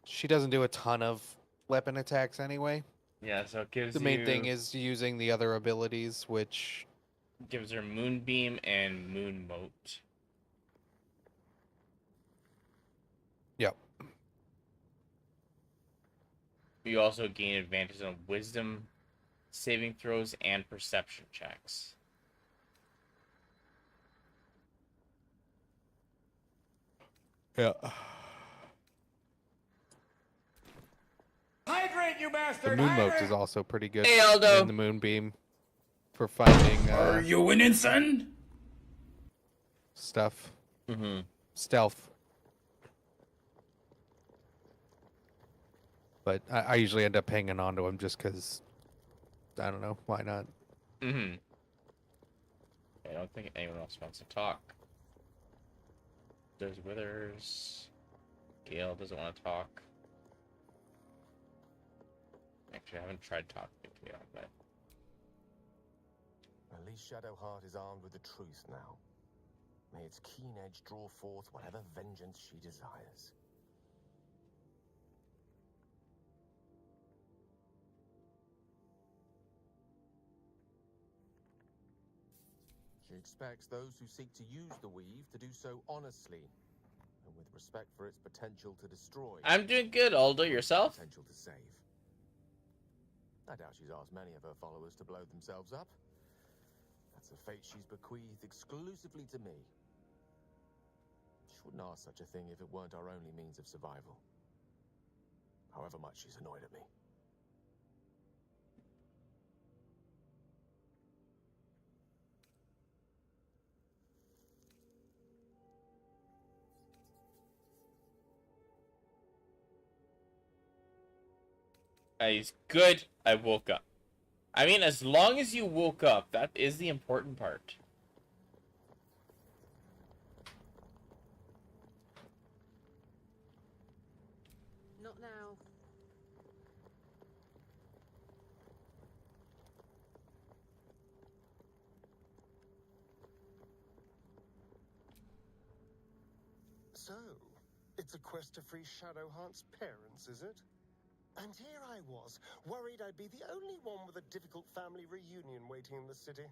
She doesn't do a ton of weapon attacks anyway. Yeah, so it gives the main thing is using the other abilities, which gives her Moonbeam and Moon Moat. Yep. You also gain advantage on Wisdom saving throws and Perception checks. Yeah. Hydrate, you bastard! The Moon Moat is also pretty good. Hey, Aldo. And the Moonbeam for finding. Are you winning, son? Stuff. Mm-hmm. Stealth. But I usually end up hanging on to him just because, I don't know, why not? Mm-hmm. I don't think anyone else wants to talk. There's Withers. Gale doesn't want to talk. Actually, I haven't tried talking to Gale, but... At least Shadowheart is armed with the truth now. May its keen edge draw forth whatever vengeance she desires. She expects those who seek to use the weave to do so honestly, and with respect for its potential to destroy. I'm doing good, Aldo. Yourself? Potential to save. I doubt she's asked many of her followers to blow themselves up. That's a fate she's bequeathed exclusively to me. She wouldn't ask such a thing if it weren't our only means of survival. However much she's annoyed at me. He's good. I woke up. I mean, as long as you woke up, that is the important part. Not now. So, it's a quest to free Shadowheart's parents, is it? And here I was, worried I'd be the only one with a difficult family reunion waiting in the city.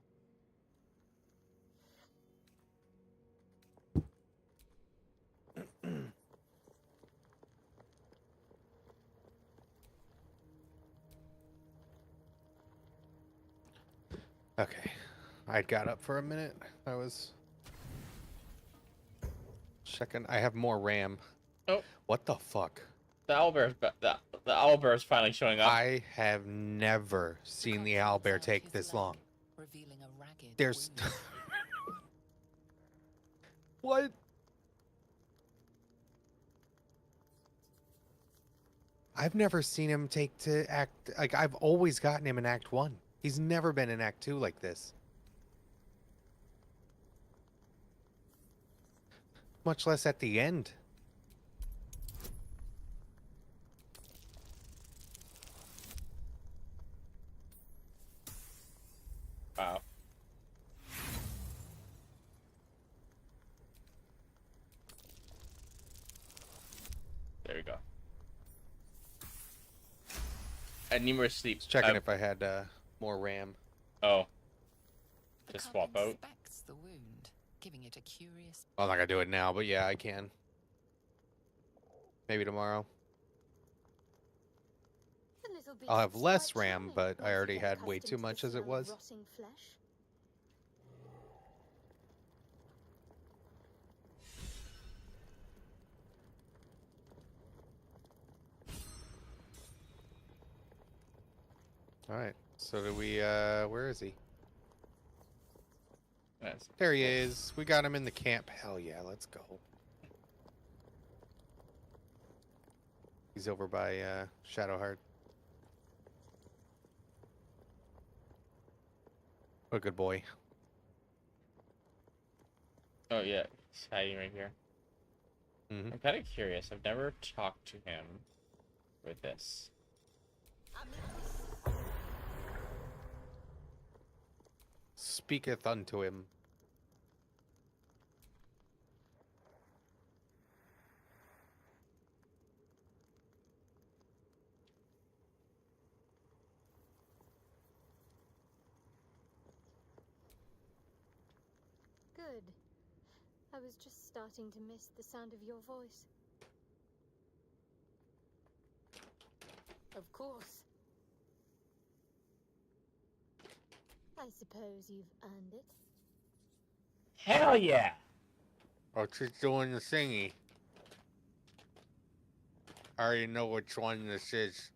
Okay. I got up for a minute. I was checking. I have more RAM. Oh. What the fuck? The owlbear's the owlbear's finally showing up. I have never seen the owlbear take this long. Revealing a ragged There's what? I've never seen him take to act like I've always gotten him in Act 1. He's never been in Act 2 like this. Much less at the end. Wow. There we go. I need more sleep. Just checking if I had more RAM. Oh. The To cup swap out? inspects the wound, giving it a curious. I'm not gonna do it now, but yeah, I can. Maybe tomorrow. The little I'll have beast's less quite RAM, charming but I once you already get had way accustomed too to the much as it smell of was. rotting flesh. Alright, so do we, where is he? Yes. There he is. We got him in the camp. Hell yeah, let's go. He's over by, Shadowheart. What a good boy. Oh, yeah. He's hiding right here. Mm-hmm. I'm kind of curious. I've never talked to him with this. Speaketh unto him. Good. I was just starting to miss the sound of your voice. Of course. I suppose you've earned it. Hell yeah! Oh, she's doing the thingy. I already know which one this is.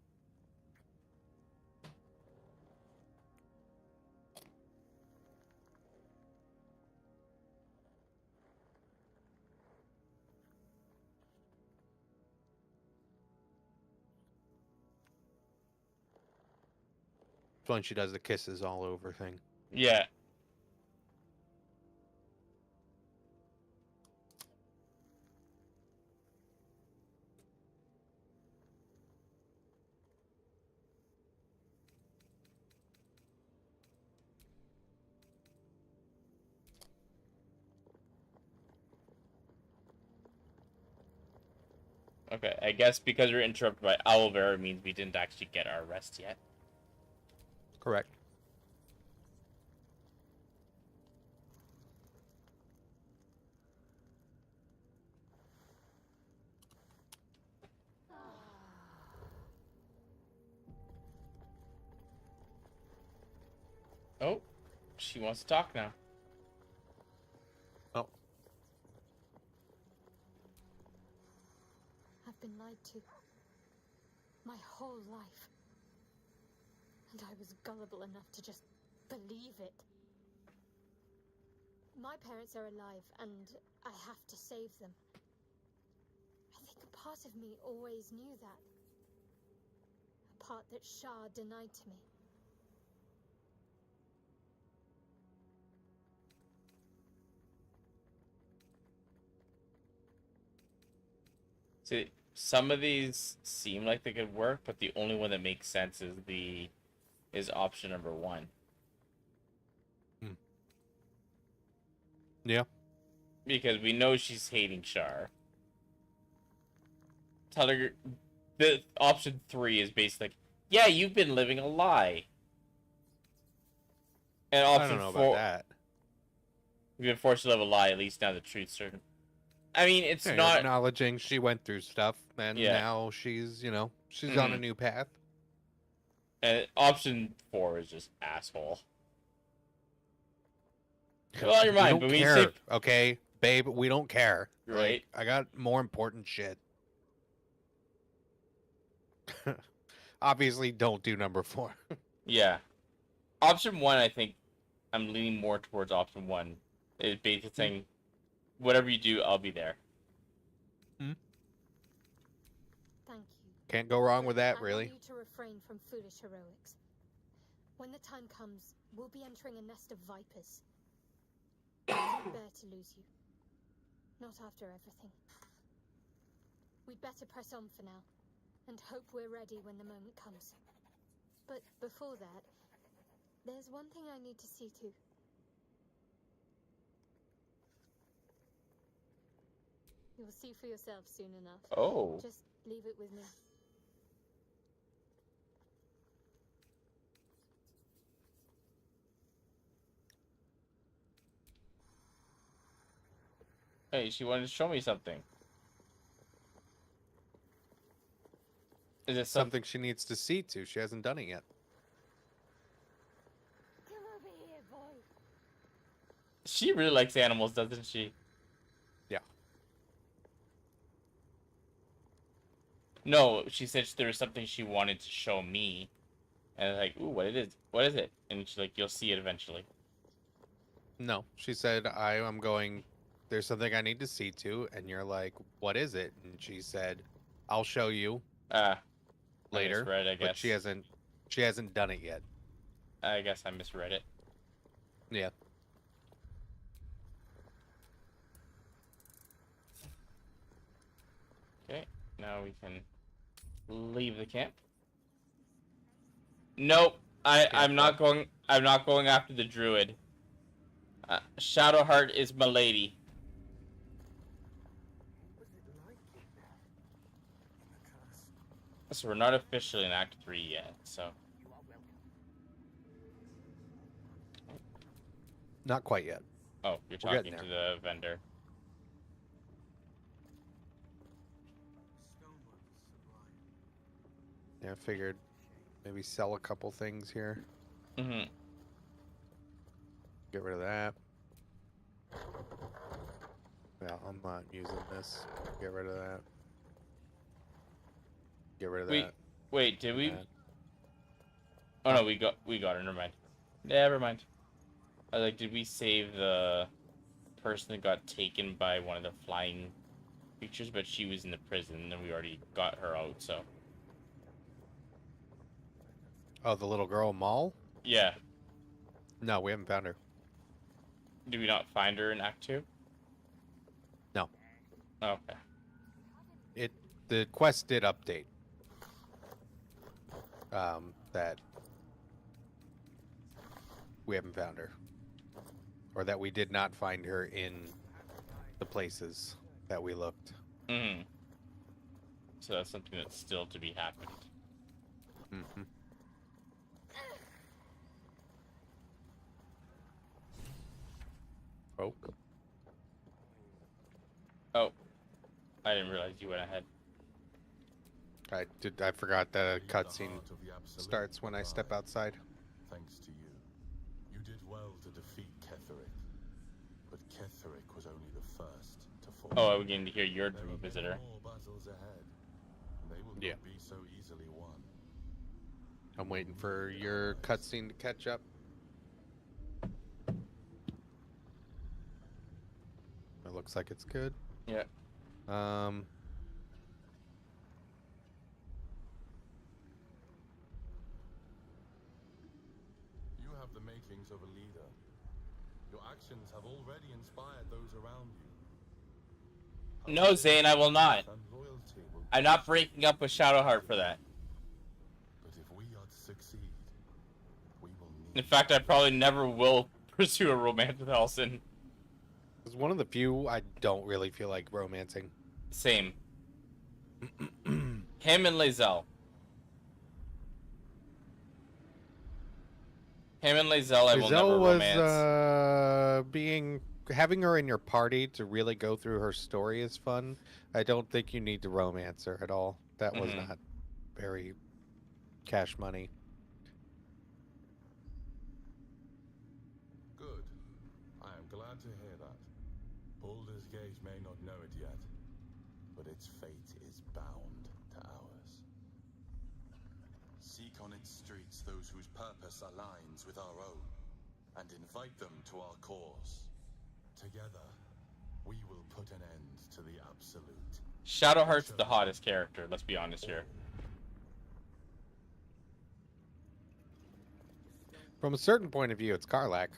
It's when she does the kisses all over thing. Yeah. Okay, I guess because we're interrupted by Owlbear means we didn't actually get our rest yet. Correct. Oh, she wants to talk now. Oh. I've been lied to. My whole life. And I was gullible enough to just believe it. My parents are alive, and I have to save them. I think a part of me always knew that. A part that Shah denied to me. See, some of these seem like they could work, but the only one that makes sense is option number 1. Yeah. Because we know she's hating Shar. Telling her, the option 3 is basically like, yeah, you've been living a lie. And option I don't know 4, about that. You've been forced to live a lie, at least now the truth's certain. I mean, it's Yeah, not acknowledging she went through stuff, and Yeah. now she's, you know, she's on a new path. And option 4 is just asshole. Well, your We mind, don't but when you care, say okay, babe. We don't care. Right. Like, I got more important shit. Obviously, don't do number 4. Yeah. Option 1, I think I'm leaning more towards option 1. It's basically saying, whatever you do, I'll be there. Thank you. Can't go wrong with that, I really. want you to refrain from foolish heroics. When the time comes, we'll be entering a nest of vipers. I can't bear to lose you. Not after everything. We'd better press on for now, and hope we're ready when the moment comes. But before that, there's one thing I need to see to. You'll see for yourself soon enough. Oh. Just leave it with me. Hey, she wanted to show me something. Is it something she needs to see to? She hasn't done it yet. Come over here, boy. She really likes animals, doesn't she? Yeah. No, she said there was something she wanted to show me. And I was like, ooh, what it is? What is it? And she's like, you'll see it eventually. No, she said, I am going, there's something I need to see to. And you're like, what is it? And she said, I'll show you later. I misread, I guess. But she hasn't done it yet. I guess I misread it. Yeah. Okay, now we can leave the camp. Nope, I'm not going after the druid. Shadowheart is my lady. So we're not officially in Act 3 yet, so. Not quite yet. Oh, you're We're talking getting to the vendor. Yeah, I figured maybe sell a couple things here. Mm-hmm. Get rid of that. Yeah, I'm not using this. Get rid of that. Get rid of that. Wait, did we? That. Oh no, we got her. Never mind. Never mind. I was like, did we save the person that got taken by one of the flying creatures? But she was in the prison, and we already got her out. So. Oh, the little girl Maul? Yeah. No, we haven't found her. Did we not find her in Act 2? No. Okay. The quest did update. That we haven't found her. Or that we did not find her in the places that we looked. Mm-hmm. So that's something that's still to be happened. Mm-hmm. Oh. Oh. I didn't realize you went ahead. I forgot that a cutscene starts when I step outside. Thanks to you. You did well to defeat Ketheric. But Ketheric was only the first to fall. Oh, are we getting to hear your dream visitor? More battles ahead. They will not be so easily won. I'm waiting for your cutscene to catch up. It looks like it's good. Yeah. You have the makings of a leader. Your actions have already inspired those around you. No, Zane, I will not. I'm not breaking up with Shadowheart for that. But if we are to succeed, we will In fact, I probably never will pursue a romance with Elson. It's one of the few I don't really feel like romancing. Same. Him and Lae'zel. Him and Lae'zel, I will never romance. Having her in your party to really go through her story is fun. I don't think you need to romance her at all. That was not very cash money. Good. I am glad to hear that. Baldur's Gate may not know it yet, but its fate is bound to ours. Seek on its streets those whose purpose aligns with our own, and invite them to our cause. Together, we will put an end to the Absolute. Shadowheart's the hottest character, let's be honest here. From a certain point of view, it's Karlach.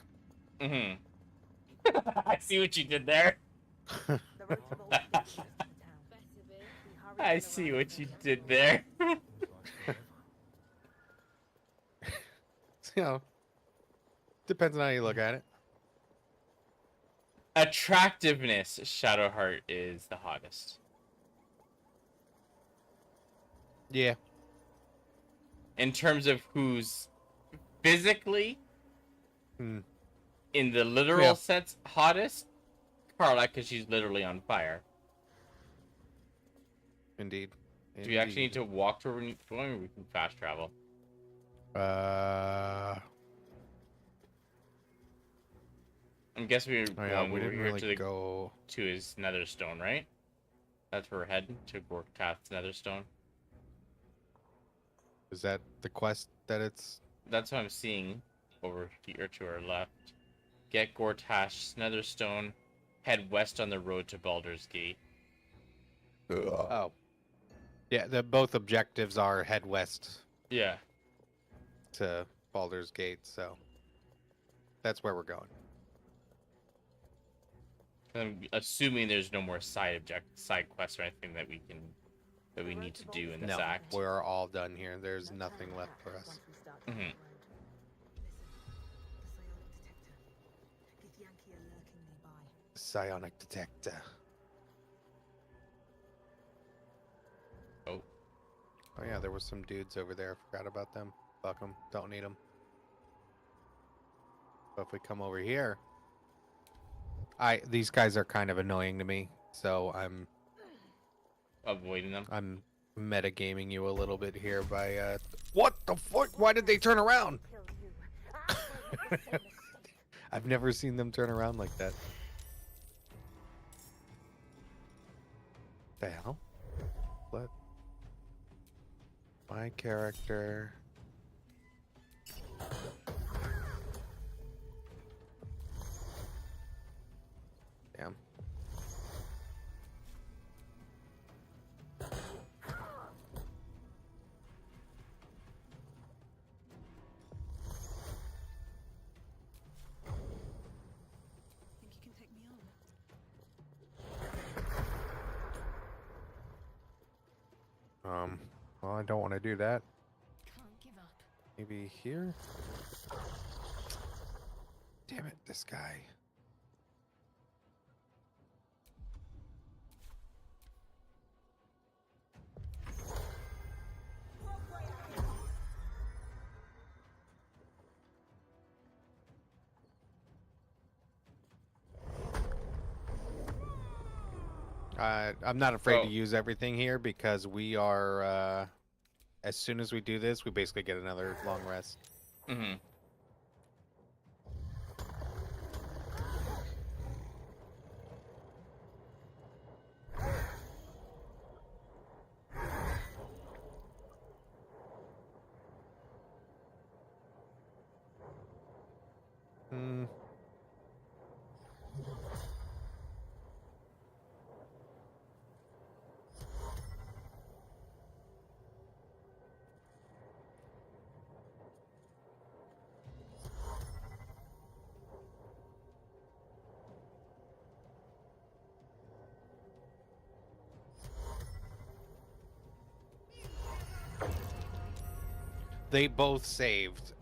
Mm-hmm. I see what you did there. I see what you did there. You know, depends on how you look at it. Attractiveness, Shadowheart is the hottest. Yeah. In terms of who's physically, in the literal sense, hottest, Part of that because she's literally on fire. Indeed. Do we actually need to walk to where we're going, or we can fast travel? I'm guessing we're Oh, yeah, going we over didn't here really go to his Netherstone, right? That's where we're heading, to Gortath's Netherstone. Is that the quest that it's... That's what I'm seeing over here to our left. Get Gortath's Netherstone, head west on the road to Baldur's Gate. Oh. Yeah, both objectives are head west. Yeah. To Baldur's Gate, so that's where we're going. I'm assuming there's no more side quests or anything that we need to do in this act. We're all done here. There's nothing left for us. Mm-hmm. Psionic detector. Oh. Oh yeah, there were some dudes over there. Forgot about them. Fuck them. Don't need them. But if we come over here, these guys are kind of annoying to me, so I'm avoiding them. I'm metagaming you a little bit here by what the fuck? Why did they turn around? I've never seen them turn around like that. The hell? What? My character. Damn. Think you can take me on? Well, I don't want to do that. Can't give up. Maybe here? Damn it, this guy. I'm not afraid to use everything here because we are, as soon as we do this, we basically get another long rest. Mm-hmm. Hmm. They both saved.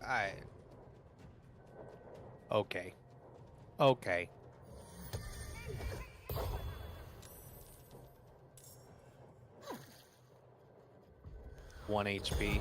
Okay. Okay. One HP.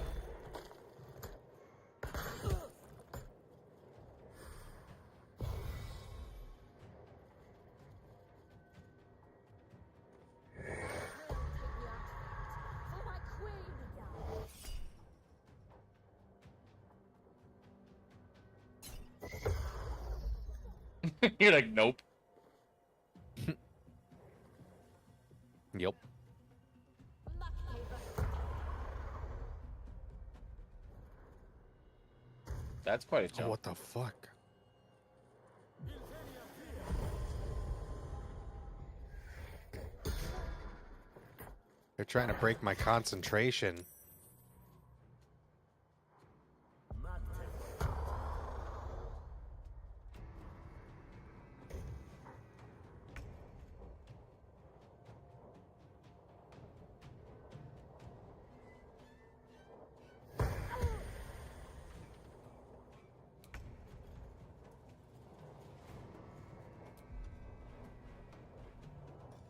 You're like, nope. Yep. That's quite a jump. Oh, what the fuck? They're trying to break my concentration.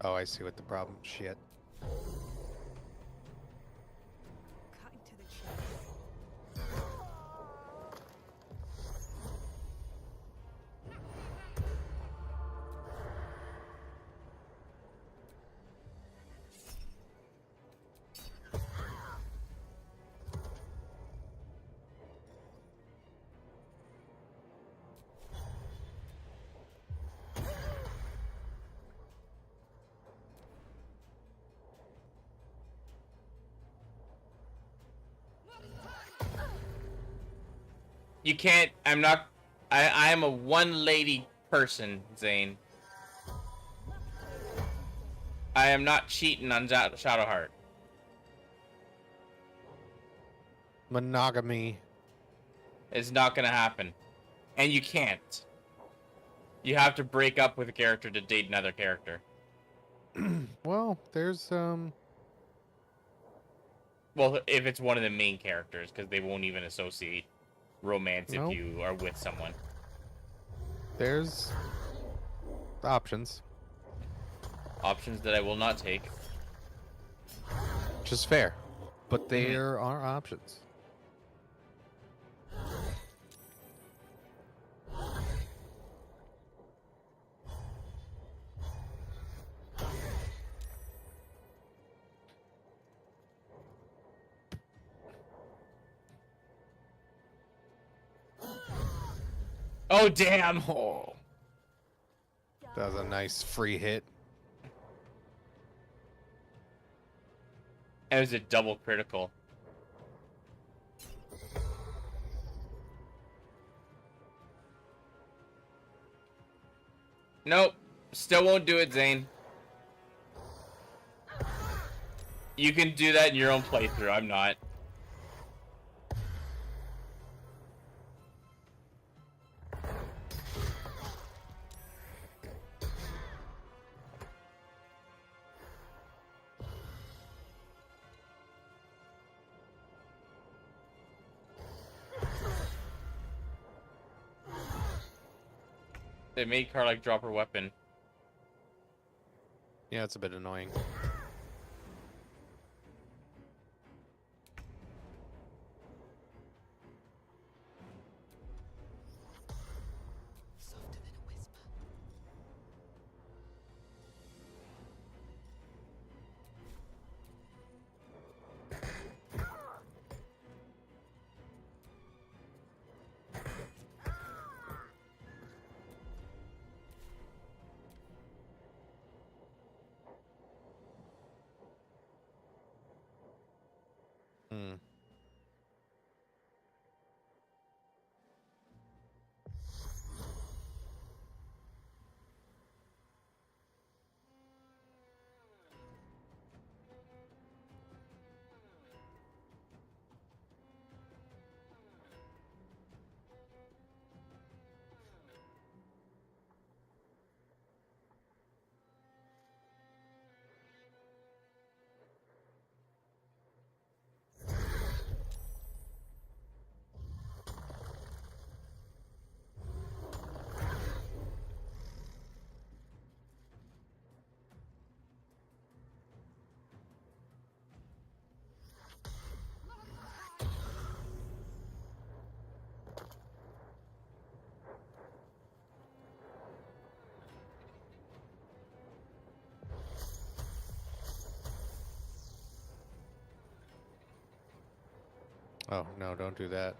Oh, I see what the problem. Shit. Cutting to the chase. You can't. I'm not. I am a one lady person, Zane. I am not cheating on Shadowheart. Monogamy. It's not gonna happen. And you can't. You have to break up with a character to date another character. Well, there's Well, if it's one of the main characters, because they won't even associate romance if you are with someone. There's options. Options that I will not take. Which is fair. But there are options. Oh, damn! Oh. That was a nice free hit. It was a double critical. Nope. Still won't do it, Zane. You can do that in your own playthrough. I'm not. They made Karlach drop her weapon. Yeah, it's a bit annoying. Hmm. Oh, no, don't do that.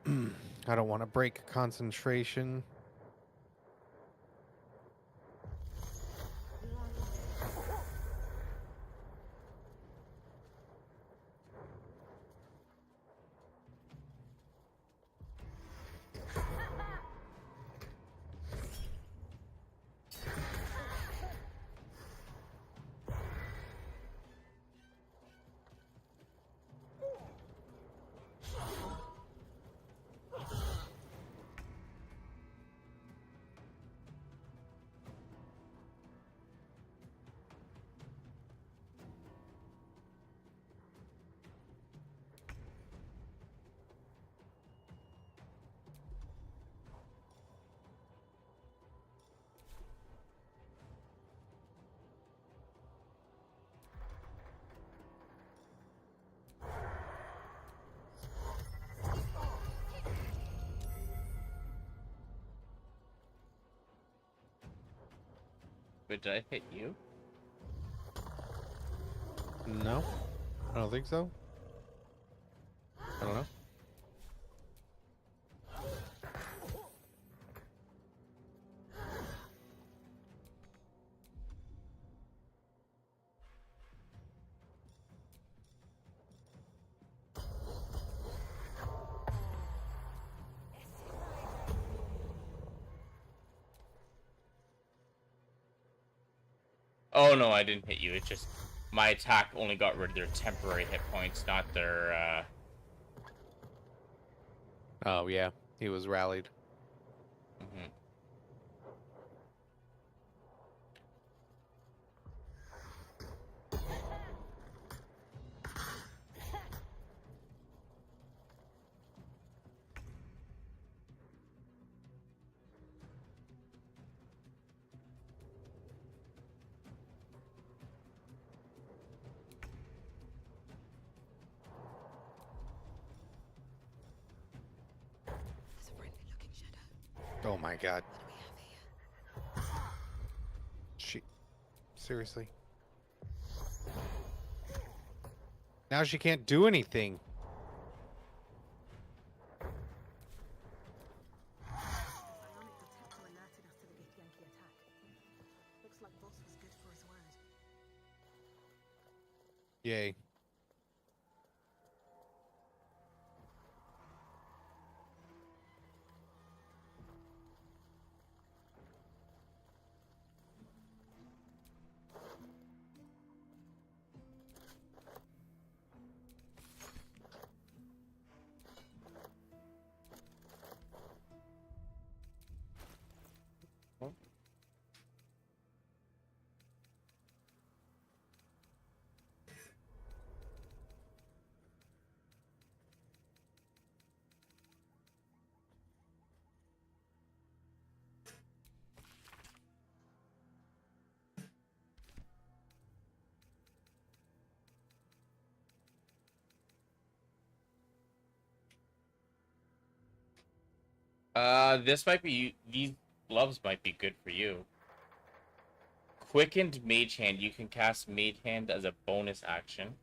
I don't want to break concentration. But did I hit you? No, I don't think so. I don't know. Oh no, I didn't hit you. It's just my attack only got rid of their temporary hit points, not their. Oh yeah, he was rallied. Mhm. There's a friendly looking shadow. Oh my god. What do we have here? She... Seriously? Now she can't do anything. Bionic detector alerted us to the Githyanki attack. Looks like Boss was good for his word. Yay. This might be these gloves might be good for you. Quickened Mage Hand. You can cast Mage Hand as a bonus action.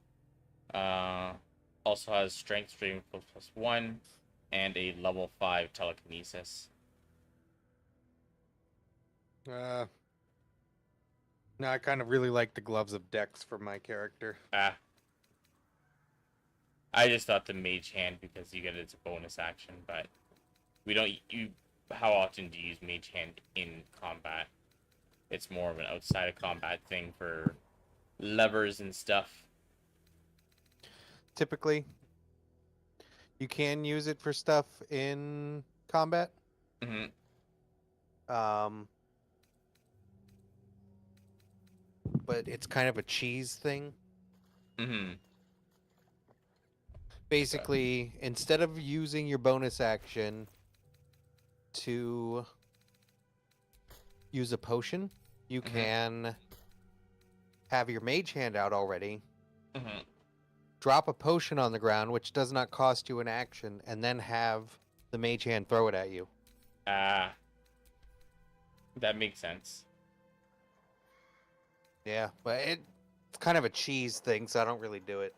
Also has Strength Stream +1 and a level 5 telekinesis. No, I kind of really like the Gloves of Dex for my character. Ah. I just thought the Mage Hand because you get it as a bonus action, but we don't. How often do you use Mage Hand in combat? It's more of an outside of combat thing for levers and stuff. Typically, you can use it for stuff in combat. Mm-hmm. But it's kind of a cheese thing. Mm-hmm. Basically, instead of using your bonus action to use a potion, you can have your mage hand out already, drop a potion on the ground, which does not cost you an action, and then have the mage hand throw it at you. Ah. That makes sense. Yeah, but it's kind of a cheese thing, so I don't really do it.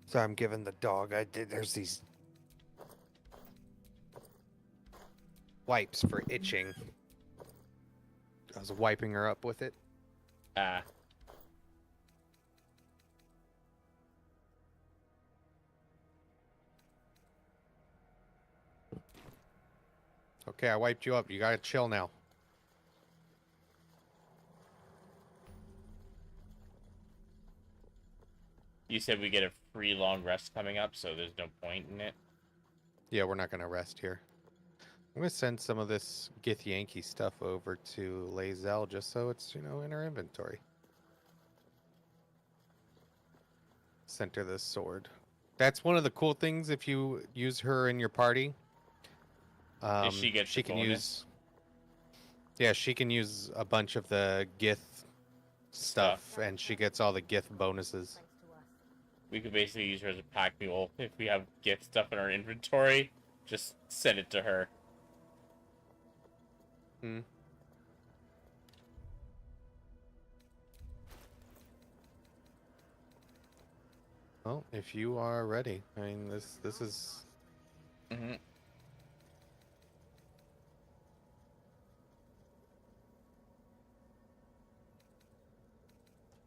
So I'm giving the dog. There's these wipes for itching. I was wiping her up with it. Ah. Okay, I wiped you up. You gotta chill now. You said we get a free long rest coming up, so there's no point in it. Yeah, we're not gonna rest here. I'm gonna send some of this Githyanki stuff over to Lae'zel just so it's, in her inventory. Sent her this sword. That's one of the cool things if you use her in your party. She can use. Yeah, she can use a bunch of the Gith stuff, and she gets all the Gith bonuses. We could basically use her as a pack mule. If we have Gith stuff in our inventory, just send it to her. Well, if you are ready, I mean, this is.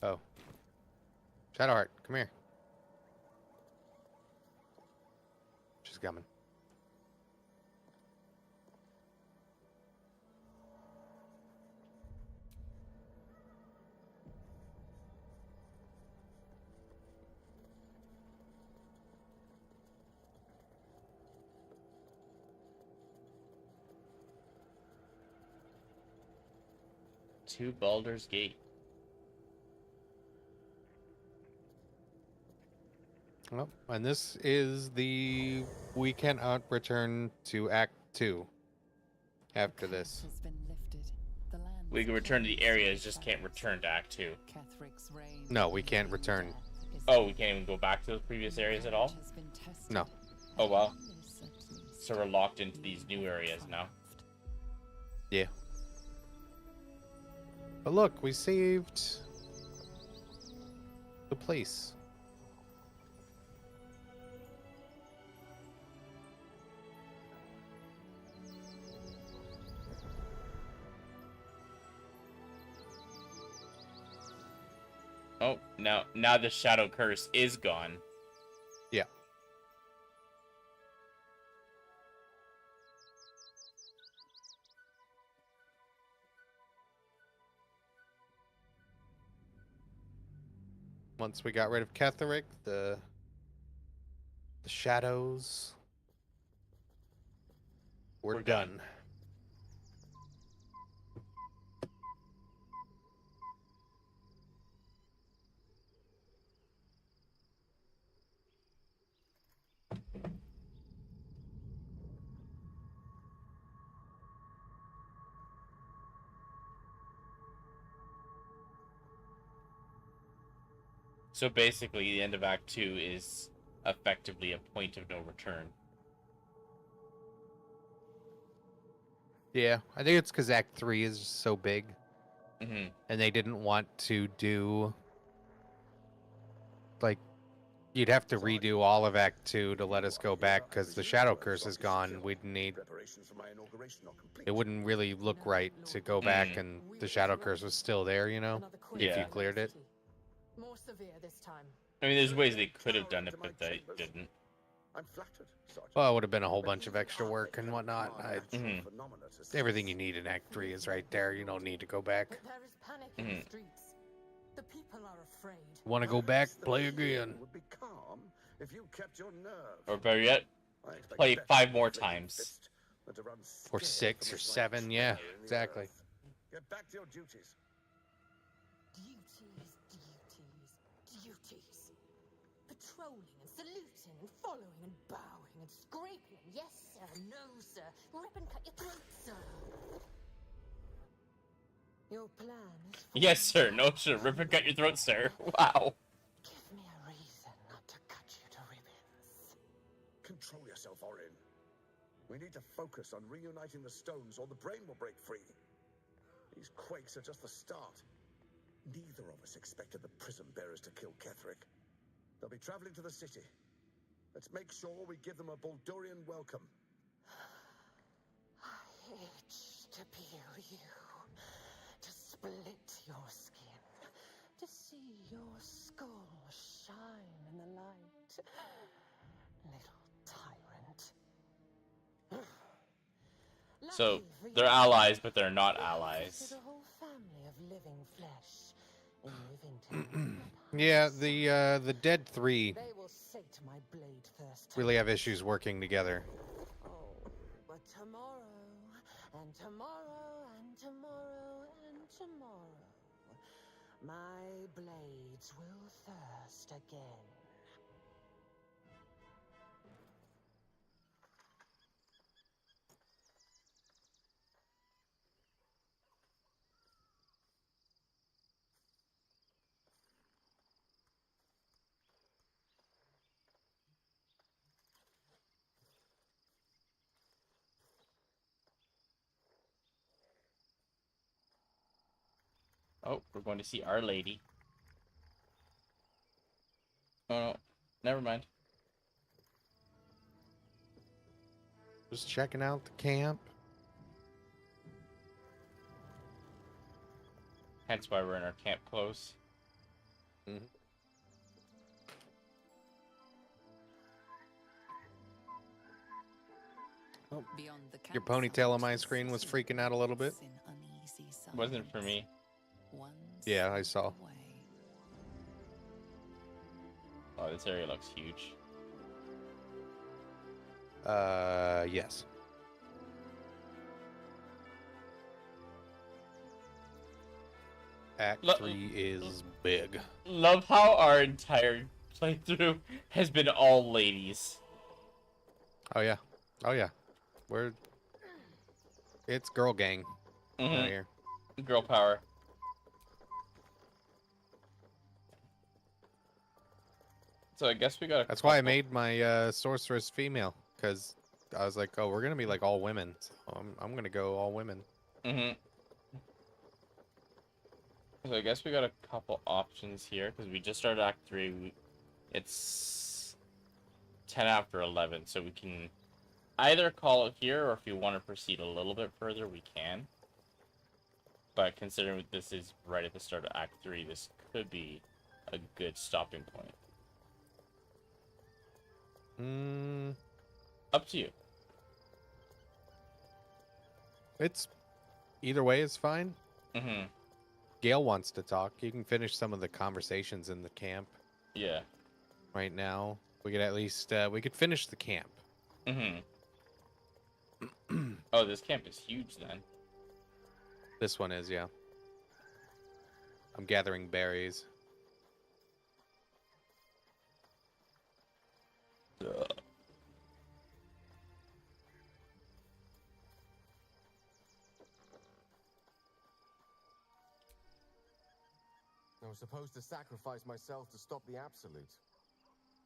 Oh, Shadowheart, come here. She's coming. To Baldur's Gate. Well, and this is the we cannot return to Act 2 after this. Has been lifted. The lands We can are return to the closed areas, to just can't return to Act 2. Catheric's reign No, we can't return. Oh, we can't even go back to those previous areas at all? No. Oh, well. So we're locked into these new areas now. Yeah. But look, we saved the place. Oh, now the shadow curse is gone. Yeah. Once we got rid of Ketheric, the shadows were done. So basically, the end of Act 2 is effectively a point of no return. Yeah, I think it's because Act 3 is so big. Mm-hmm. And they didn't want to do... Like, you'd have to redo all of Act 2 to let us go back, because the Shadow Curse is gone. We'd need... It wouldn't really look right to go back and the Shadow Curse was still there, you know? If you cleared it. More severe this time. I mean, there's ways they could have done it, but they didn't. I'm flattered, Sergeant. Well, it would have been a whole bunch of extra work and whatnot. Everything you need in Act 3 is right there. You don't need to go back. But there is panic in the streets. The people are afraid. Want to go back? Play again. Would be calm if you kept your nerve. Or better yet, play 5 more times. Or 6 or 7, yeah, exactly. Get back to your duties. Duties. Patrolling and saluting and following and bowing and scraping. Yes, sir. No, sir. Rip and cut your throat, sir. Your plan is... Yes, sir. No, sir. Rip and cut your throat, sir. Wow. Give me a reason not to cut you to ribbons. Control yourself, Orin. We need to focus on reuniting the stones or the brain will break free. These quakes are just the start. Neither of us expected the prison bearers to kill Ketheric. They'll be traveling to the city. Let's make sure we give them a Baldurian welcome. I itch to peel you, to split your skin, to see your skull shine in the light. Little tyrant. So, they're allies, but they're not allies. The whole family of living flesh in Rivington. Yeah, the Dead 3 They will sate my blade thirst. really have issues working together. Oh, but tomorrow, and tomorrow, and tomorrow, and tomorrow, my blades will thirst again. Oh, we're going to see Our Lady. Oh, no. Never mind. Just checking out the camp. Hence why we're in our camp clothes. Beyond the Your campsite, ponytail on my screen was freaking out a little bit. in uneasy Wasn't for me. One Yeah, I saw. way. Oh, this area looks huge. Yes. Act 3 is big. Love how our entire playthrough has been all ladies. Oh yeah. Oh yeah. It's girl gang out here. Girl power. So I guess we got. That's why I made my sorceress female, because I was like, oh, we're gonna be like all women. So I'm gonna go all women. So I guess we got a couple options here because we just started Act 3. It's 10 after 11, so we can either call it here, or if you want to proceed a little bit further, we can. But considering this is right at the start of Act 3, this could be a good stopping point. Up to you. It's either way is fine. Gail wants to talk. You can finish some of the conversations in the camp. Yeah. Right now, we could at least we could finish the camp. Oh, this camp is huge then. This one is, yeah. I'm gathering berries. I was supposed to sacrifice myself to stop the Absolute.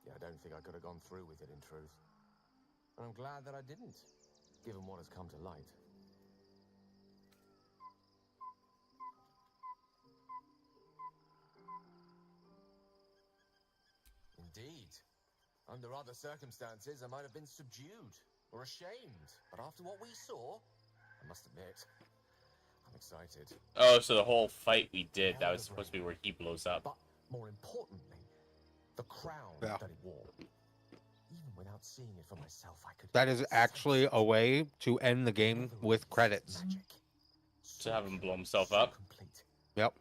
Yeah, I don't think I could have gone through with it, in truth. And I'm glad that I didn't, given what has come to light. Indeed. Under other circumstances, I might have been subdued or ashamed. But after what we saw, I must admit, I'm excited. Oh, so the whole fight we did, that was supposed to be where he blows up. But more importantly, the crown that it wore. Even without seeing it for myself, I could... That is actually a way to end the game with credits. To have him blow himself up? Yep.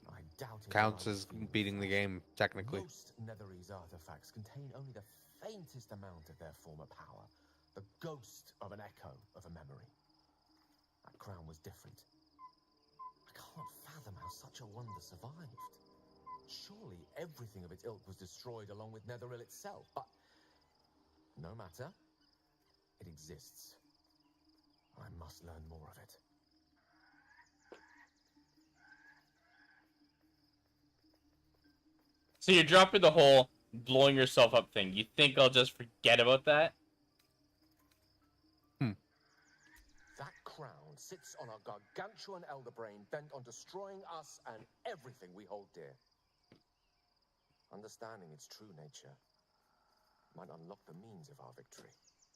Counts as beating the game, technically. Most Netherese artifacts contain only the faintest amount of their former power. The ghost of an echo of a memory. That crown was different. I can't fathom how such a wonder survived. Surely everything of its ilk was destroyed along with Netheril itself, but no matter. It exists. I must learn more of it. So you're dropping the whole blowing yourself up thing. You think I'll just forget about that? That crown sits on a gargantuan elder brain bent on destroying us and everything we hold dear. Understanding its true nature might unlock the means of our victory.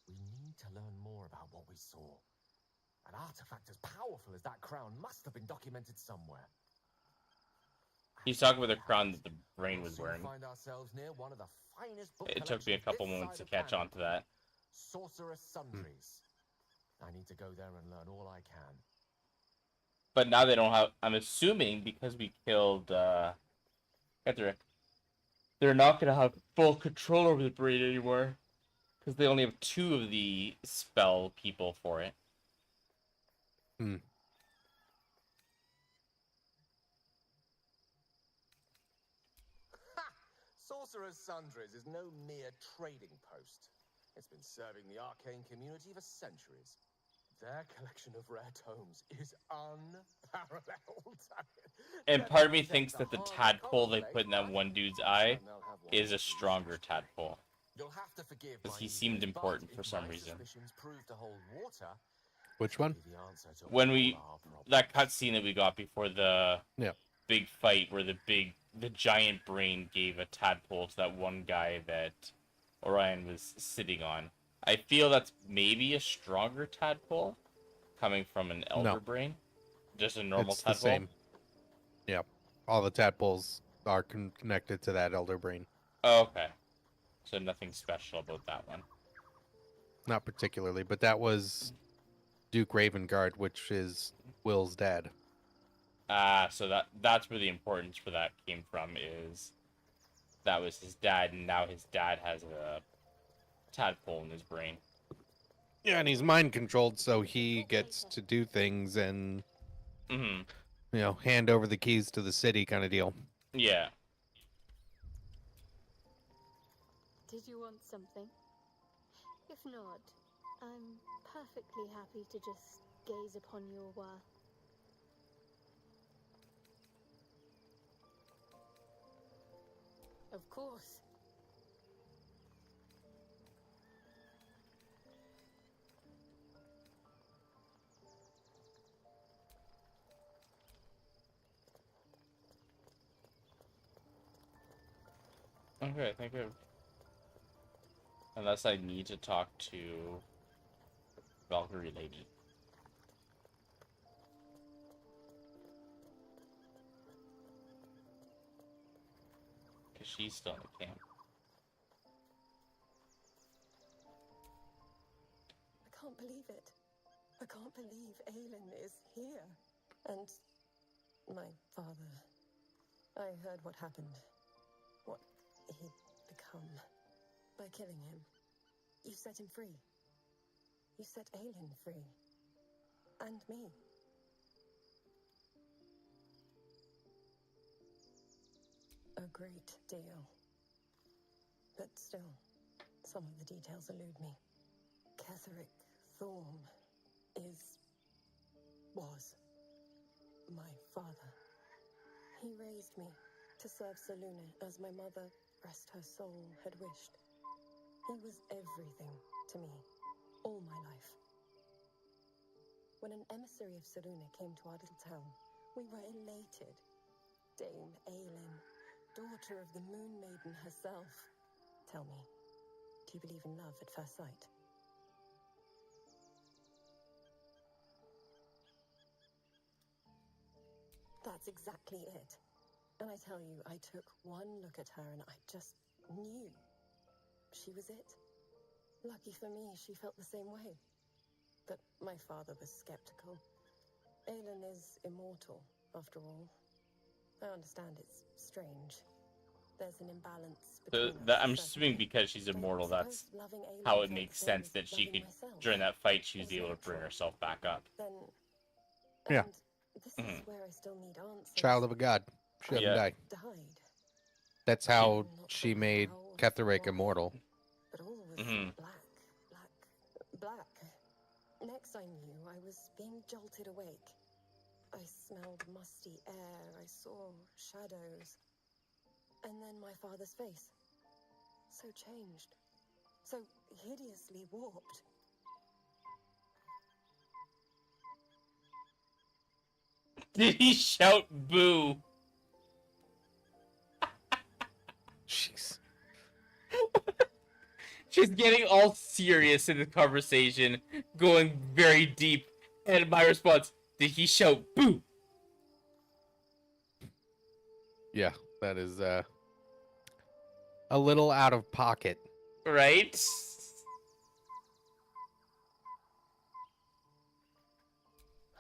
We need to learn more about what we saw. An artifact as powerful as that crown must have been documented somewhere. He's talking about the crown that the brain was wearing. Find ourselves near one of the finest book It took me a couple moments to catch on to that. Sorceress Sundries. I need to go there and learn all I can. But now they don't have... I'm assuming because we killed... Etheric, they're not going to have full control over the brain anymore. Because they only have 2 of the spell people for it. Sorcerer's Sundries is no mere trading post. It's been serving the arcane community for centuries. Their collection of rare tomes is unparalleled. And part of me thinks that the tadpole they put in that one dude's eye is a stronger tadpole. Because he seemed important for some reason. Which one? When we... That cutscene that we got before the big fight where the giant brain gave a tadpole to that one guy that Orion was sitting on. I feel that's maybe a stronger tadpole coming from an elder brain. Just a normal it's tadpole. The same. Yep. All the tadpoles are connected to that elder brain. Oh, okay. So nothing special about that one. Not particularly, but that was Duke Ravengard, which is Will's dad. So that's where the importance for that came from, is that was his dad, and now his dad has a tadpole in his brain. Yeah, and he's mind controlled, so he gets to do things and, Mm-hmm. you know, hand over the keys to the city kind of deal. Yeah. Did you want something? If not, I'm perfectly happy to just gaze upon your while. Of course. Okay, thank you. Unless I need to talk to Valkyrie Lady. Because she's still in the camp. I can't believe it. I can't believe Aelin is here. And my father. I heard what happened. What he'd become. By killing him. You set him free. You set Aelin free. And me. A great deal. But still, some of the details elude me. Ketheric Thorm was my father. He raised me to serve Selûne as my mother, rest her soul, had wished. He was everything to me, all my life. When an emissary of Selûne came to our little town, we were elated. Dame Aelin, daughter of the Moon Maiden herself. Tell me, do you believe in love at first sight? That's exactly it. And I tell you, I took one look at her and I just knew. She was it. Lucky for me, she felt the same way. But my father was skeptical. Aelin is immortal, after all. I understand it's strange. There's an imbalance between us. I'm assuming because she's immortal, that's how it makes sense that she could, during that fight, she was able to bring herself back up. Yeah. This is where I still need answers. Child of a god. She doesn't die. That's how she made Ketheric immortal. But all was black. Next I knew, I was being jolted awake. I smelled musty air, I saw shadows. And then my father's face. So changed. So hideously warped. Did he shout boo? Jeez. She's getting all serious in the conversation, going very deep. And my response, did he shout boo? Yeah, that is a little out of pocket. Right?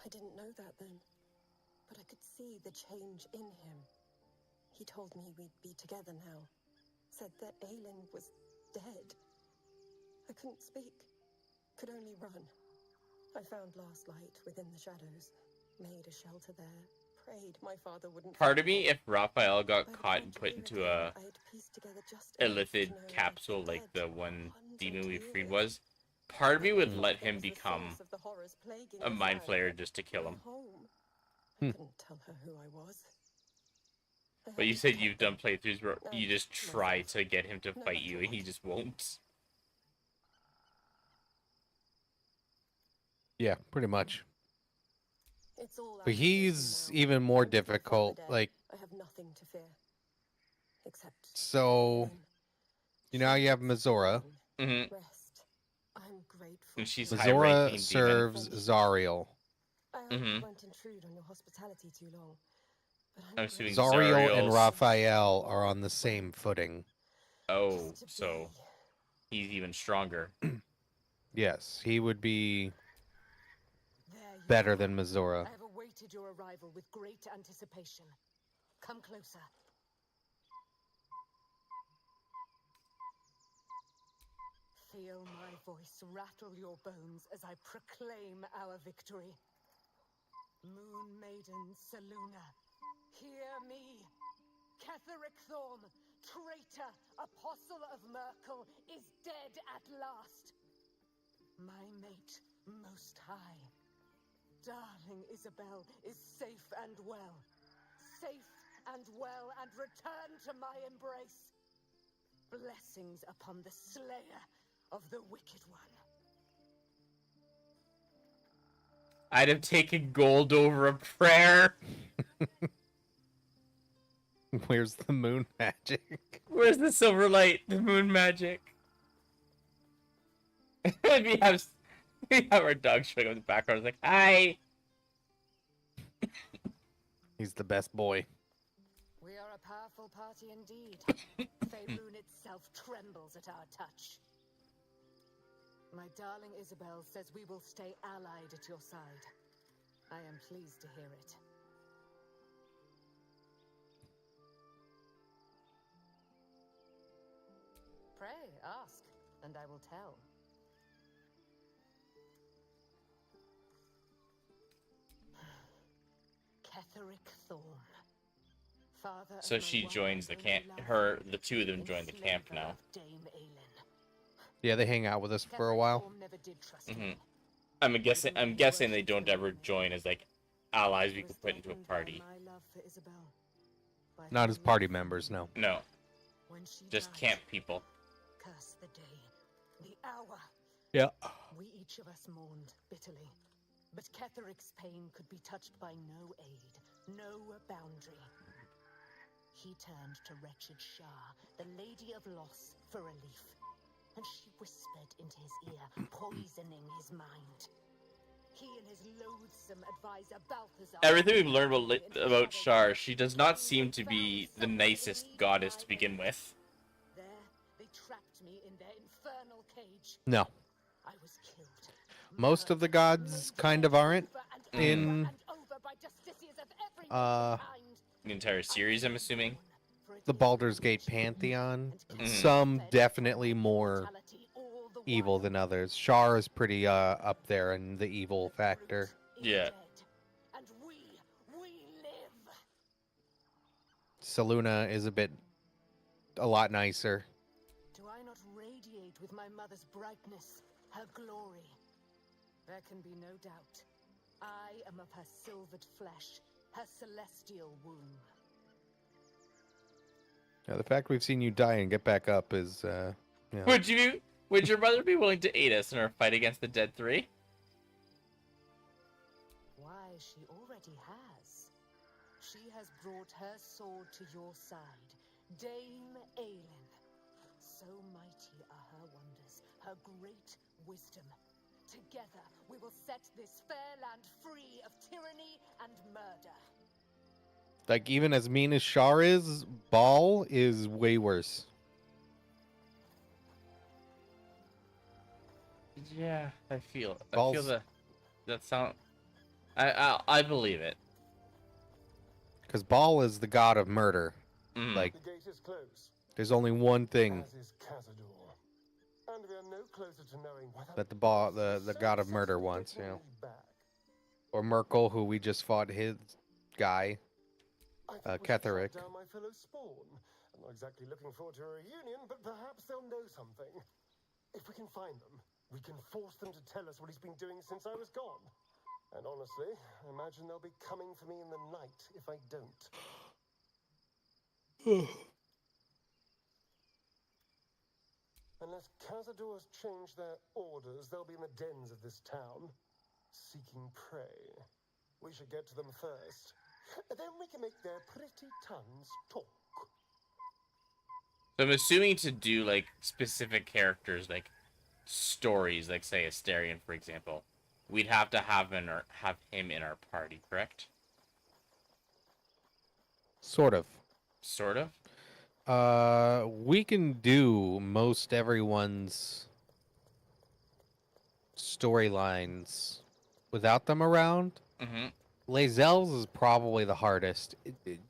I didn't know that then, but I could see the change in him. He told me we'd be together now, said that Aelin was dead. I couldn't speak, could only run. I found last light within the shadows, made a shelter there, prayed my father wouldn't... Part of me, if Raphael got caught and put into a illithid capsule like the one demon we freed was, part of me would let him become a mind flayer just to kill him. I couldn't tell her who I was. But you said you've done playthroughs where you just try to get him to fight you and he just won't. Yeah, pretty much. It's all But he's even more difficult. Like, I have nothing to fear. Except so, you know how you have Mizora? Mm-hmm. rest. I'm grateful. And she's Mizora serves Zariel. I won't intrude on your hospitality too long. I'm assuming Zariel and Zariel's... Raphael are on the same footing. Oh, so he's even stronger. Yes, he would be better than Missoura. I have awaited your arrival with great anticipation. Come closer. Feel my voice rattle your bones as I proclaim our victory. Moon Maiden Seluna, hear me. Ketheric Thorm, traitor, apostle of Merkel, is dead at last. My mate, most high. Darling Isabel is safe and well. Safe and well, and return to my embrace. Blessings upon the slayer of the wicked one. I'd have taken gold over a prayer. Where's the moon magic? Where's the silver light? The moon magic. we have our dog showing up in the background. It's like, hi. He's the best boy. We are a powerful party indeed. Faerun itself trembles at our touch. My darling Isabel says we will stay allied at your side. I am pleased to hear it. Pray, ask, and I will tell. Ketheric Thorm. Father So of my she one joins the and camp. only The two of them join the camp enslaver now. of Dame Aelin. Yeah, they hang out with us for a while. Thorm never did trust hmm me. I'm guessing they don't ever join as like allies we could put into a party. My love for Isabel. By Not her as party love for members, me. no. No, When she just died, camp people. curse the day, the hour. Yeah. We each of us mourned bitterly. But Ketheric's pain could be touched by no aid, no boundary. He turned to wretched Shah, the Lady of Loss, for relief. And she whispered into his ear, poisoning his mind. He and his loathsome advisor Balthazar... Everything we've learned about Shar, she does not seem to be the nicest goddess to begin with. There, they trapped me in their infernal cage. No. I was killed. Most of the gods kind of aren't in The entire series, I'm assuming. the Baldur's Gate pantheon. Some definitely more evil than others. Shar is pretty up there in the evil factor. Yeah. And we live. Seluna is a lot nicer. Do I not radiate with my mother's brightness, her glory? There can be no doubt. I am of her silvered flesh, her celestial womb. Now, the fact we've seen you die and get back up is, Would your mother be willing to aid us in our fight against the Dead Three? Why, she already has. She has brought her sword to your side, Dame Aelin. So mighty are her wonders, her great wisdom. Together, we will set this fair land free of tyranny and murder. like, even as mean as Shar is, Baal is way worse. Yeah, I feel Balls. that sound. I believe it. Because Baal is the god of murder. Like, The gate is closed, there's only one thing as is Cazador. And we are no closer to knowing whether that the god of murder wants, you know. Or Merkel, who we just fought his guy, Ketheric. Down my fellow spawn. I'm not exactly looking forward to a reunion, but perhaps they'll know something. If we can find them, we can force them to tell us what he's been doing since I was gone. And honestly, I imagine they'll be coming for me in the night if I don't. Unless Cazador has changed their orders, they'll be in the dens of this town, seeking prey. We should get to them first. Then we can make their pretty tongues talk. So I'm assuming to do like specific characters, like stories, like say Asterion, for example, we'd have to have him in our party, correct? Sort of. Sort of. We can do most everyone's storylines without them around. Lae'zel's is probably the hardest.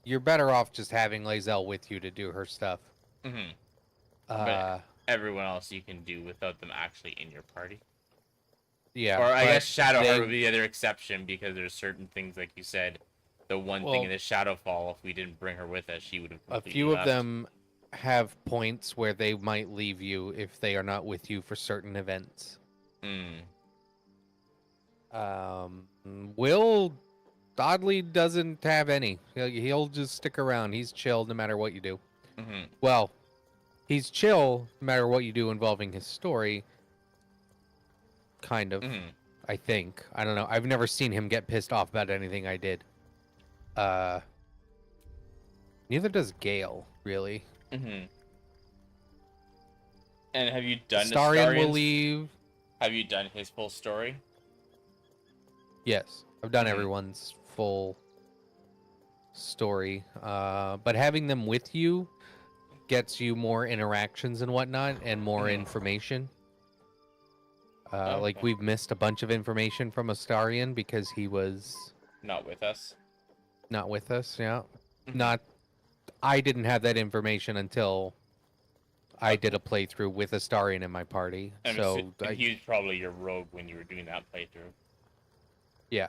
You're better off just having Lae'zel with you to do her stuff. But everyone else you can do without them actually in your party. Yeah. Or I guess Shadowheart would be the other exception because there's certain things, like you said, the one thing in the Shadowfall, if we didn't bring her with us, she would have a few of them have points where they might leave you if they are not with you for certain events. Will oddly doesn't have any. He'll just stick around. He's chill no matter what you do. Well, he's chill no matter what you do involving his story. Kind of. I think. I don't know. I've never seen him get pissed off about anything I did. Neither does Gale, really. And have you done Astarion will leave. Have you done his full story? Yes, I've done everyone's full story. But having them with you gets you more interactions and whatnot and more information. Like we've missed a bunch of information from Astarion because he was not with us. Not with us, yeah. I didn't have that information until I did a playthrough with Astarion in my party. And he was probably your rogue when you were doing that playthrough. Yeah.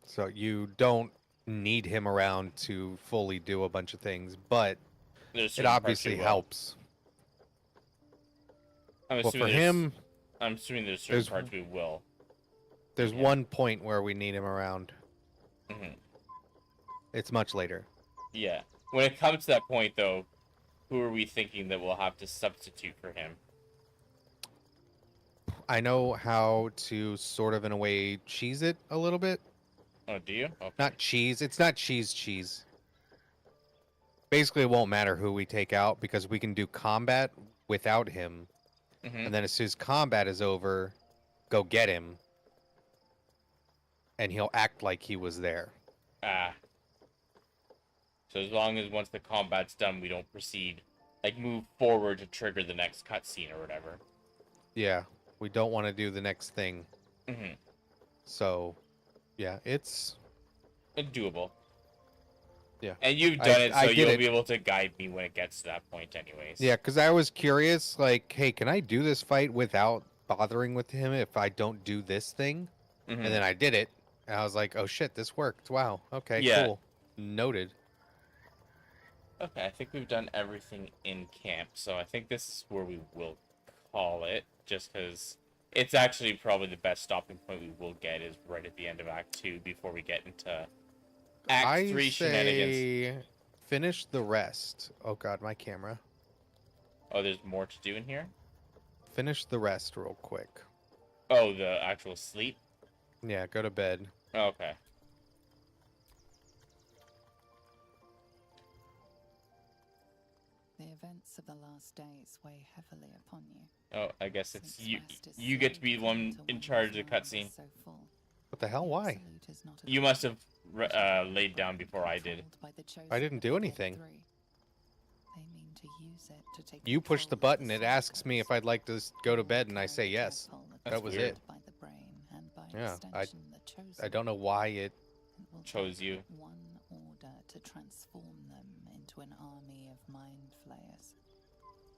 So you don't need him around to fully do a bunch of things, but it obviously helps. Well, for him, I'm assuming there's certain parts we will. There's one point where we need him around. It's much later. Yeah. When it comes to that point, though, who are we thinking that we'll have to substitute for him? I know how to sort of, in a way, cheese it a little bit. Oh, do you? Okay. Not cheese. It's not cheese. Basically, it won't matter who we take out because we can do combat without him. And then as soon as combat is over, go get him. And he'll act like he was there. So as long as once the combat's done, we don't proceed, like move forward to trigger the next cutscene or whatever. Yeah, we don't want to do the next thing. So, yeah, it's doable. Yeah. And you've done it, so you'll be able to guide me when it gets to that point anyways. Yeah, because I was curious, like, hey, can I do this fight without bothering with him if I don't do this thing? And then I did it, and I was like, oh shit, this worked. Wow, okay, cool. Noted. Okay, I think we've done everything in camp, so I think this is where we will call it, just because it's actually probably the best stopping point we will get is right at the end of Act 2 before we get into Act 3 shenanigans. Finish the rest. Oh god, my camera. Oh, there's more to do in here? Finish the rest real quick. Oh, the actual sleep? Yeah, go to bed. Okay. The events of the last days weigh heavily upon you. Oh, I guess it's you. You get to be the one in charge of the cutscene. What the hell? Why? You must have laid down before I did. I didn't do anything. You push the button, it asks me if I'd like to go to bed, and I say yes. That was it. Yeah, I don't know why it chose you. One order to transform them into an army of mind flayers.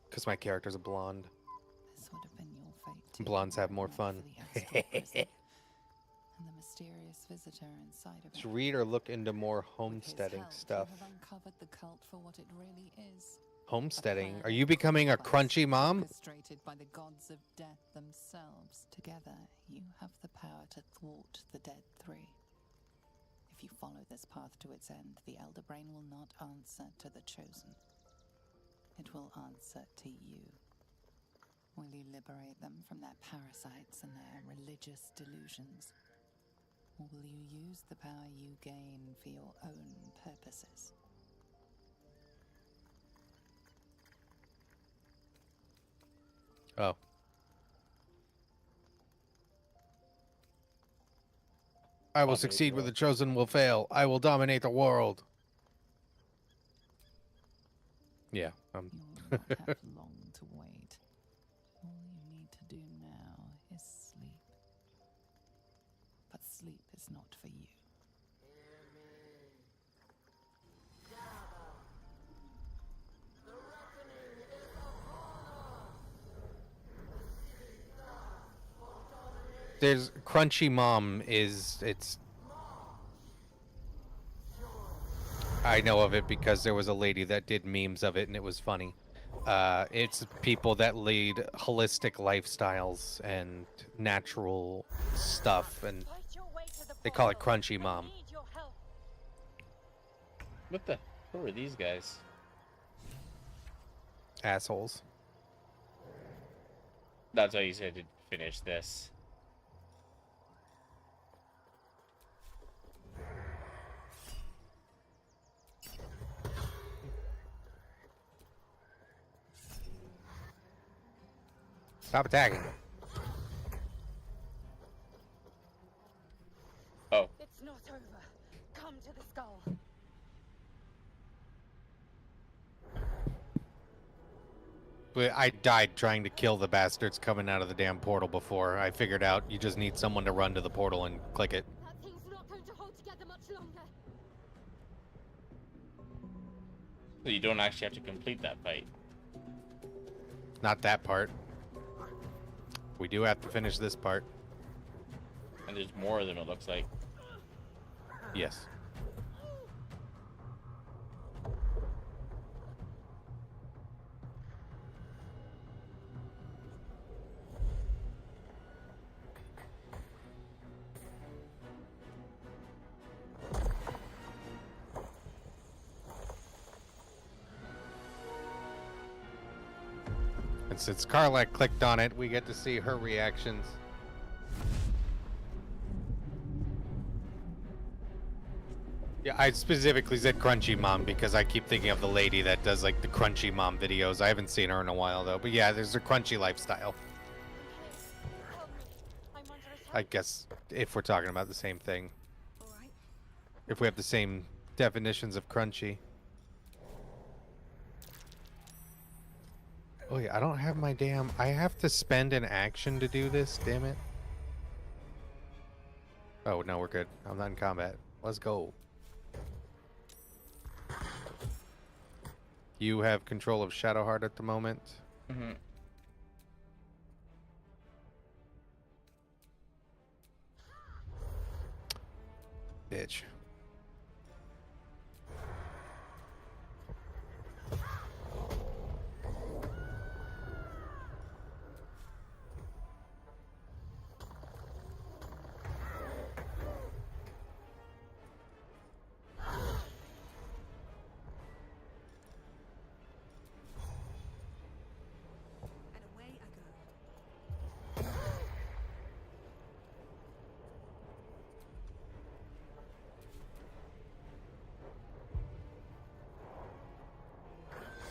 Because my character's a blonde. This would have been your fate too. Blondes have more fun. And the mysterious visitor inside of Just read or look into more homesteading stuff. You have uncovered the cult for what it really is. Homesteading? Are you becoming a crunchy mom? Orchestrated by the gods of death themselves. Together, you have the power to thwart the Dead Three. If you follow this path to its end, the Elder Brain will not answer to the Chosen. It will answer to you. Will you liberate them from their parasites and their religious delusions? Or will you use the power you gain for your own purposes? Oh. I will succeed where the Chosen will fail. I will dominate the world. Yeah. You will not have long to wait. All you need to do now is sleep. There's Crunchy Mom it's I know of it because there was a lady that did memes of it and it was funny. It's people that lead holistic lifestyles and natural stuff, and they call it Crunchy Mom. What the? Who are these guys? Assholes. That's why you said to finish this. Stop attacking. Oh. It's not over. Come to the skull. I died trying to kill the bastards coming out of the damn portal before. I figured out you just need someone to run to the portal and click it. That thing's not going to hold together much longer. So you don't actually have to complete that fight. Not that part. We do have to finish this part. And there's more of them, it looks like. Yes. And since Carla clicked on it, we get to see her reactions. Yeah, I specifically said Crunchy Mom because I keep thinking of the lady that does like the Crunchy Mom videos. I haven't seen her in a while though, but yeah, there's a crunchy lifestyle. I guess if we're talking about the same thing. If we have the same definitions of crunchy. Oh yeah, I don't have my damn... I have to spend an action to do this, damn it. Oh, no, we're good. I'm not in combat. Let's go. You have control of Shadowheart at the moment. Mm-hmm. Bitch.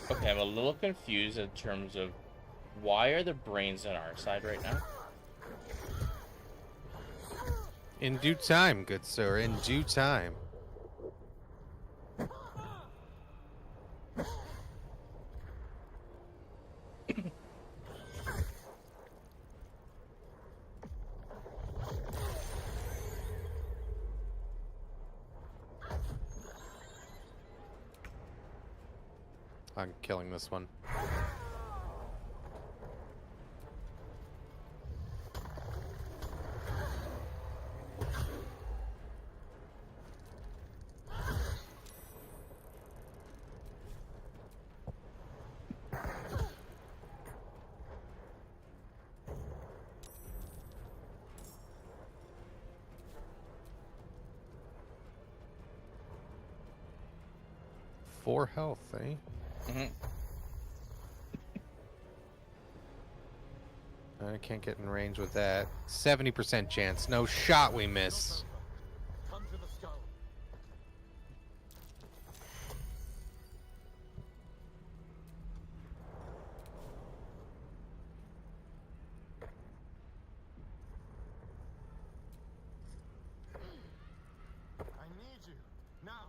Okay, I'm a little confused in terms of why are the brains on our side right now? In due time, good sir, in due time. I'm killing this one. Four health, eh? Mm-hmm. I can't get in range with that. 70% chance. No shot we miss. Come to the skull. I need you now.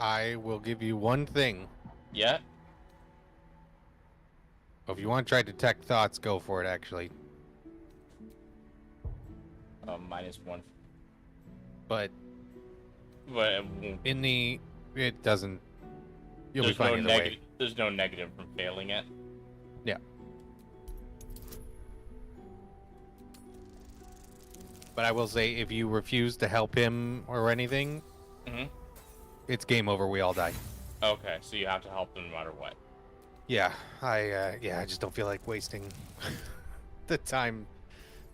I will give you one thing. Yeah? If you want to try detect thoughts, go for it, actually. -1. But But it doesn't. You'll be there's fine no either way. There's no negative from failing it. Yeah. But I will say, if you refuse to help him or anything, it's game over. We all die. Okay, so you have to help them no matter what. Yeah, I just don't feel like wasting the time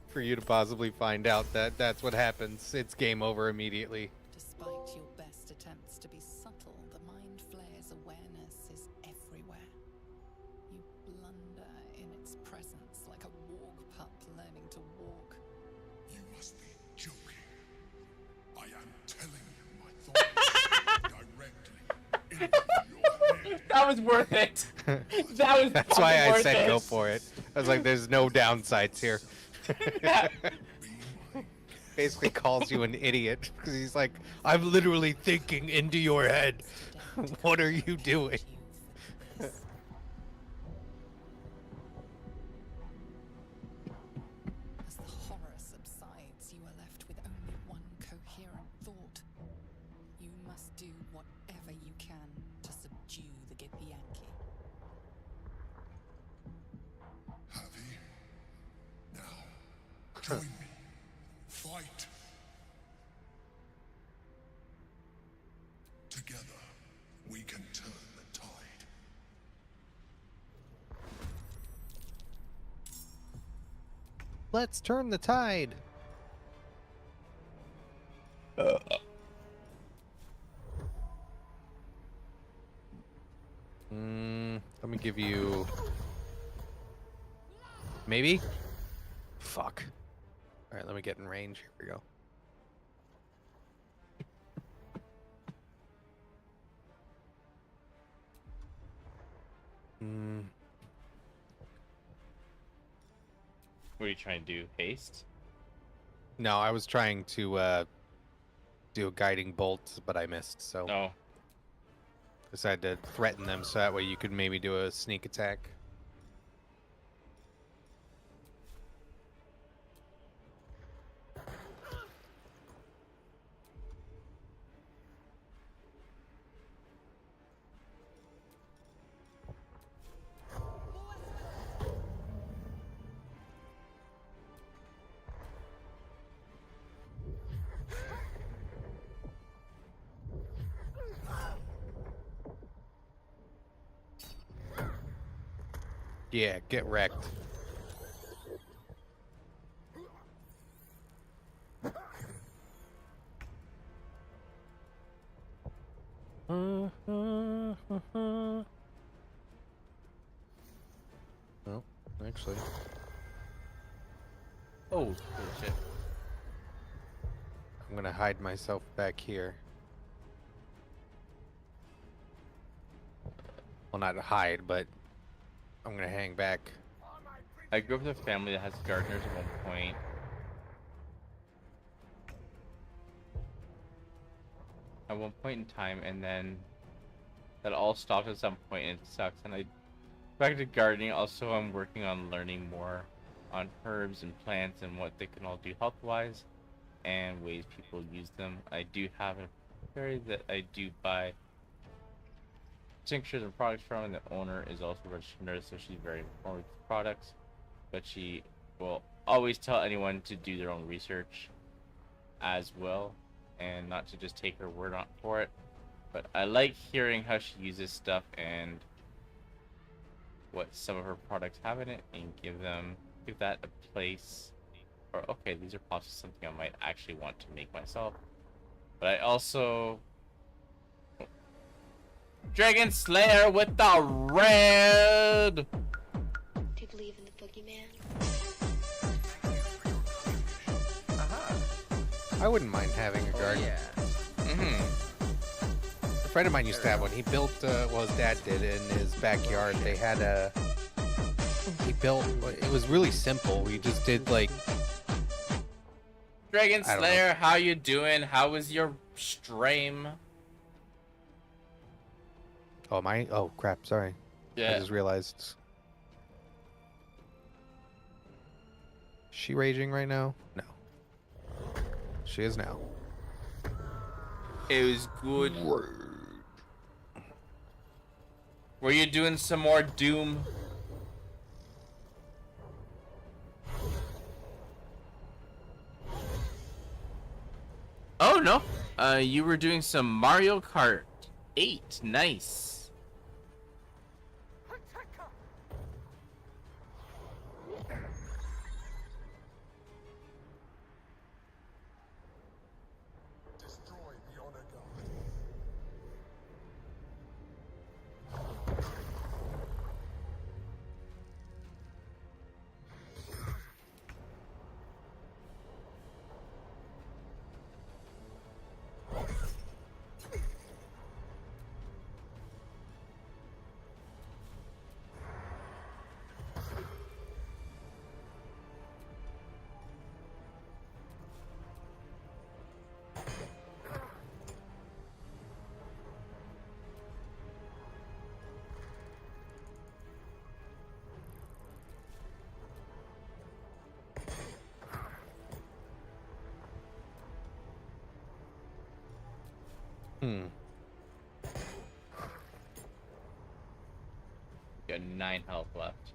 for you to possibly find out that that's what happens. It's game over immediately. Despite your best attempts to be subtle, the mind flayer's awareness is everywhere. You blunder in its presence like a walk pup learning to walk. You must be joking. I am telling you my thoughts directly into your head. That was worth it. That was. That's why I worth said it. go for it. I was like, there's no downsides here. Basically calls you an idiot because he's like, I'm literally thinking into your head. What are you doing? As the horror subsides, you are left with only one coherent thought. You must do whatever you can to subdue the Githyanki. Happy? Now, join me. Fight. Together, we can turn the tide. Let's turn the tide. Let me give you... Maybe? Fuck. Alright, let me get in range. Here we go. What are you trying to do? Haste? No, I was trying to do a guiding bolt, but I missed, so... No. Decided to threaten them so that way you could maybe do a sneak attack. Yeah, get wrecked. Well, actually. Oh, shit. I'm gonna hide myself back here. Well, not hide, but I'm gonna hang back. I grew up with a family that has gardeners at one point. At one point in time, and then that all stopped at some point, and it sucks. And I back to gardening. Also, I'm working on learning more on herbs and plants and what they can all do health-wise, and ways people use them. I do have a fairy that I do buy tinctures and products from, and the owner is also a registered nurse, so she's very informed with products. But she will always tell anyone to do their own research as well, and not to just take her word on for it. But I like hearing how she uses stuff and what some of her products have in it, and give that a place. Or okay, these are possibly something I might actually want to make myself. But I also Dragon Slayer with the red. Do you believe in the boogeyman? I wouldn't mind having a garden. A friend of mine used to have one. He built, well, his dad did in his backyard. They had a... He built... It was really simple. We just did, like... Dragon Slayer, how you doing? How was your stream? Oh, my. Oh, crap. Sorry. Yeah. I just realized. Is she raging right now? No. She is now. It was good. Were you doing some more Doom? Oh, no. You were doing some Mario Kart 8. Nice. Destroy the honor guard. Got 9 health left.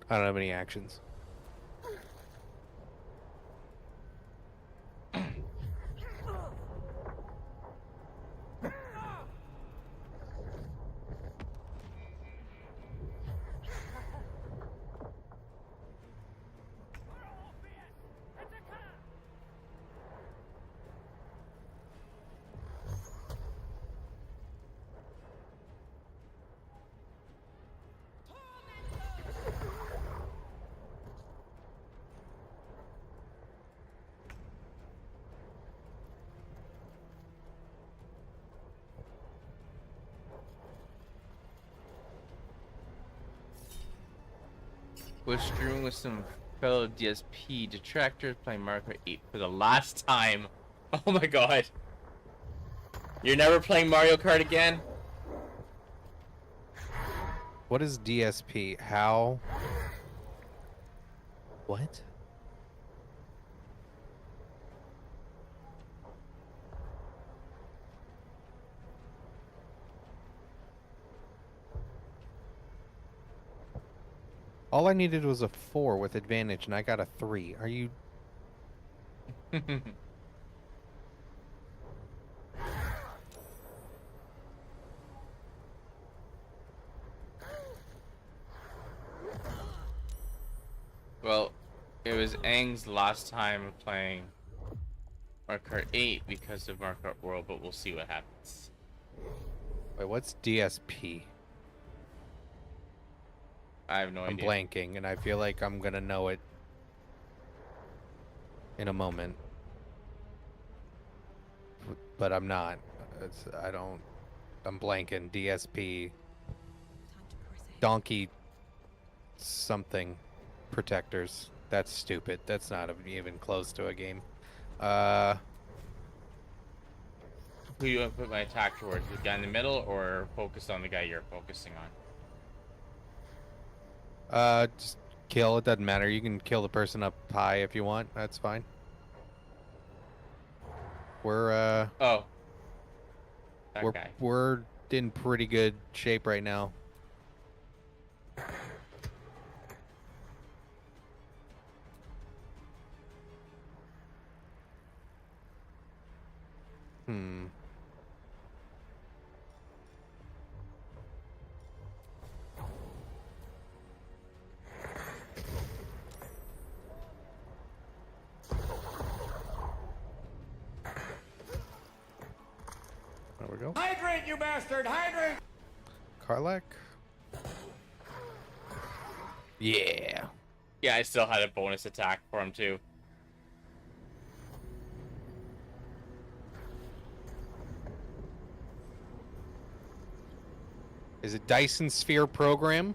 I don't have any actions. Was streaming with some fellow DSP detractors playing Mario Kart 8 for the last time. Oh my god. You're never playing Mario Kart again? What is DSP? How? What? All I needed was a 4 with advantage, and I got a 3. Are you... Well, it was Aang's last time playing Mario Kart 8 because of Mario Kart World, but we'll see what happens. Wait, what's DSP? I have no I'm idea. blanking, and I feel like I'm gonna know it in a moment. But I'm not. I'm blanking. DSP. Donkey something protectors. That's stupid. That's not even close to a game. Who do you want to put my attack towards? The guy in the middle or focus on the guy you're focusing on? Just kill. It doesn't matter. You can kill the person up high if you want. That's fine. We're Oh. That guy. We're in pretty good shape right now. There we go. Hydrate, you bastard! Hydrate! Karlak? Yeah. Yeah, I still had a bonus attack for him too. Is it Dyson Sphere program?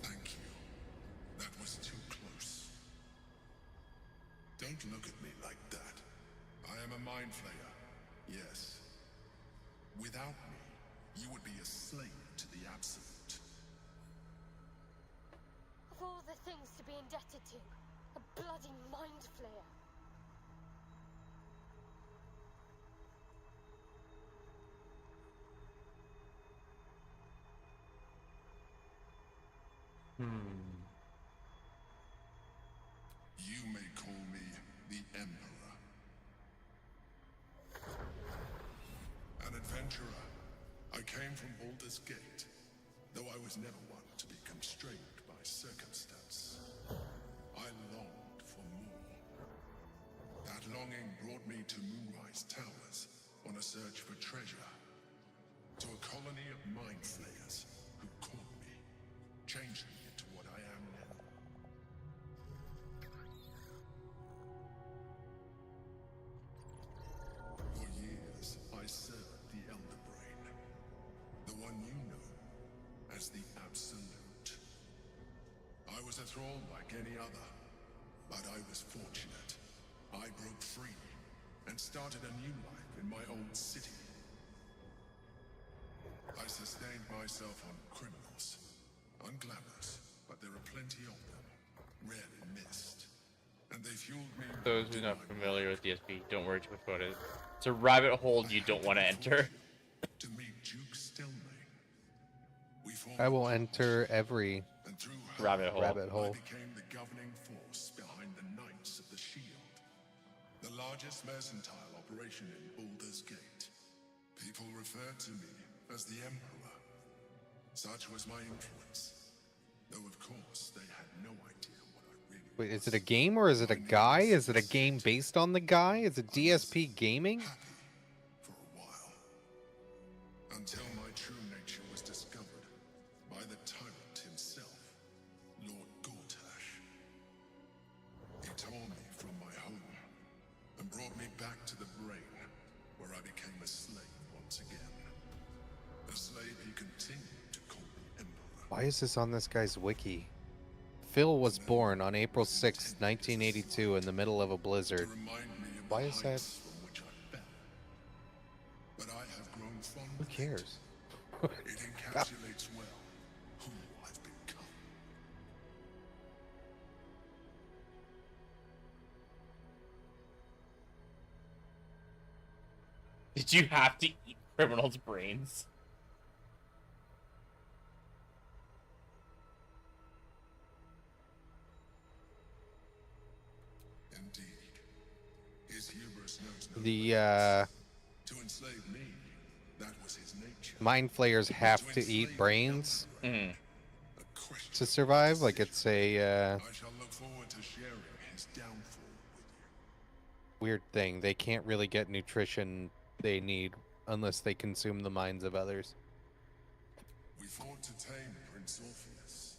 Thank you. That was too close. Don't look at me like that. I am a mind flayer. to be indebted to. A bloody mind flayer. You may call me the Emperor. An adventurer. I came from Baldur's Gate, though I was never one to be constrained by circumstance. I longed for more. That longing brought me to Moonrise Towers on a search for treasure. To a colony of mind flayers who caught me, changed me into what I am now. For years, I served the Elder Brain, the one you know as the Absolute. I was a thrall like any other, but I was fortunate. I broke free and started a new life in my old city. I sustained myself on criminals, unglamorous, but there are plenty of them, rarely missed. And they fueled me. Those who are not familiar with DSP, don't worry too much about it. It's a rabbit hole you don't want to enter. To meet Duke Stelmane. We formed I will enter every and through rabbit hole. I became the governing force behind the Knights of the Shield, the largest mercantile operation in Baldur's Gate. People referred to me as the Emperor. Such was my influence, though of course they had no idea what I really Wait, is it a game or is it a guy? Is it a game based on the guy? Is it DSP Gaming? for a while. Until my true nature was discovered by the tyrant himself, Lord Gortash. He tore me from my home and brought me back to the Brain, where I became a slave once again. A slave he continued to call the Emperor. Why is this on this guy's wiki? Phil was born on April 6, 1982 in the middle of a blizzard. Why is that? But I have grown fond Who cares? It encapsulates well who I've become. Did you have to eat criminals' brains? Indeed. His hubris knows no The to enslave me, that was his nature. mind flayers have to eat brains to survive. Like it's a I shall look forward to sharing his downfall with you. weird thing. They can't really get nutrition they need unless they consume the minds of others. We fought to tame Prince Orpheus,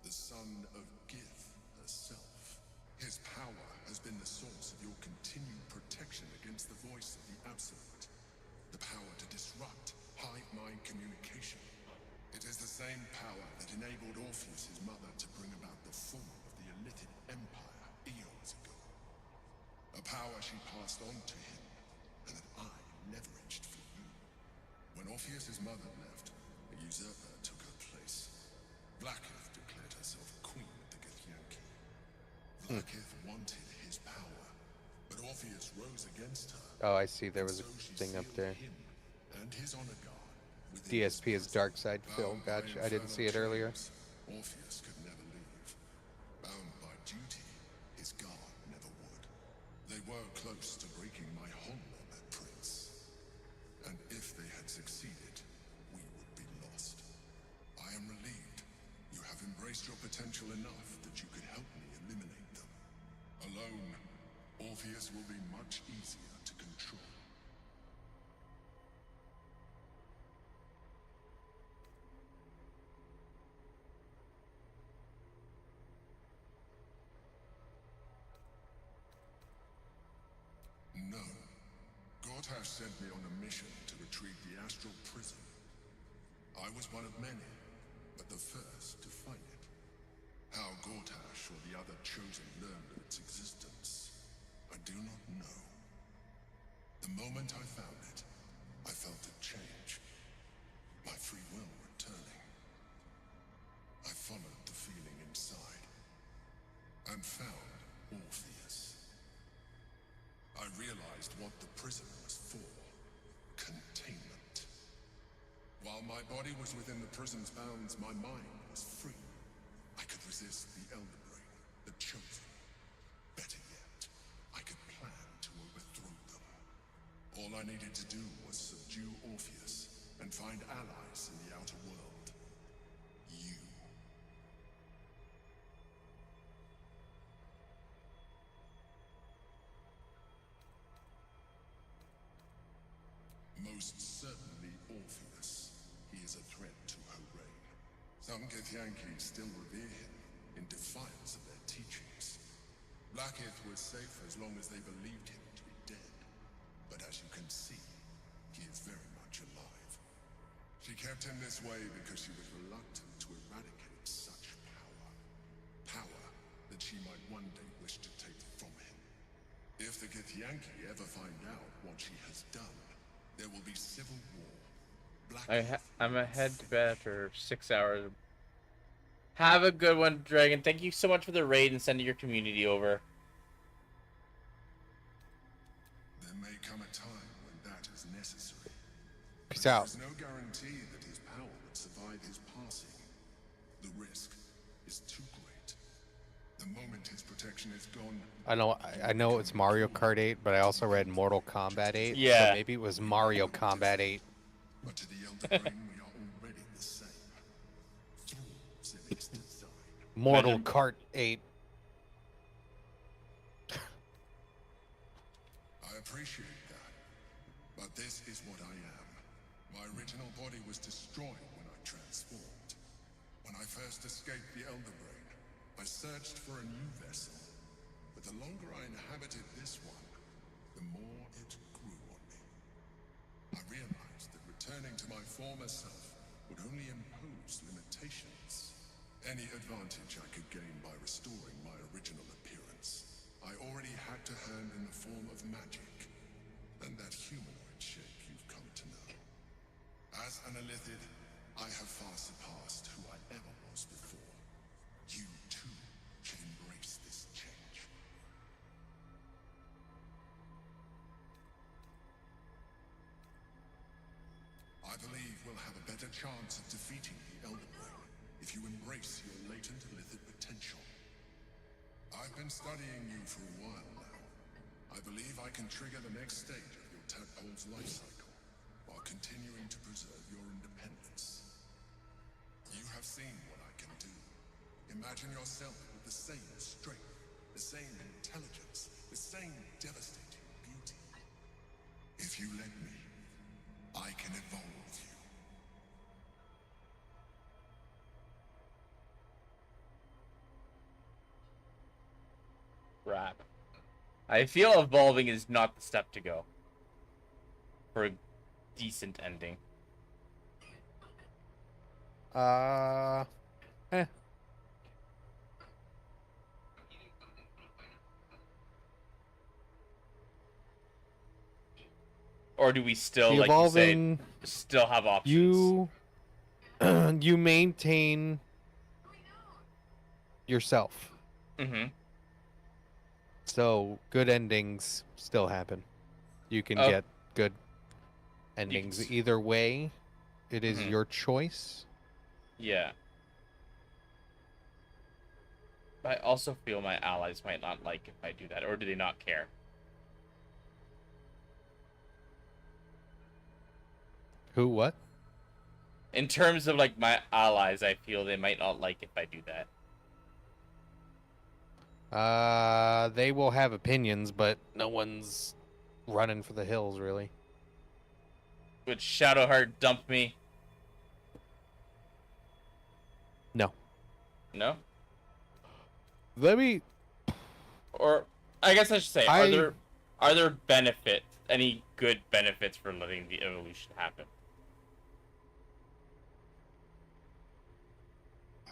the son of Gith herself. His power has been the source of your continued protection against the voice of the Absolute. The power to disrupt hive mind communication. It is the same power that enabled Orpheus's mother to bring about the fall of the Elitid Empire eons ago. A power she passed on to him, and that I leveraged for you. When Orpheus's mother left, a usurper took her place. Blackith declared herself queen of the Githyanki. Blackith wanted his power, but Orpheus rose against her. Oh, I see. There was a thing up there. Him and his honor guard within DSP is Dark Side Phil. Gotcha. I didn't see it earlier. Orpheus could never leave. Bound by duty, his guard never would. They were close to breaking my hold on that prince. And if they had succeeded, we would be lost. I am relieved. You have embraced your potential enough that you could help me eliminate them. Alone, Orpheus will be much easier to control. No. Gortash sent me on a mission to retrieve the astral prison. I was one of many, but the first to find it. How Gortash or the other chosen learned of its existence, I do not know. The moment I found it, I felt a change. My free will returning. I followed the feeling inside, and found Orpheus. I realized what the prison was for. Containment. While my body was within the prison's bounds, my mind was free. I could resist the Elder Brain, the Chosen. Better yet, I could plan to overthrow them. All I needed to do was subdue Orpheus and find allies in the outer world. You. Most certainly Orpheus. He is a threat to her reign. Some Githyanki still revere him in defiance of their teachings. Blackith was safe as long as they believed him to be dead. But as you can see, he is very much alive. She kept him this way because she was reluctant to eradicate such power. Power that she might one day wish to take from him. If the Githyanki ever find out what she has done, there will be civil war. I'm ahead to bed after 6 hours. Have a good one, Dragon. Thank you so much for the raid and sending your community over. There may come a time when that is necessary. Peace out. There's no guarantee that his power would survive his passing. The risk is too great. The moment his protection is gone, I know it's Mario Kart 8, but I also read Mortal Kombat 8. Yeah. So maybe it was Mario Kombat 8. but to the Elder Brain, we are already the same. Fools in its design. Mortal Kart 8. I appreciate that, but this is what I am. My original body was destroyed when I transformed. When I first escaped the Elder Brain, I searched for a new vessel. But the longer I inhabited this one, the more it grew on me. I realized that returning to my former self would only impose limitations. Any advantage I could gain by restoring my original appearance, I already had to hand in the form of magic, and that humanoid shape you've come to know. As an Illithid, I have far surpassed who I ever was before. You too should embrace this change. I believe we'll have a better chance of defeating the Elder Brain if you embrace your latent Illithid potential. I've been studying you for a while now. I believe I can trigger the next stage of your tadpole's life cycle while continuing to preserve your independence. You have seen what I can do. Imagine yourself with the same strength, the same intelligence, the same devastating beauty. If you let me, I can evolve you. Crap. I feel evolving is not the step to go for a decent ending. Or do we still, like you say, still have options? You maintain yourself. Mm-hmm. So good endings still happen. You can get good endings either way. It is your choice. Yeah. I also feel my allies might not like if I do that, or do they not care? Who, what? In terms of, like, my allies, I feel they might not like if I do that. They will have opinions, but no one's running for the hills, really. Would Shadowheart dump me? No. No? Let me... Or, I guess I should say, are there benefits, any good benefits for letting the evolution happen?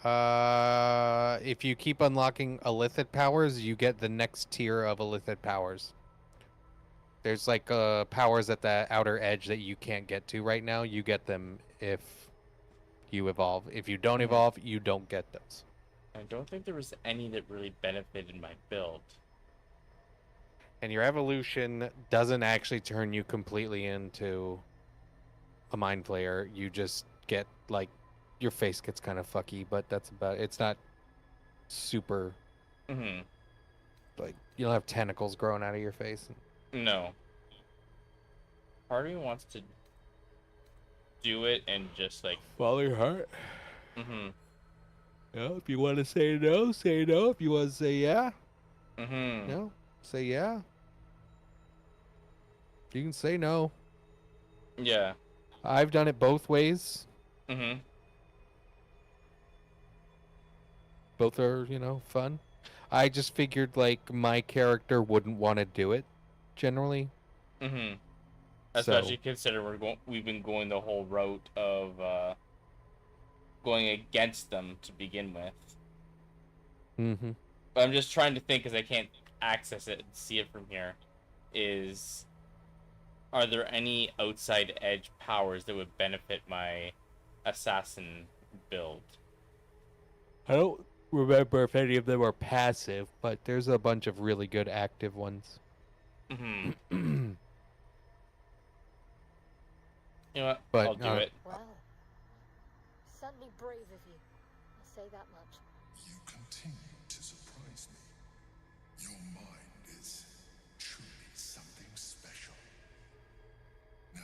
If you keep unlocking Illithid powers, you get the next tier of Illithid powers. There's like powers at the outer edge that you can't get to right now. You get them if you evolve. If you don't evolve, you don't get those. I don't think there was any that really benefited my build. And your evolution doesn't actually turn you completely into a mind flayer. You just get, like, your face gets kind of fucky, but that's about it. It's not super, like, you don't have tentacles growing out of your face. No. Part of me wants to do it and just, like... follow your heart. Mm-hmm. Yeah, if you want to say no, say no. If you want to say yeah, mm-hmm. no, say yeah. You can say no. Yeah. I've done it both ways. Mm-hmm. Both are, fun. I just figured, like, my character wouldn't want to do it, generally. Mm-hmm. Especially consider we've been going the whole route of going against them to begin with. Mm-hmm. But I'm just trying to think, because I can't access it and see it from here, are there any outside edge powers that would benefit my assassin build? I don't remember if any of them are passive, but there's a bunch of really good active ones. Mm-hmm. You know what? But, I'll do it. Well, certainly brave of you. I'll say that much. You continue to surprise me. Your mind is truly something special. Now,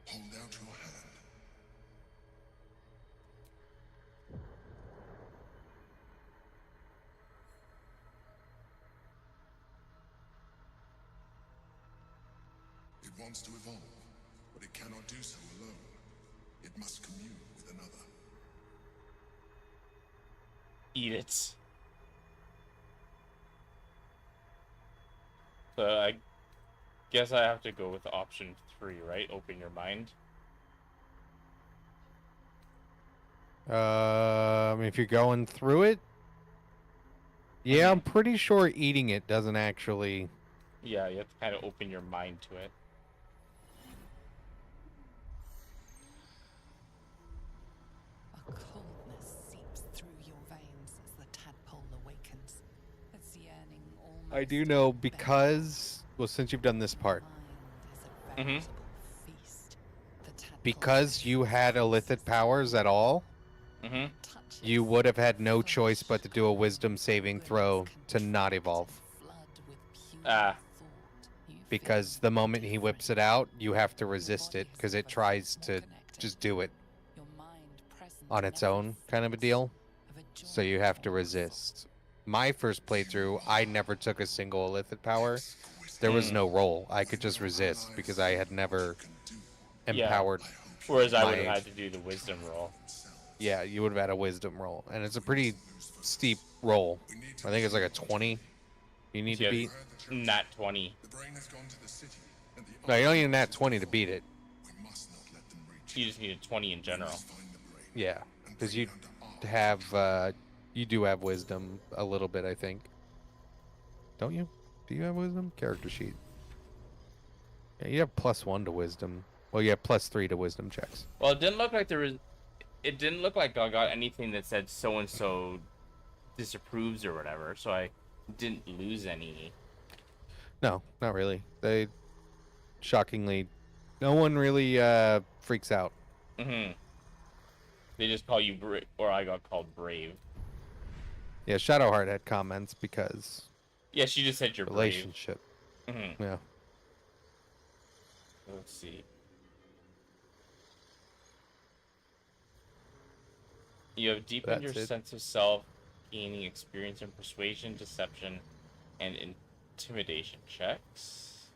hold out your hand. It wants to evolve, but it cannot do so alone. It must commune with another. Eat it. So I guess I have to go with option 3, right? Open your mind. If you're going through it, yeah, I'm pretty sure eating it doesn't actually. Yeah, you have to kind of open your mind to it. A coldness seeps through your veins as the tadpole awakens. Its yearning almost I do know because, well, since you've done this part, because you had illithid powers at all, you would have had no choice but to do a wisdom saving throw to not evolve. Because the moment he whips it out, you have to resist it because it tries to just do it on its own, kind of a deal. So you have to resist. My first playthrough, I never took a single illithid power. There was no roll. I could just resist because I had never empowered. Whereas I would have had to do the wisdom roll. Yeah, you would have had a wisdom roll. And it's a pretty steep roll. I think it's like a 20 you need to beat. Nat 20. No, you don't need a nat 20 to beat it. You just need a 20 in general. Yeah, because you do have wisdom a little bit, I think. Don't you? Do you have wisdom? Character sheet. Yeah, you have +1 to wisdom. Well, you have +3 to wisdom checks. Well, it didn't look like there was... It didn't look like I got anything that said so-and-so disapproves or whatever, so I didn't lose any. No, not really. They, shockingly, no one really freaks out. Mm-hmm. They just call you or I got called brave. Yeah, Shadowheart had comments because... Yeah, she just said you're relationship. Brave. Mm-hmm. Yeah. Let's see. You have deepened your sense of self, gaining experience in persuasion, deception, and intimidation checks.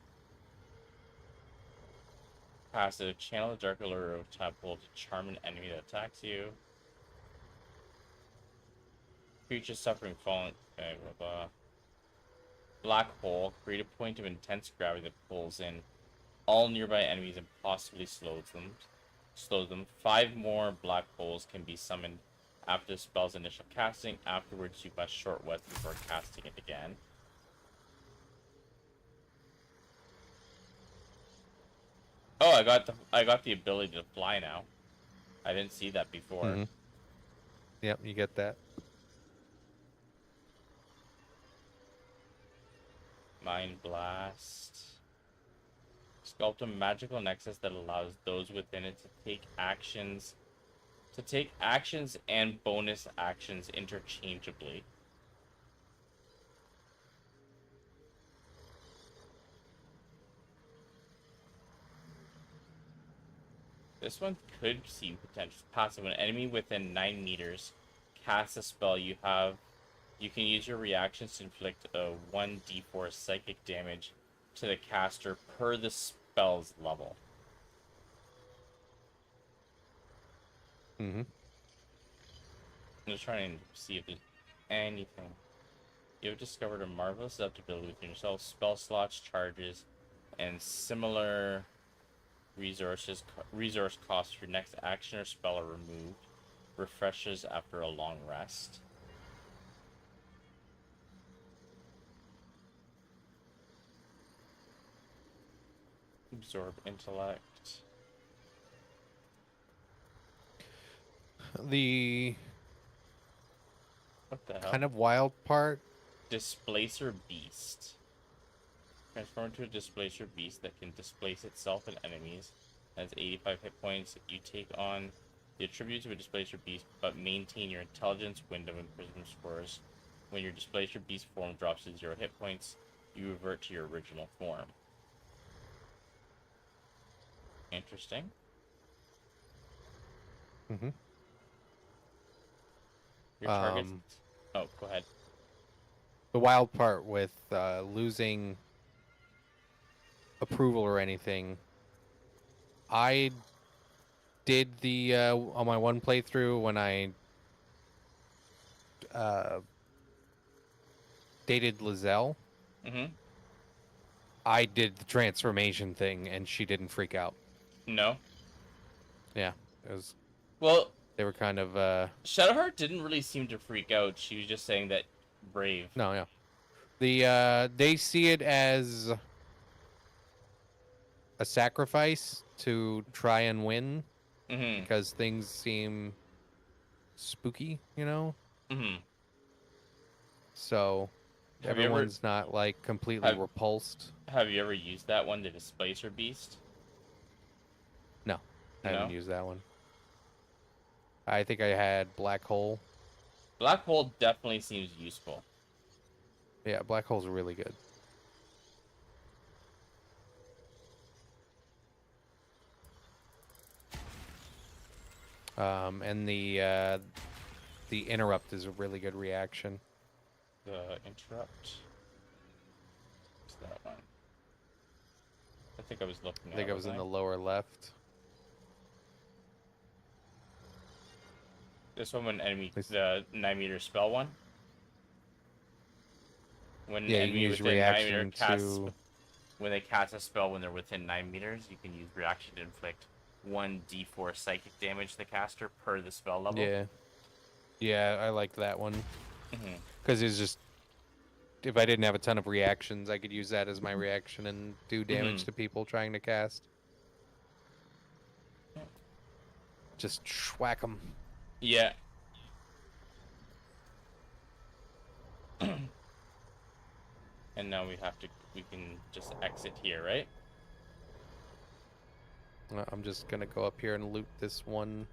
Passive, channel the dark allure of tadpole to charm an enemy that attacks you. Creature suffering falling. Okay, blah, blah. Black hole, create a point of intense gravity that pulls in all nearby enemies and possibly slows them. 5 more black holes can be summoned after the spell's initial casting. Afterwards, you must short rest before casting it again. Oh, I got the ability to fly now. I didn't see that before. Mm-hmm. Yep, you get that. Mind Blast. Sculpt a magical nexus that allows those within it to take actions and bonus actions interchangeably. This one could seem potential. Passive. When an enemy within 9 meters casts a spell, you can use your reactions to inflict a 1d4 psychic damage to the caster per the spell's level. Mm-hmm. I'm just trying to see if there's anything. You have discovered a marvelous adaptability within yourself. Spell slots, charges, and similar resource costs for your next action or spell are removed. Refreshes after a long rest. Absorb intellect. The What the hell? kind of wild part. Displacer Beast. Transform into a Displacer Beast that can displace itself and enemies. Has 85 hit points. You take on the attributes of a Displacer Beast, but maintain your Intelligence, Wisdom, and Prism scores. When your Displacer Beast form drops to 0 hit points, you revert to your original form. Interesting. Mm-hmm. Your target. Oh, go ahead. The wild part with losing approval or anything, I did the on my one playthrough when I dated Lizelle. Mm-hmm. I did the transformation thing, and she didn't freak out. No. Yeah, it was. Well, they were kind of. Shadowheart didn't really seem to freak out. She was just saying that brave. No, yeah. They see it as a sacrifice to try and win, because things seem spooky, you know. Mm-hmm. So everyone's not like completely repulsed. Have you ever used that one, the Displacer Beast? No, I haven't used that one. I think I had Black Hole. Black Hole definitely seems useful. Yeah, Black Hole's really good. And the interrupt is a really good reaction. The interrupt. What's that one? I think I was looking. I think I was in the lower left. This one, when enemy, the 9-meter spell one. When yeah, enemy you use within 9 meter reaction casts, to. when they cast a spell when they're within 9 meters, you can use reaction to inflict 1d4 psychic damage to the caster per the spell level. Yeah. Yeah, I like that one. Mm-hmm. Because it's just, if I didn't have a ton of reactions, I could use that as my reaction and do damage to people trying to cast. Just whack them. Yeah. And now we can just exit here, right? I'm just gonna go up here and loot this one.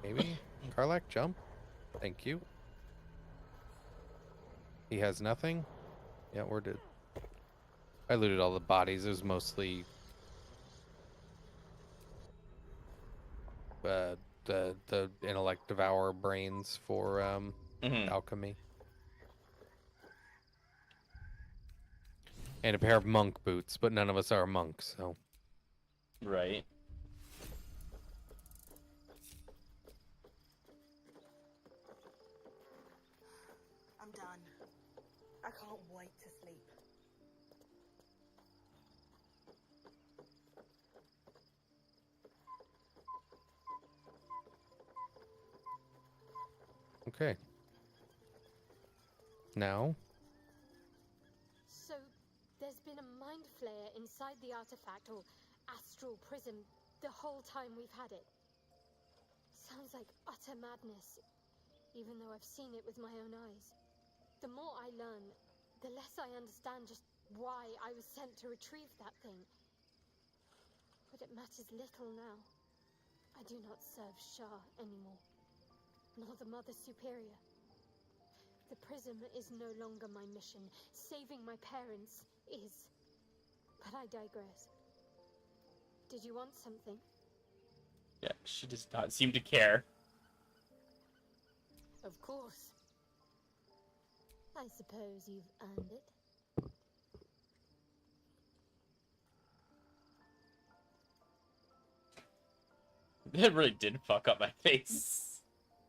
Maybe? Karlach, jump. Thank you. He has nothing? Yeah, we're good. I looted all the bodies. It was mostly the intellect devour brains for alchemy. And a pair of monk boots, but none of us are monks, so. Right. I'm done. I can't wait to sleep. Okay. Now? So, there's been a mind flayer inside the artifact, or astral prism, the whole time we've had it. Sounds like utter madness, even though I've seen it with my own eyes. The more I learn, the less I understand just why I was sent to retrieve that thing. But it matters little now. I do not serve Shah anymore, nor the Mother Superior. The prism is no longer my mission. Saving my parents is. But I digress. Did you want something? Yeah, she does not seem to care. Of course. I suppose you've earned it. That really did fuck up my face.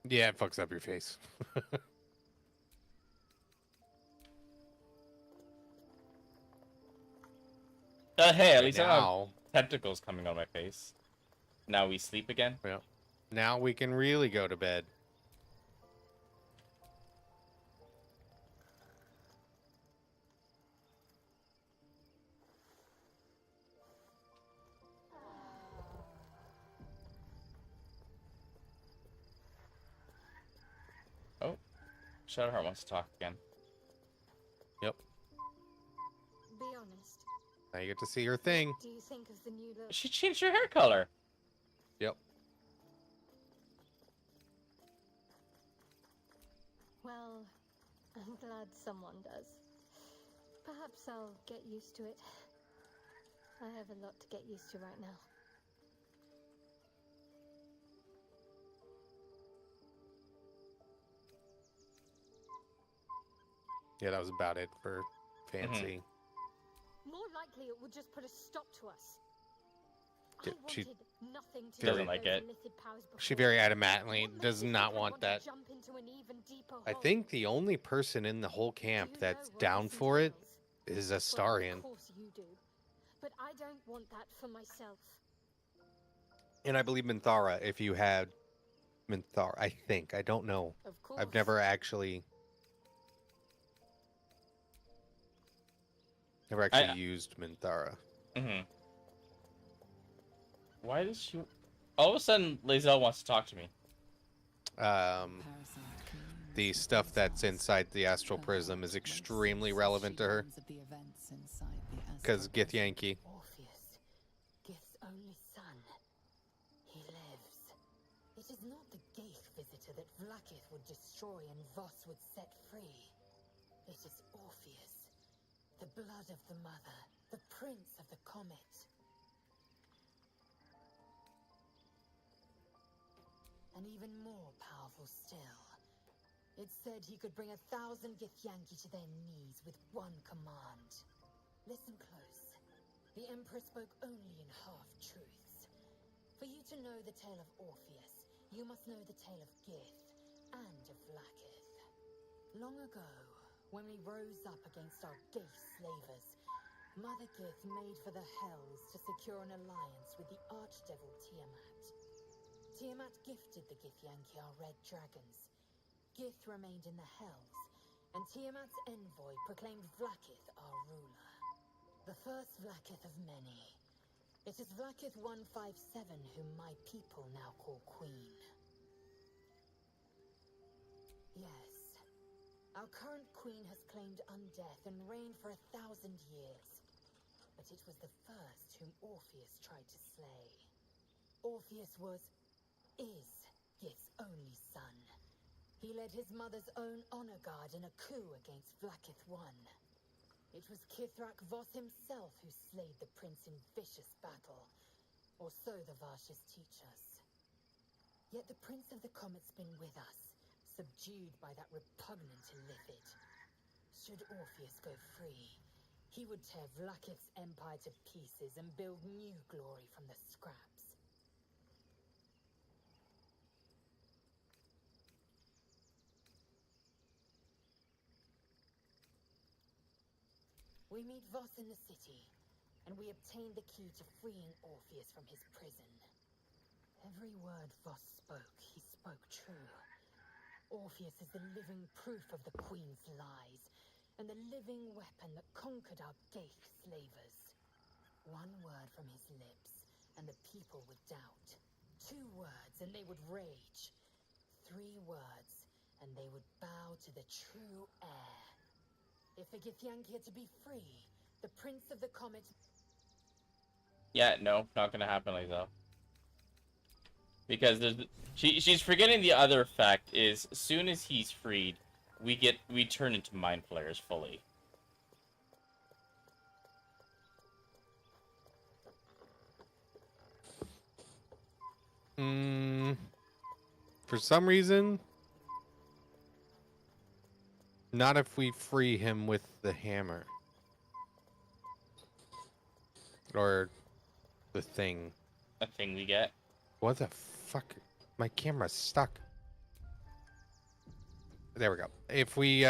Yeah, it fucks up your face. Hey, at Right least I now, have tentacles coming on my face. Now we sleep again? Yeah. Now we can really go to bed. Oh, Shadowheart wants to talk again. Yep. Be honest. Now you get to see her thing. What do you think of the new look? She changed her hair color. Yep. Well, I'm glad someone does. Perhaps I'll get used to it. I have a lot to get used to right now. Yeah, that was about it for Fancy. More likely it would just put a stop to us. Yeah, I she wanted nothing to doesn't do like with it. those illicit powers She before. very adamantly What does makes you not think I want want to that. jump into an even deeper I hole? think the only person in the whole camp Do you that's know what down this for it entails? is Well, Astarian. of course you do. But I don't want that for myself. And I believe Minthara, if you had Minthara, I think. I don't know. Of course. I've never actually used Minthara. Why does she... All of a sudden, Lae'zel wants to talk to me. The stuff that's inside the astral prism is extremely relevant to her. Because Githyanki. Orpheus, Gith's only son. He lives. It is not the Gith visitor that Vlaakith would destroy and Voss would set free. It is Orpheus, the blood of the mother, the prince of the comet. And even more powerful still. It said he could bring 1,000 Githyanki to their knees with one command. Listen close. The Emperor spoke only in half-truths. For you to know the tale of Orpheus, you must know the tale of Gith and of Vlaakith. Long ago, when we rose up against our gay slavers, Mother Gith made for the Hells to secure an alliance with the archdevil Tiamat. Tiamat gifted the Githyanki our red dragons. Gith remained in the Hells, and Tiamat's envoy proclaimed Vlaakith our ruler. The first Vlaakith of many. It is Vlaakith 157 whom my people now call Queen. Yes, our current queen has claimed undeath and reigned for 1,000 years. But it was the first whom Orpheus tried to slay. Orpheus is Gith's only son. He led his mother's own honor guard in a coup against Vlaakith I. It was Kithrak Voss himself who slayed the prince in vicious battle, or so the Varshas teach us. Yet the Prince of the Comet's been with us, subdued by that repugnant illithid. Should Orpheus go free, he would tear Vlaakith's empire to pieces and build new glory from the scraps. We meet Voss in the city, and we obtain the key to freeing Orpheus from his prison. Every word Voss spoke, he spoke true. Orpheus is the living proof of the Queen's lies, and the living weapon that conquered our gay slavers. One word from his lips, and the people would doubt. 2 words, and they would rage. 3 words, and they would bow to the true heir. If the Githyanki are to be free, the Prince of the Comet... Yeah, no, not gonna happen like that. Because she's forgetting the other fact is, as soon as he's freed, we turn into mind flayers fully. For some reason, not if we free him with the hammer. Or the thing. A thing we get. What the fuck? My camera's stuck. There we go. If we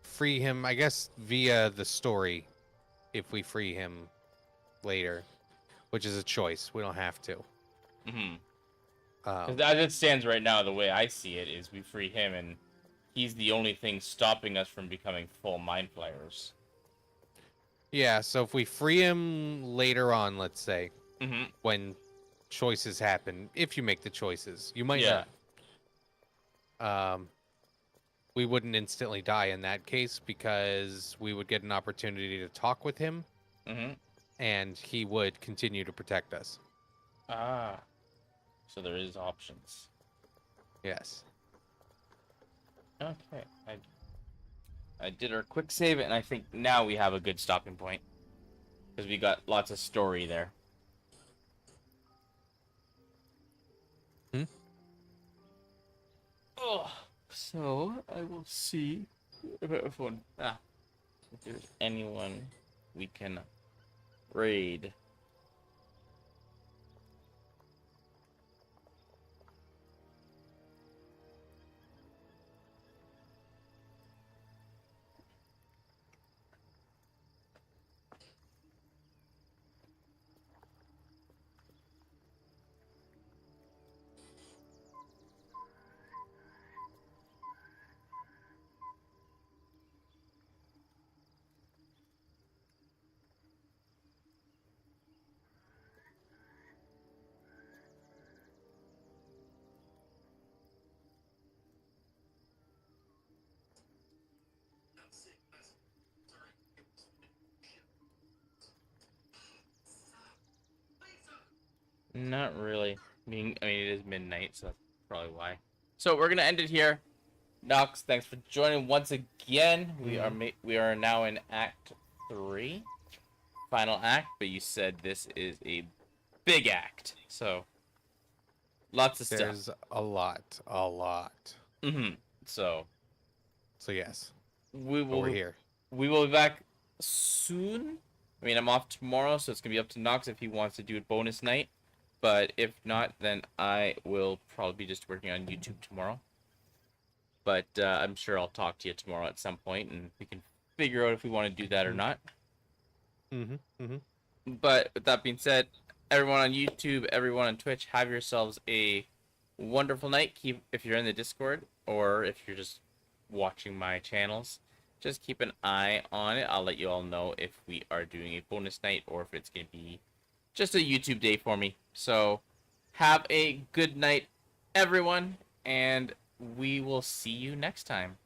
free him, I guess via the story, if we free him later, which is a choice. We don't have to. Mm-hmm. As it stands right now, the way I see it is we free him, and he's the only thing stopping us from becoming full mind flayers. Yeah, so if we free him later on, let's say, when choices happen, if you make the choices, you might not. We wouldn't instantly die in that case because we would get an opportunity to talk with him, and he would continue to protect us. Ah. So there is options. Yes. Okay. I did our quick save, and I think now we have a good stopping point. Because we got lots of story there. Oh, so I will see if there's anyone we can raid. Not really. I mean, it is midnight, so that's probably why. So we're gonna end it here. Knox, thanks for joining once again. We are now in Act 3, final act. But you said this is a big act, so lots of stuff. There's a lot. So yes, we're here. We will be back soon. I mean, I'm off tomorrow, so it's gonna be up to Knox if he wants to do a bonus night. But if not, then I will probably be just working on YouTube tomorrow. But I'm sure I'll talk to you tomorrow at some point, and we can figure out if we want to do that or not. But with that being said, everyone on YouTube, everyone on Twitch, have yourselves a wonderful night. If you're in the Discord, or if you're just watching my channels, just keep an eye on it. I'll let you all know if we are doing a bonus night, or if it's going to be just a YouTube day for me. So have a good night, everyone, and we will see you next time.